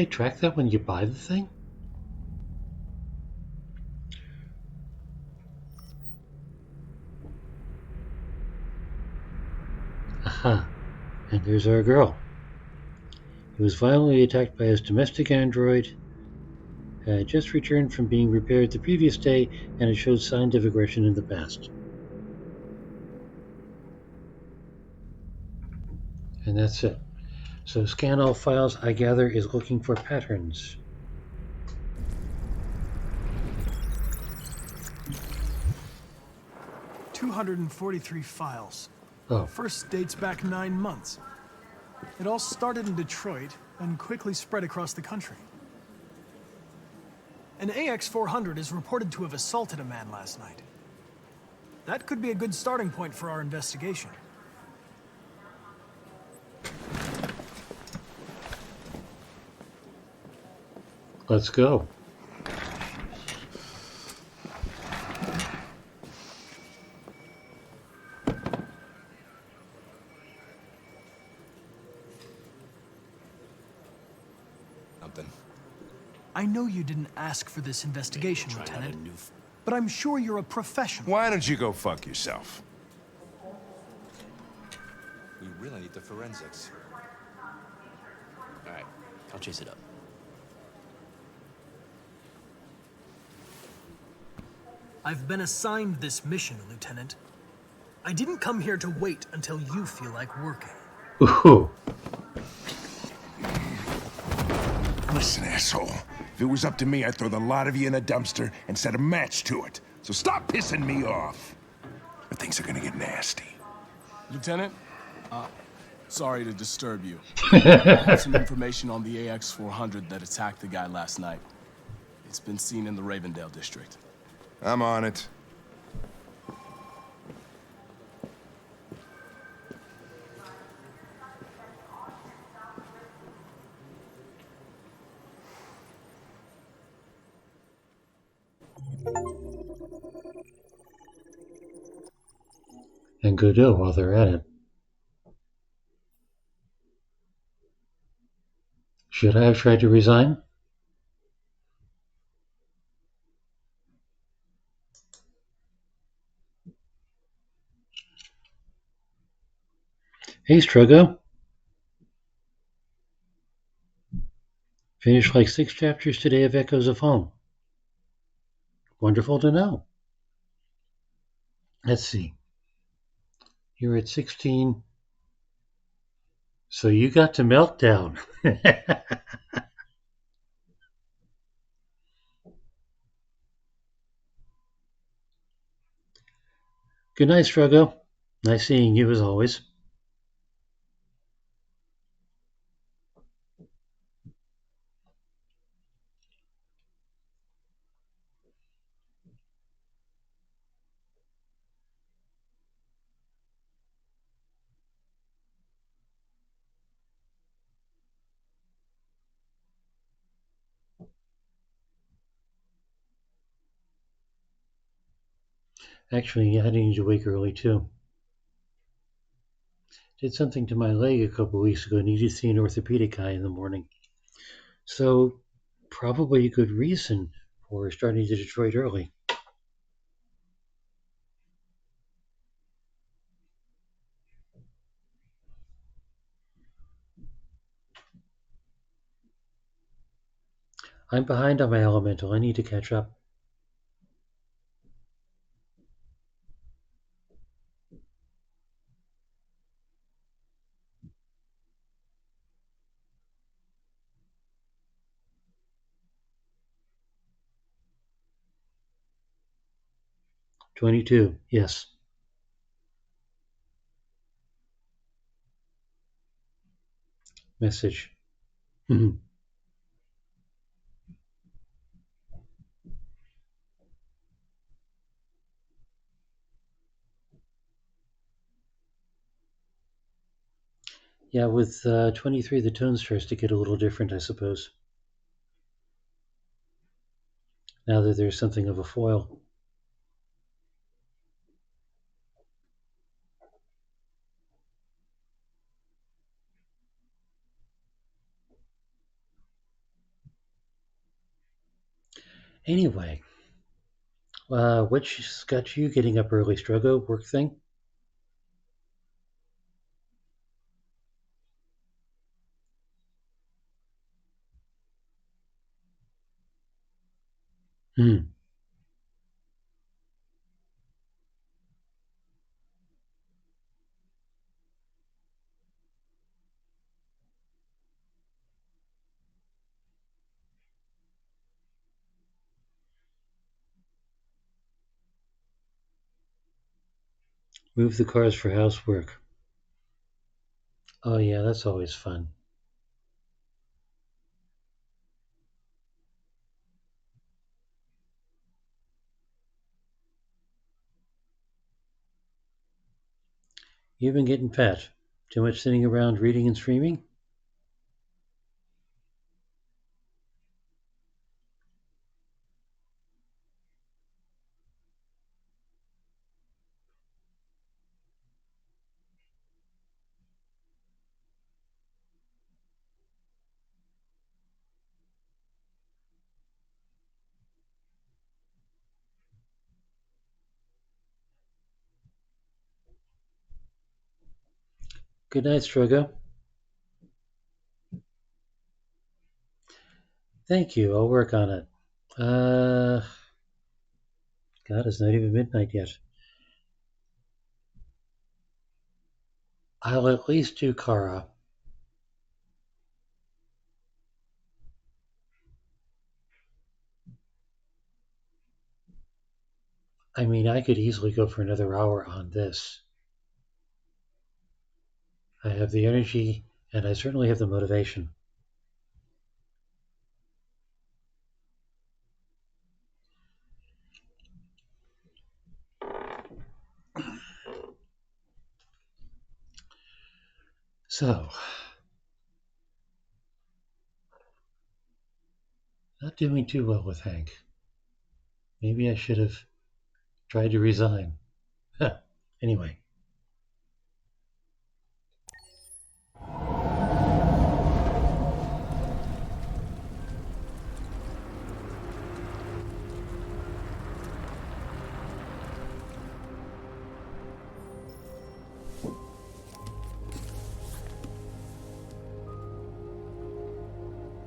track that when you buy the thing? Aha. And there's our girl. He was violently attacked by his domestic android, had just returned from being repaired the previous day, and had showed signs of aggression in the past. And that's it. So scan all files, I gather, is looking for patterns. "243 files. Oh. First dates back 9 months. It all started in Detroit and quickly spread across the country. An AX-400 is reported to have assaulted a man last night. That could be a good starting point for our investigation. Let's go. Something. I know you didn't ask for this investigation, Lieutenant, but I'm sure you're a professional. Why don't you go fuck yourself? We really need the forensics. All right, I'll chase it up. I've been assigned this mission, Lieutenant. I didn't come here to wait until you feel like working. Ooh. Listen, asshole. If it was up to me, I'd throw the lot of you in a dumpster and set a match to it. So stop pissing me off. But things are gonna get nasty. Lieutenant, sorry to disturb you. I have some information on the AX-400 that attacked the guy last night. It's been seen in the Ravendale district. I'm on it. And Godot while they're at it. Should I have tried to resign? Hey, Strugo. Finished like 6 chapters today of Echoes of Home. Wonderful to know. Let's see. You're at 16. So you got to Meltdown. Good night, Strugo. Nice seeing you as always. Actually, I need to wake early too. Did something to my leg a couple weeks ago. Needed to see an orthopedic guy in the morning. So, probably a good reason for starting to Detroit early. I'm behind on my elemental. I need to catch up. "22, yes." Message. Yeah, with 23, the tone starts to get a little different, I suppose. Now that there's something of a foil. Anyway, what's got you getting up early, Strogo? Work thing? Hmm. Move the cars for housework. Oh, yeah, that's always fun. You've been getting fat. Too much sitting around reading and streaming? Good night, Strogo. Thank you. I'll work on it. God, it's not even midnight yet. I'll at least do Kara. I mean, I could easily go for another hour on this. I have the energy, and I certainly have the motivation. So, not doing too well with Hank. Maybe I should have tried to resign. Anyway.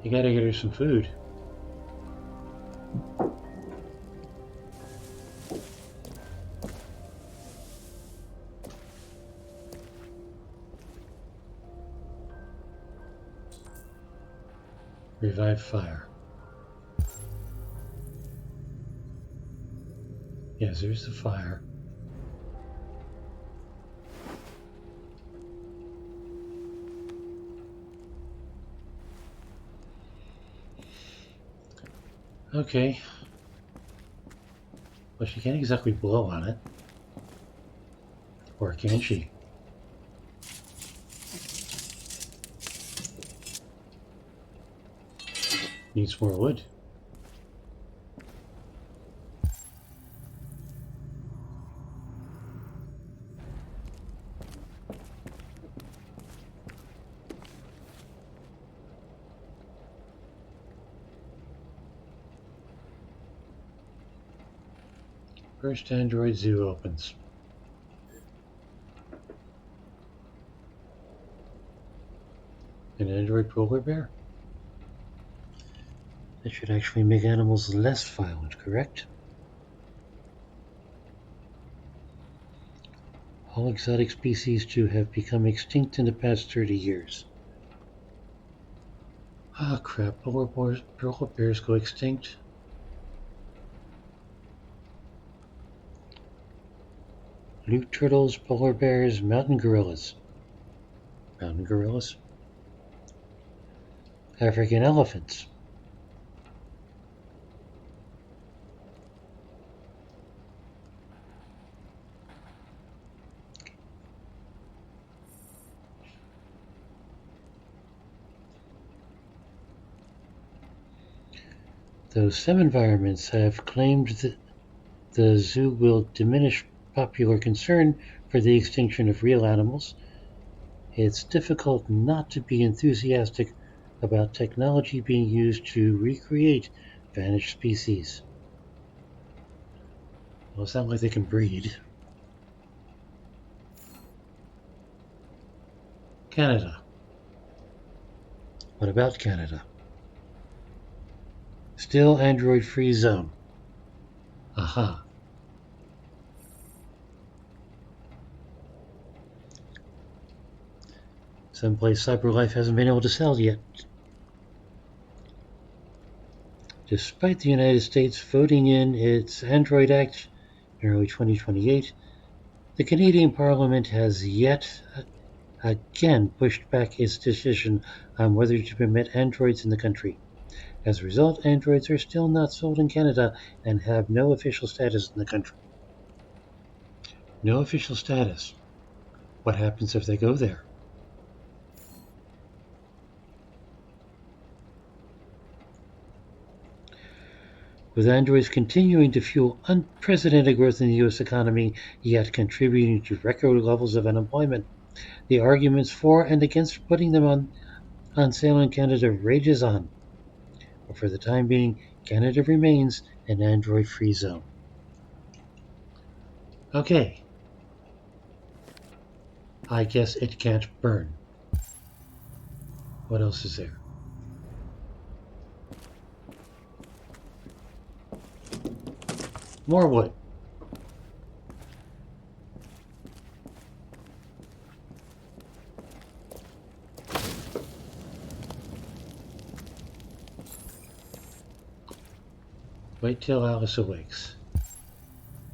You gotta get her some food. Revive fire. Yes, there's the fire. Okay. Well, she can't exactly blow on it. Or can she? Needs more wood. First Android Zoo opens. An Android polar bear? That should actually make animals less violent, correct? All exotic species to have become extinct in the past 30 years. Ah, crap. Polar bears go extinct? Blue turtles, polar bears, mountain gorillas. Mountain gorillas? African elephants. Though some environments have claimed that the zoo will diminish popular concern for the extinction of real animals, it's difficult not to be enthusiastic about technology being used to recreate vanished species. Well, it's not like they can breed. Canada. What about Canada? Still Android-free zone. Aha. Someplace CyberLife hasn't been able to sell yet. Despite the United States voting in its Android Act in early 2028, the Canadian Parliament has yet again pushed back its decision on whether to permit Androids in the country. As a result, Androids are still not sold in Canada and have no official status in the country. No official status. What happens if they go there? With Androids continuing to fuel unprecedented growth in the U.S. economy, yet contributing to record levels of unemployment, the arguments for and against putting them on sale in Canada rages on. But for the time being, Canada remains an Android-free zone. Okay. I guess it can't burn. What else is there? More wood. Wait till Alice awakes.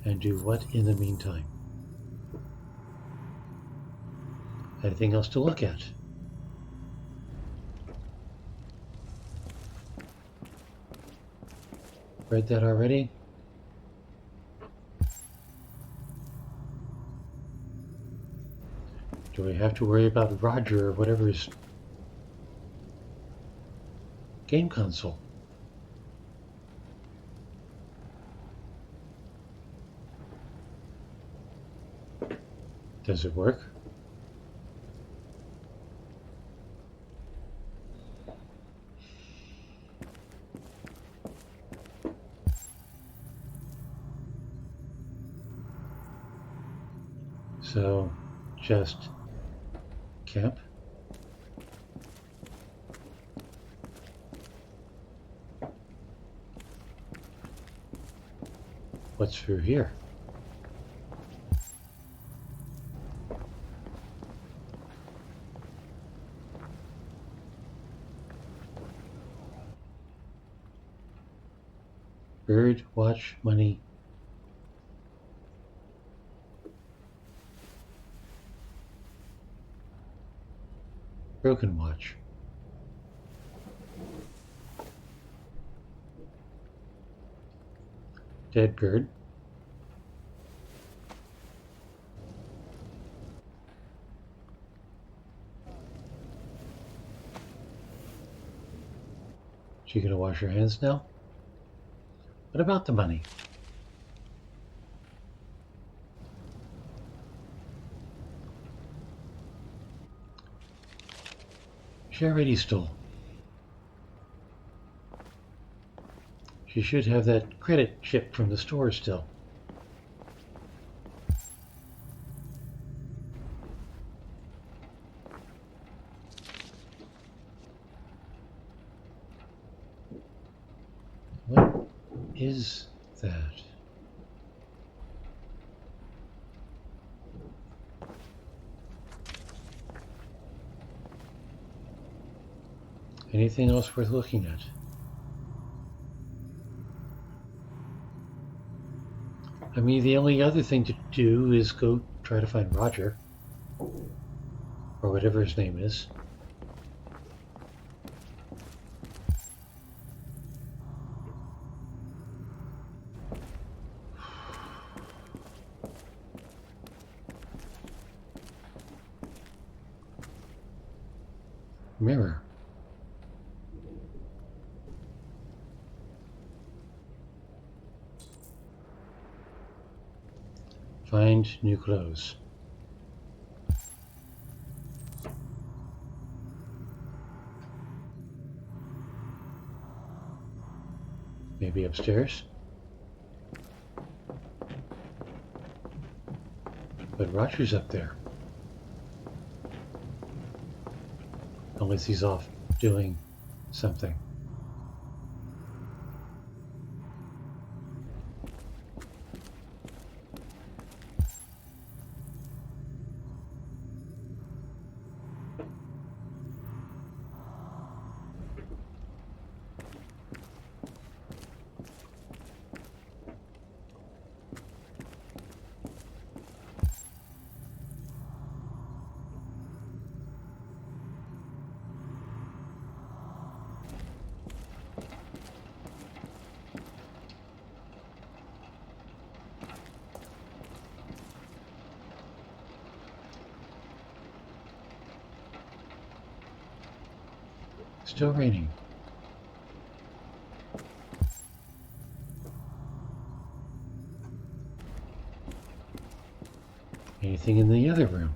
And do what in the meantime? Anything else to look at? Read that already? Do we have to worry about Roger or whatever his game console? Does it work? So, just camp? What's through here? Bird, watch, money. Broken watch. Dead bird. She gonna wash her hands now? What about the money? She already stole. She should have that credit chip from the store still. is that? Anything else worth looking at? I mean, the only other thing to do is go try to find Roger, or whatever his name is. Mirror. Find new clothes. Maybe upstairs? But Roger's up there. Unless he's off doing something. Still raining. Anything in the other room?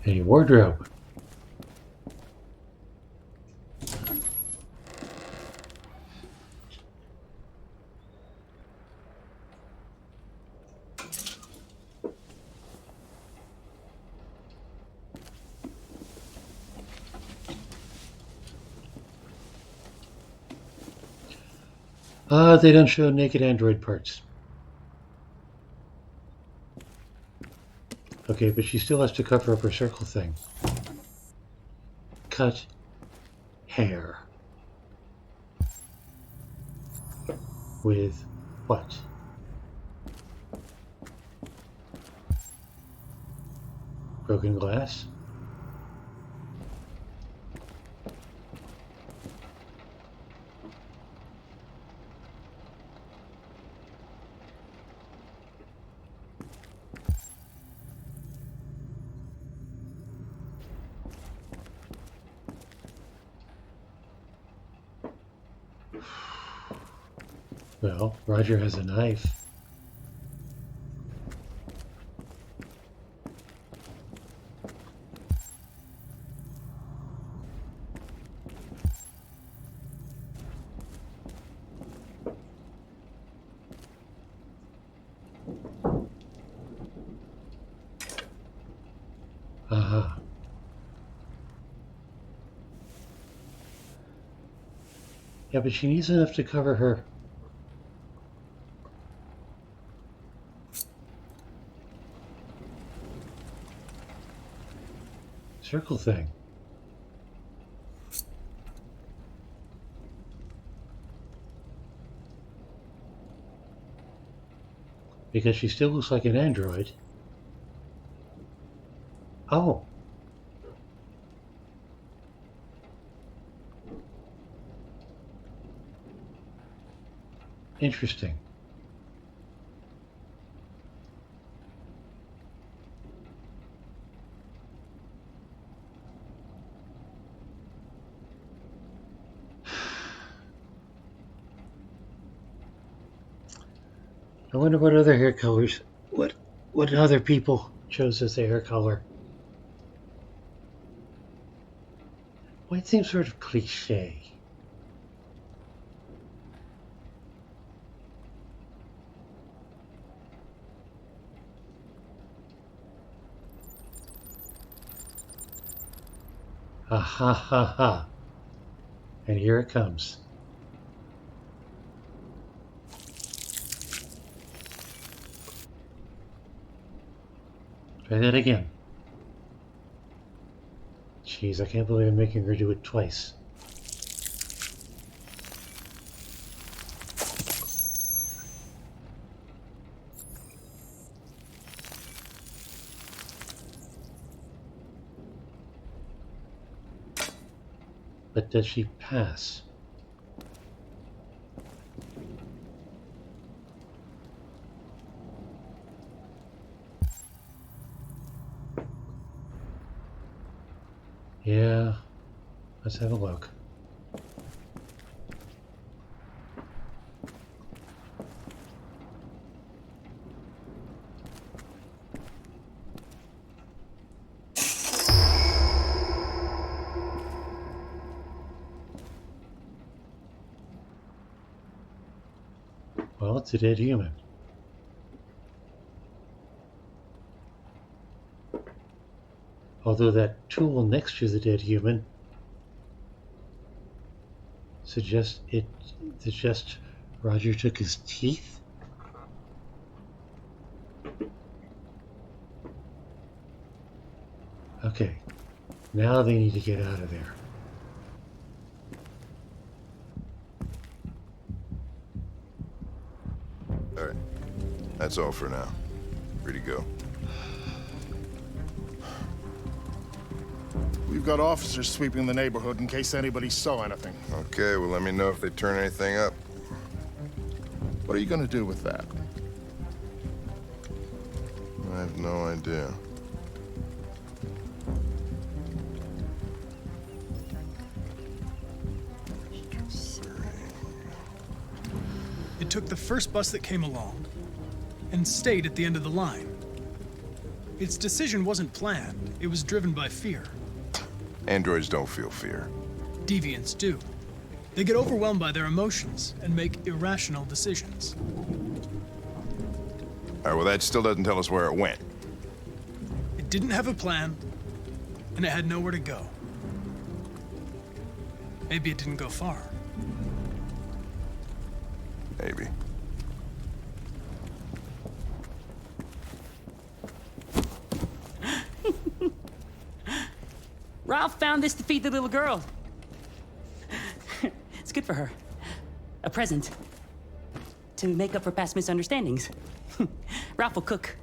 A wardrobe. They don't show naked android parts. Okay, but she still has to cover up her circle thing. Cut hair. With what? Broken glass? Well, Roger has a knife. Aha. Yeah, but she needs enough to cover her. Circle thing. Because she still looks like an android. Oh. Interesting. I wonder what other hair colors, what other people chose as their hair color. White seems sort of cliche. Ha ha ha ha. And here it comes. Try that again. Jeez, I can't believe I'm making her do it twice. But does she pass? Yeah, let's have a look. Well, it's a dead human. Although that tool next to the dead human suggests Roger took his teeth. Okay, now they need to get out of there. All right. That's all for now. Free to go. We've got officers sweeping the neighborhood in case anybody saw anything. Okay, well, let me know if they turn anything up. What are you gonna do with that? I have no idea. It took the first bus that came along and stayed at the end of the line. Its decision wasn't planned. It was driven by fear. Androids don't feel fear. Deviants do. They get overwhelmed by their emotions and make irrational decisions. All right, well, that still doesn't tell us where it went. It didn't have a plan, and it had nowhere to go. Maybe it didn't go far. Maybe. Ralph found this to feed the little girl. It's good for her. A present. To make up for past misunderstandings. Ralph will cook.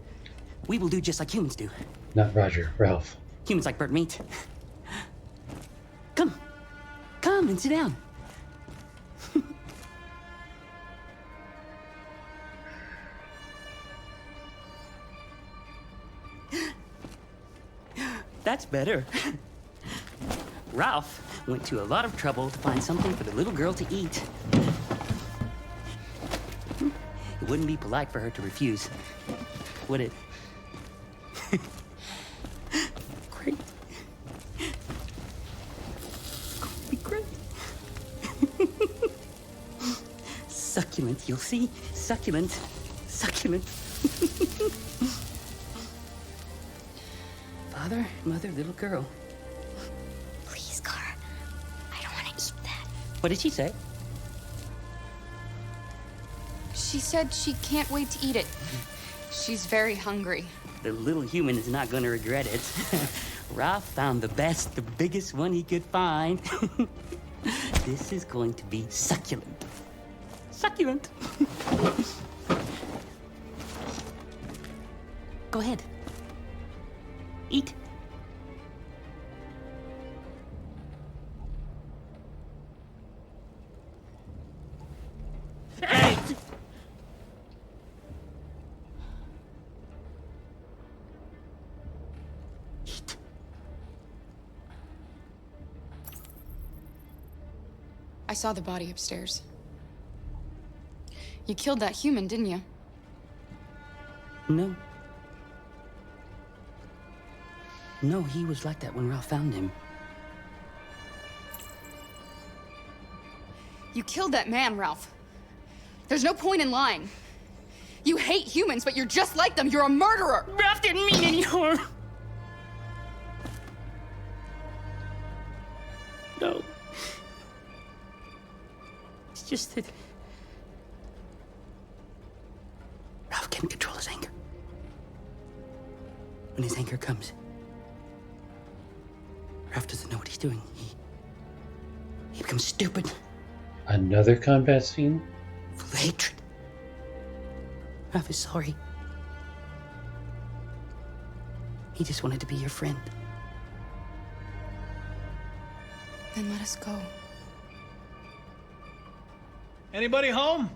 We will do just like humans do. Not Roger, Ralph. Humans like burnt meat. Come. Come and sit down. That's better. Ralph went to a lot of trouble to find something for the little girl to eat. It wouldn't be polite for her to refuse, would it? Great. It's going to be great. Succulent, you'll see. Succulent. Succulent. Father, mother, little girl. Please, Car. I don't want to eat that. What did she say? She said she can't wait to eat it. She's very hungry. The little human is not going to regret it. Ralph found the best, the biggest one he could find. This is going to be succulent. Succulent. Go ahead. Eat. I saw the body upstairs. You killed that human, didn't you? No. No, he was like that when Ralph found him. You killed that man, Ralph. There's no point in lying. You hate humans, but you're just like them. You're a murderer. Ralph didn't mean any harm. No. It's just that Ralph can't control his anger. When his anger comes, Ralph doesn't know what he's doing. He becomes stupid, Another combat scene? full of hatred. Ralph is sorry. He just wanted to be your friend. Then let us go. Anybody home?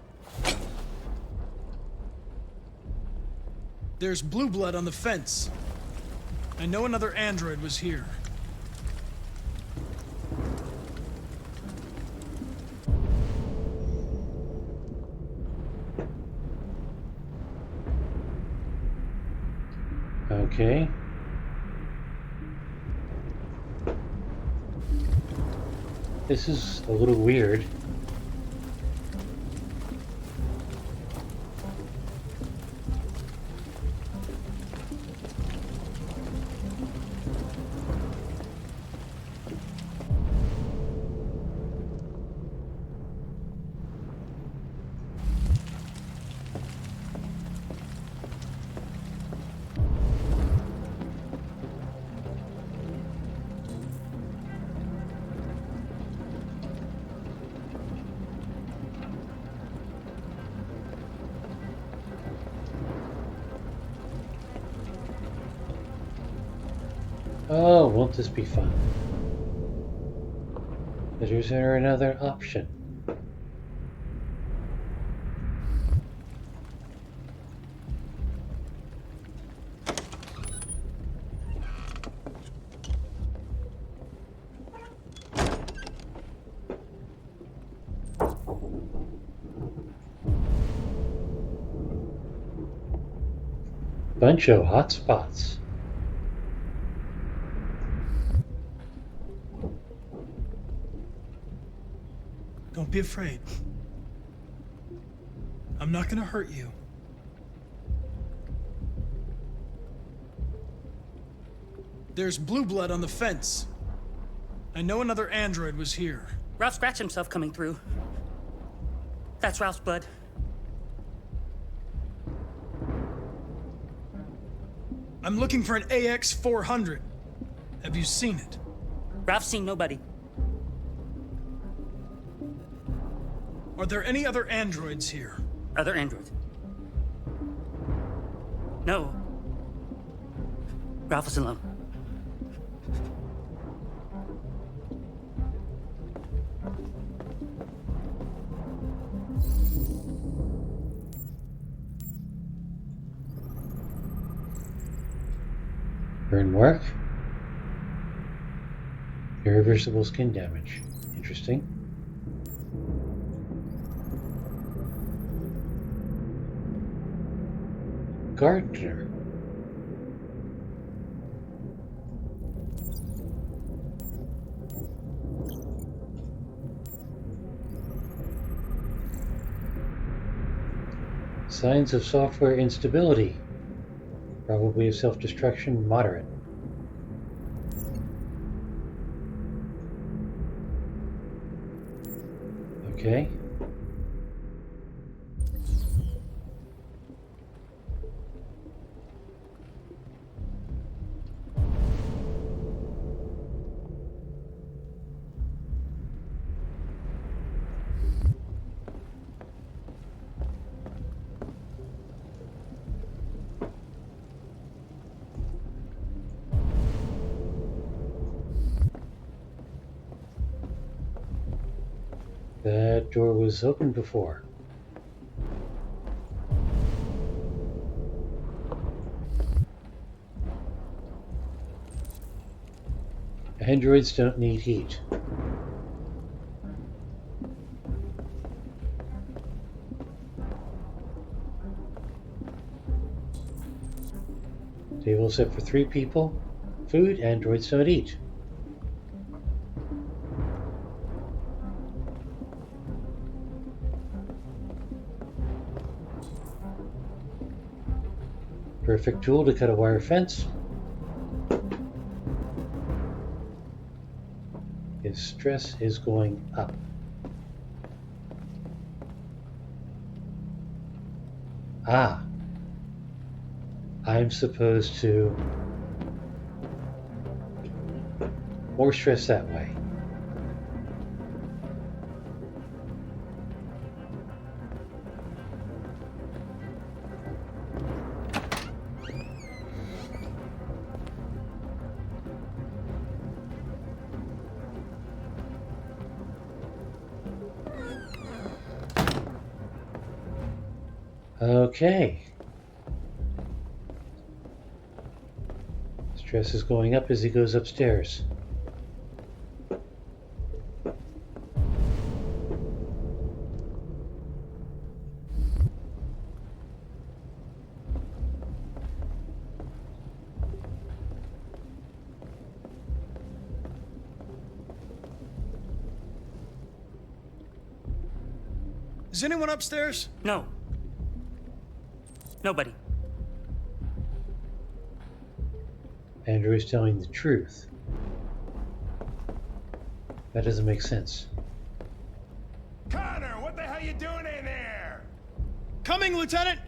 There's blue blood on the fence. I know another android was here. Okay. This is a little weird. Oh, won't this be fun? Is there another option? Bunch of hot spots. Don't be afraid. I'm not gonna hurt you. There's blue blood on the fence. I know another android was here. Ralph scratched himself coming through. That's Ralph's blood. I'm looking for an AX-400. Have you seen it? Ralph's seen nobody. Are there any other androids here? Other androids? No. Ralph is alone. Burn mark. Irreversible skin damage. Interesting. Gardener. Signs of software instability. Probably of self-destruction, moderate. Okay. That door was open before. Androids don't need heat. Table set for 3 people. Food, androids don't eat. Perfect tool to cut a wire fence. His stress is going up. Ah. I'm supposed to... more stress that way. Okay. Stress is going up as he goes upstairs. Is anyone upstairs? No. Nobody. Andrew is telling the truth. That doesn't make sense. Connor, what the hell you doing in there? Coming, Lieutenant!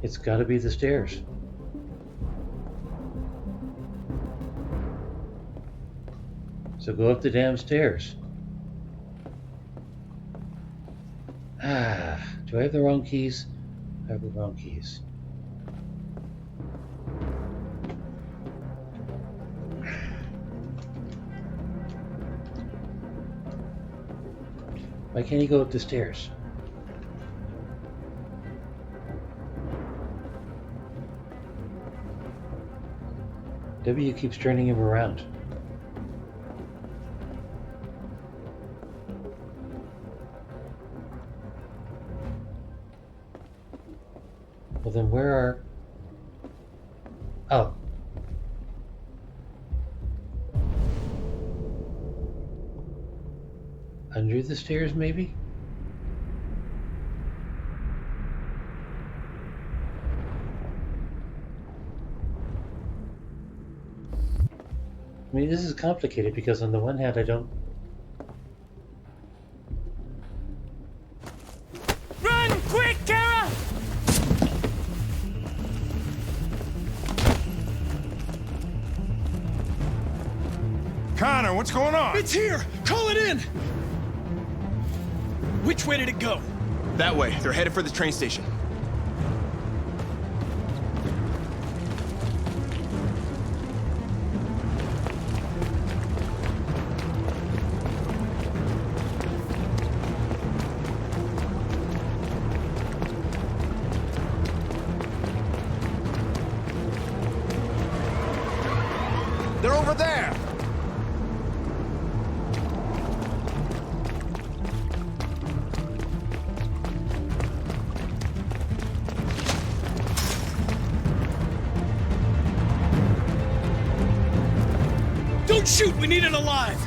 It's got to be the stairs. So go up the damn stairs. Ah, do I have the wrong keys? I have the wrong keys. Why can't he go up the stairs? W keeps turning him around. Well, then where are... Oh. Under the stairs, maybe? I mean, this is complicated because on the one hand, I don't... Run! Quick, Kara! Connor, what's going on? It's here! Call it in! Which way did it go? That way. They're headed for the train station. They're over there! Don't shoot! We need it alive!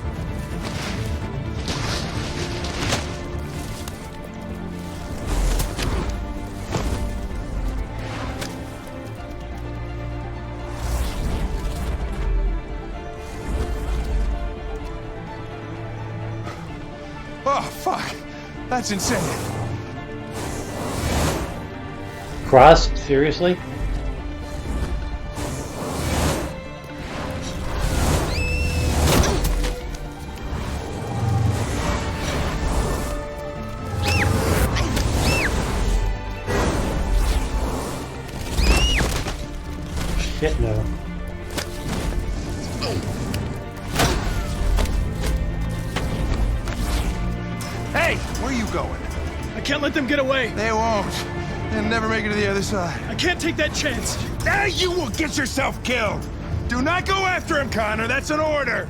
Oh, fuck! That's insane. Cross? Seriously? Shit, no. Hey, where are you going? I can't let them get away! They won't. They'll never make it to the other side. I can't take that chance! Now you will get yourself killed! Do not go after him, Connor. That's an order!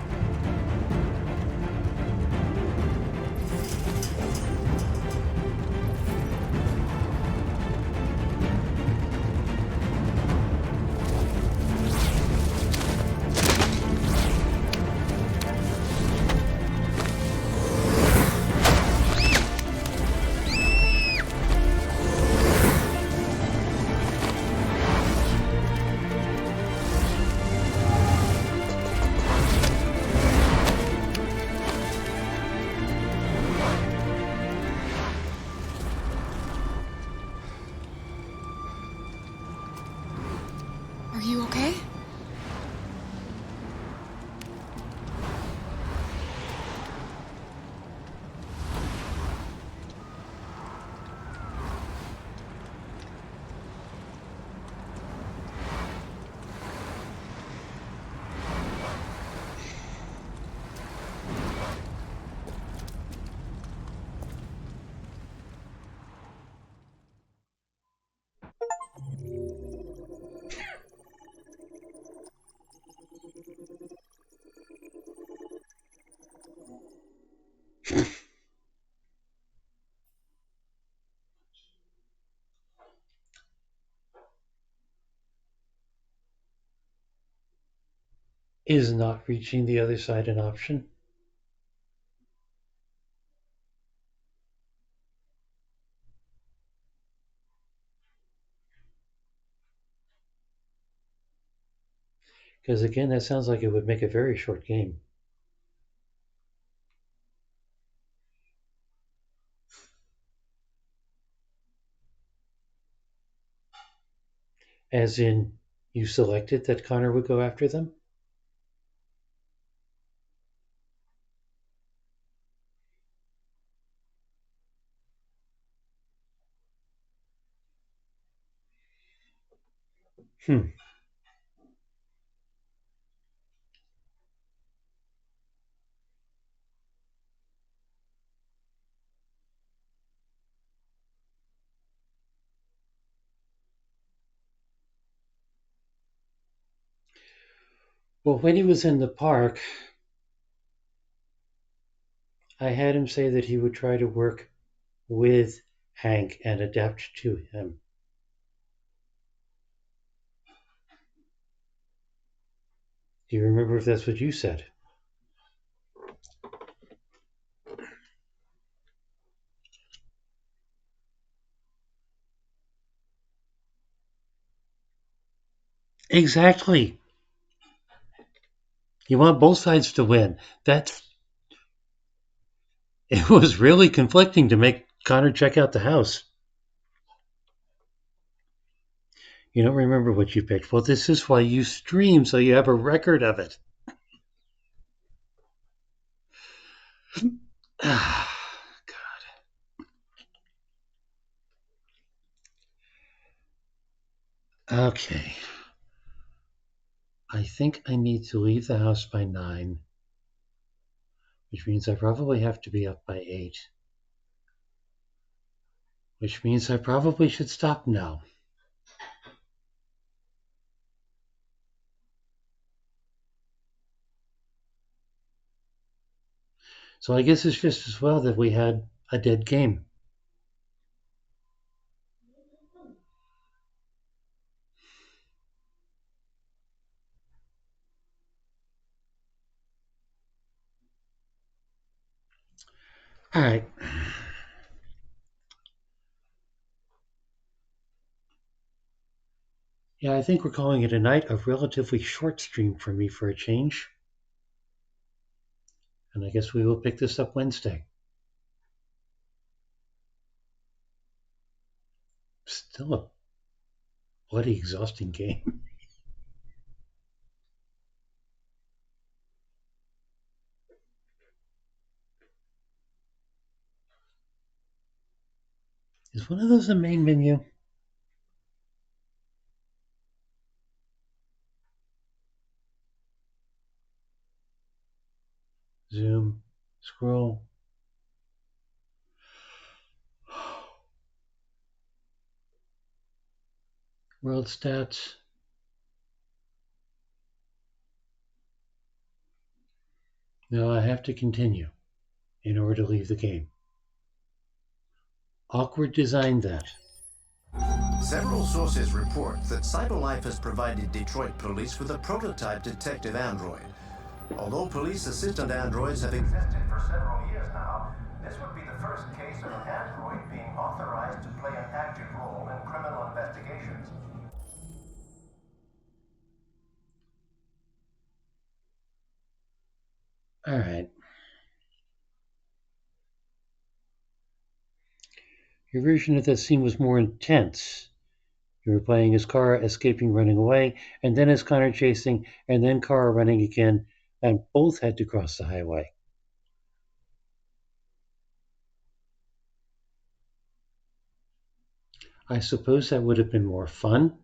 Is not reaching the other side an option? Because again, that sounds like it would make a very short game. As in, you selected that Connor would go after them? Hmm. Well, when he was in the park, I had him say that he would try to work with Hank and adapt to him. Do you remember if that's what you said? Exactly. You want both sides to win. That's it was really conflicting to make Connor check out the house. You don't remember what you picked. Well, this is why you stream, so you have a record of it. Okay. I think I need to leave the house by 9, which means I probably have to be up by 8, which means I probably should stop now. So I guess it's just as well that we had a dead game. All right. Yeah, I think we're calling it a night, a relatively short stream for me for a change. And I guess we will pick this up Wednesday. Still a bloody exhausting game. Is one of those the main menu? Zoom, scroll. World stats. No, I have to continue in order to leave the game. Awkward design that. Several sources report that CyberLife has provided Detroit police with a prototype detective android. Although police assistant androids have existed for several years now, this would be the first case of an android being authorized to play an active role in criminal investigations. All right. Your version of that scene was more intense. You were playing as Kara escaping, running away, and then as Connor chasing, and then Kara running again, and both had to cross the highway. I suppose that would have been more fun.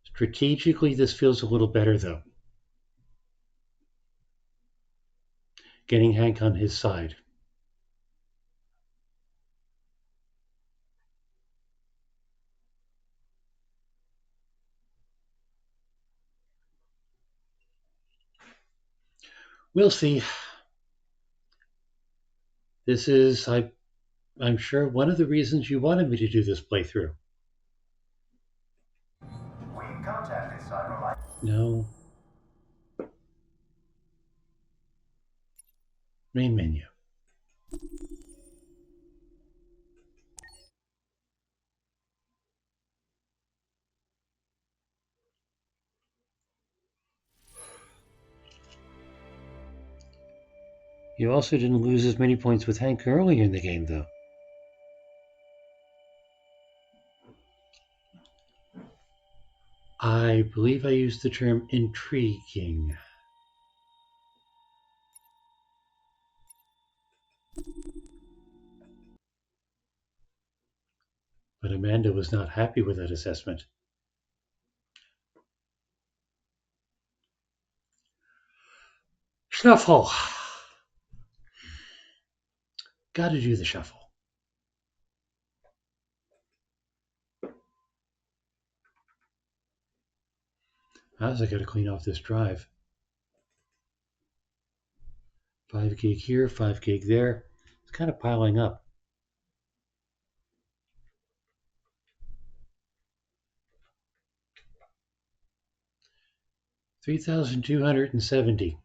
Strategically, this feels a little better, though. Getting Hank on his side. We'll see. This is, I'm sure, one of the reasons you wanted me to do this playthrough. We contacted CyberLife. No. Main menu. You also didn't lose as many points with Hank earlier in the game, though. I believe I used the term intriguing. But Amanda was not happy with that assessment. Shuffle. Gotta do the shuffle. How's I gotta clean off this drive? 5 gig here, 5 gig there. It's kind of piling up. $3,270.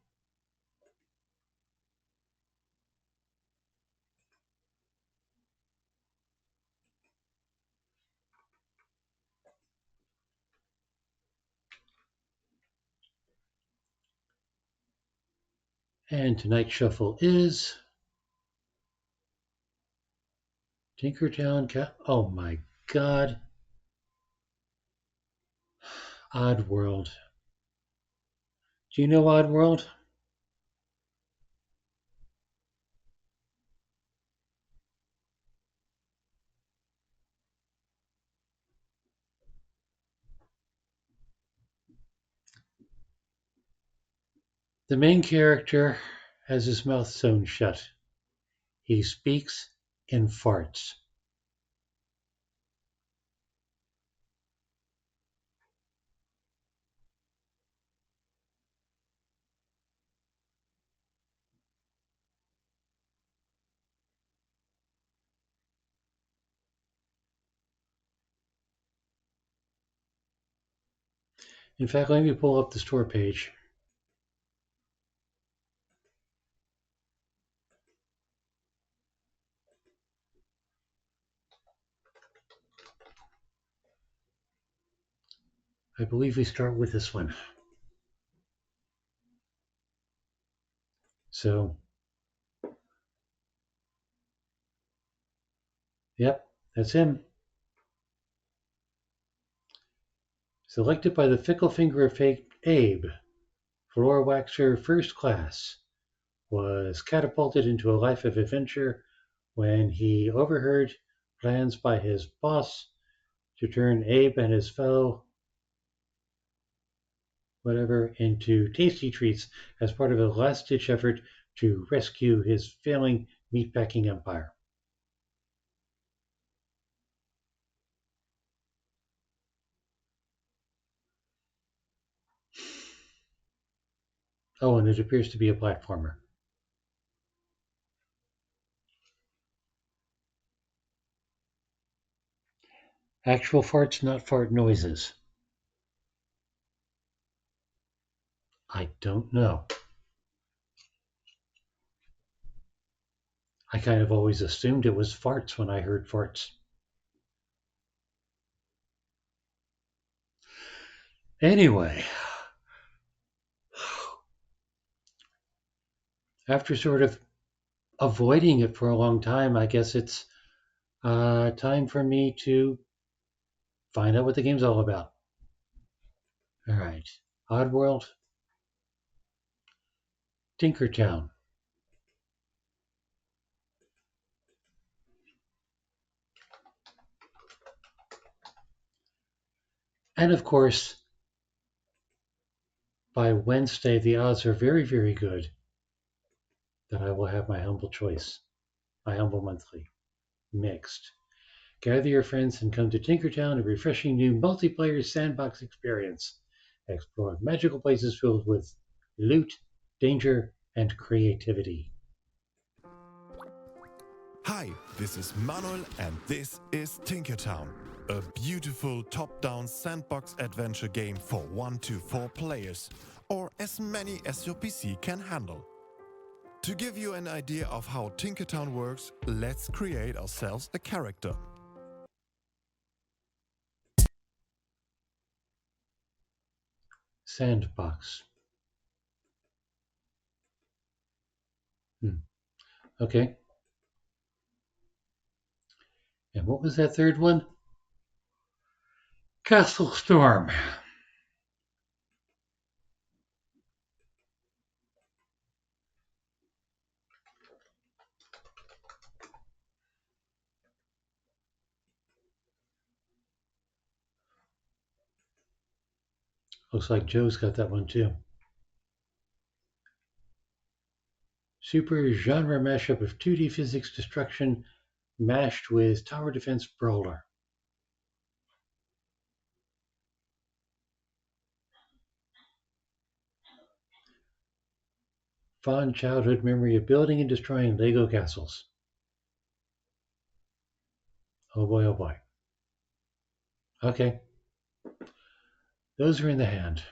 And tonight's shuffle is Tinkertown. Oh my God. Oddworld. Do you know Oddworld? The main character has his mouth sewn shut. He speaks in farts. In fact, let me pull up the store page. I believe we start with this one. So, yep, that's him. Selected by the fickle finger of fate, Abe, floor waxer first class, was catapulted into a life of adventure when he overheard plans by his boss to turn Abe and his fellow whatever into tasty treats as part of a last-ditch effort to rescue his failing meatpacking empire. Oh, and it appears to be a platformer. Actual farts, not fart noises. I don't know. I kind of always assumed it was farts when I heard farts. Anyway, after sort of avoiding it for a long time, I guess it's time for me to find out what the game's all about. All right, Oddworld, Tinkertown. And of course, by Wednesday, the odds are very, very good that I will have my humble choice, my humble monthly, mixed. Gather your friends and come to Tinkertown, a refreshing new multiplayer sandbox experience. Explore magical places filled with loot, danger, and creativity. Hi, this is Manuel and this is Tinkertown, a beautiful top-down sandbox adventure game for 1 to 4 players, or as many as your PC can handle. To give you an idea of how Tinkertown works, let's create ourselves a character. Sandbox. Okay. And what was that third one? Castle Storm. Looks like Joe's got that one too. Super genre mashup of 2D physics destruction mashed with tower defense brawler. Fond childhood memory of building and destroying Lego castles. Oh boy, oh boy. Okay. Those are in the hand.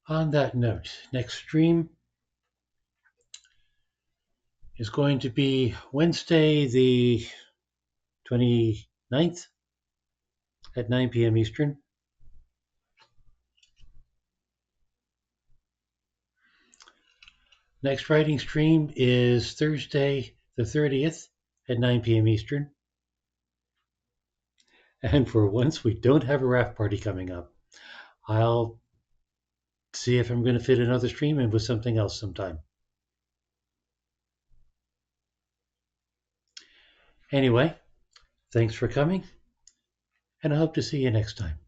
On that note, next stream is going to be Wednesday, the 29th at 9 p.m. Eastern. Next writing stream is Thursday, the 30th at 9 p.m. Eastern. And for once, we don't have a raft party coming up. I'll see if I'm going to fit another stream in with something else sometime. Anyway, thanks for coming, and I hope to see you next time.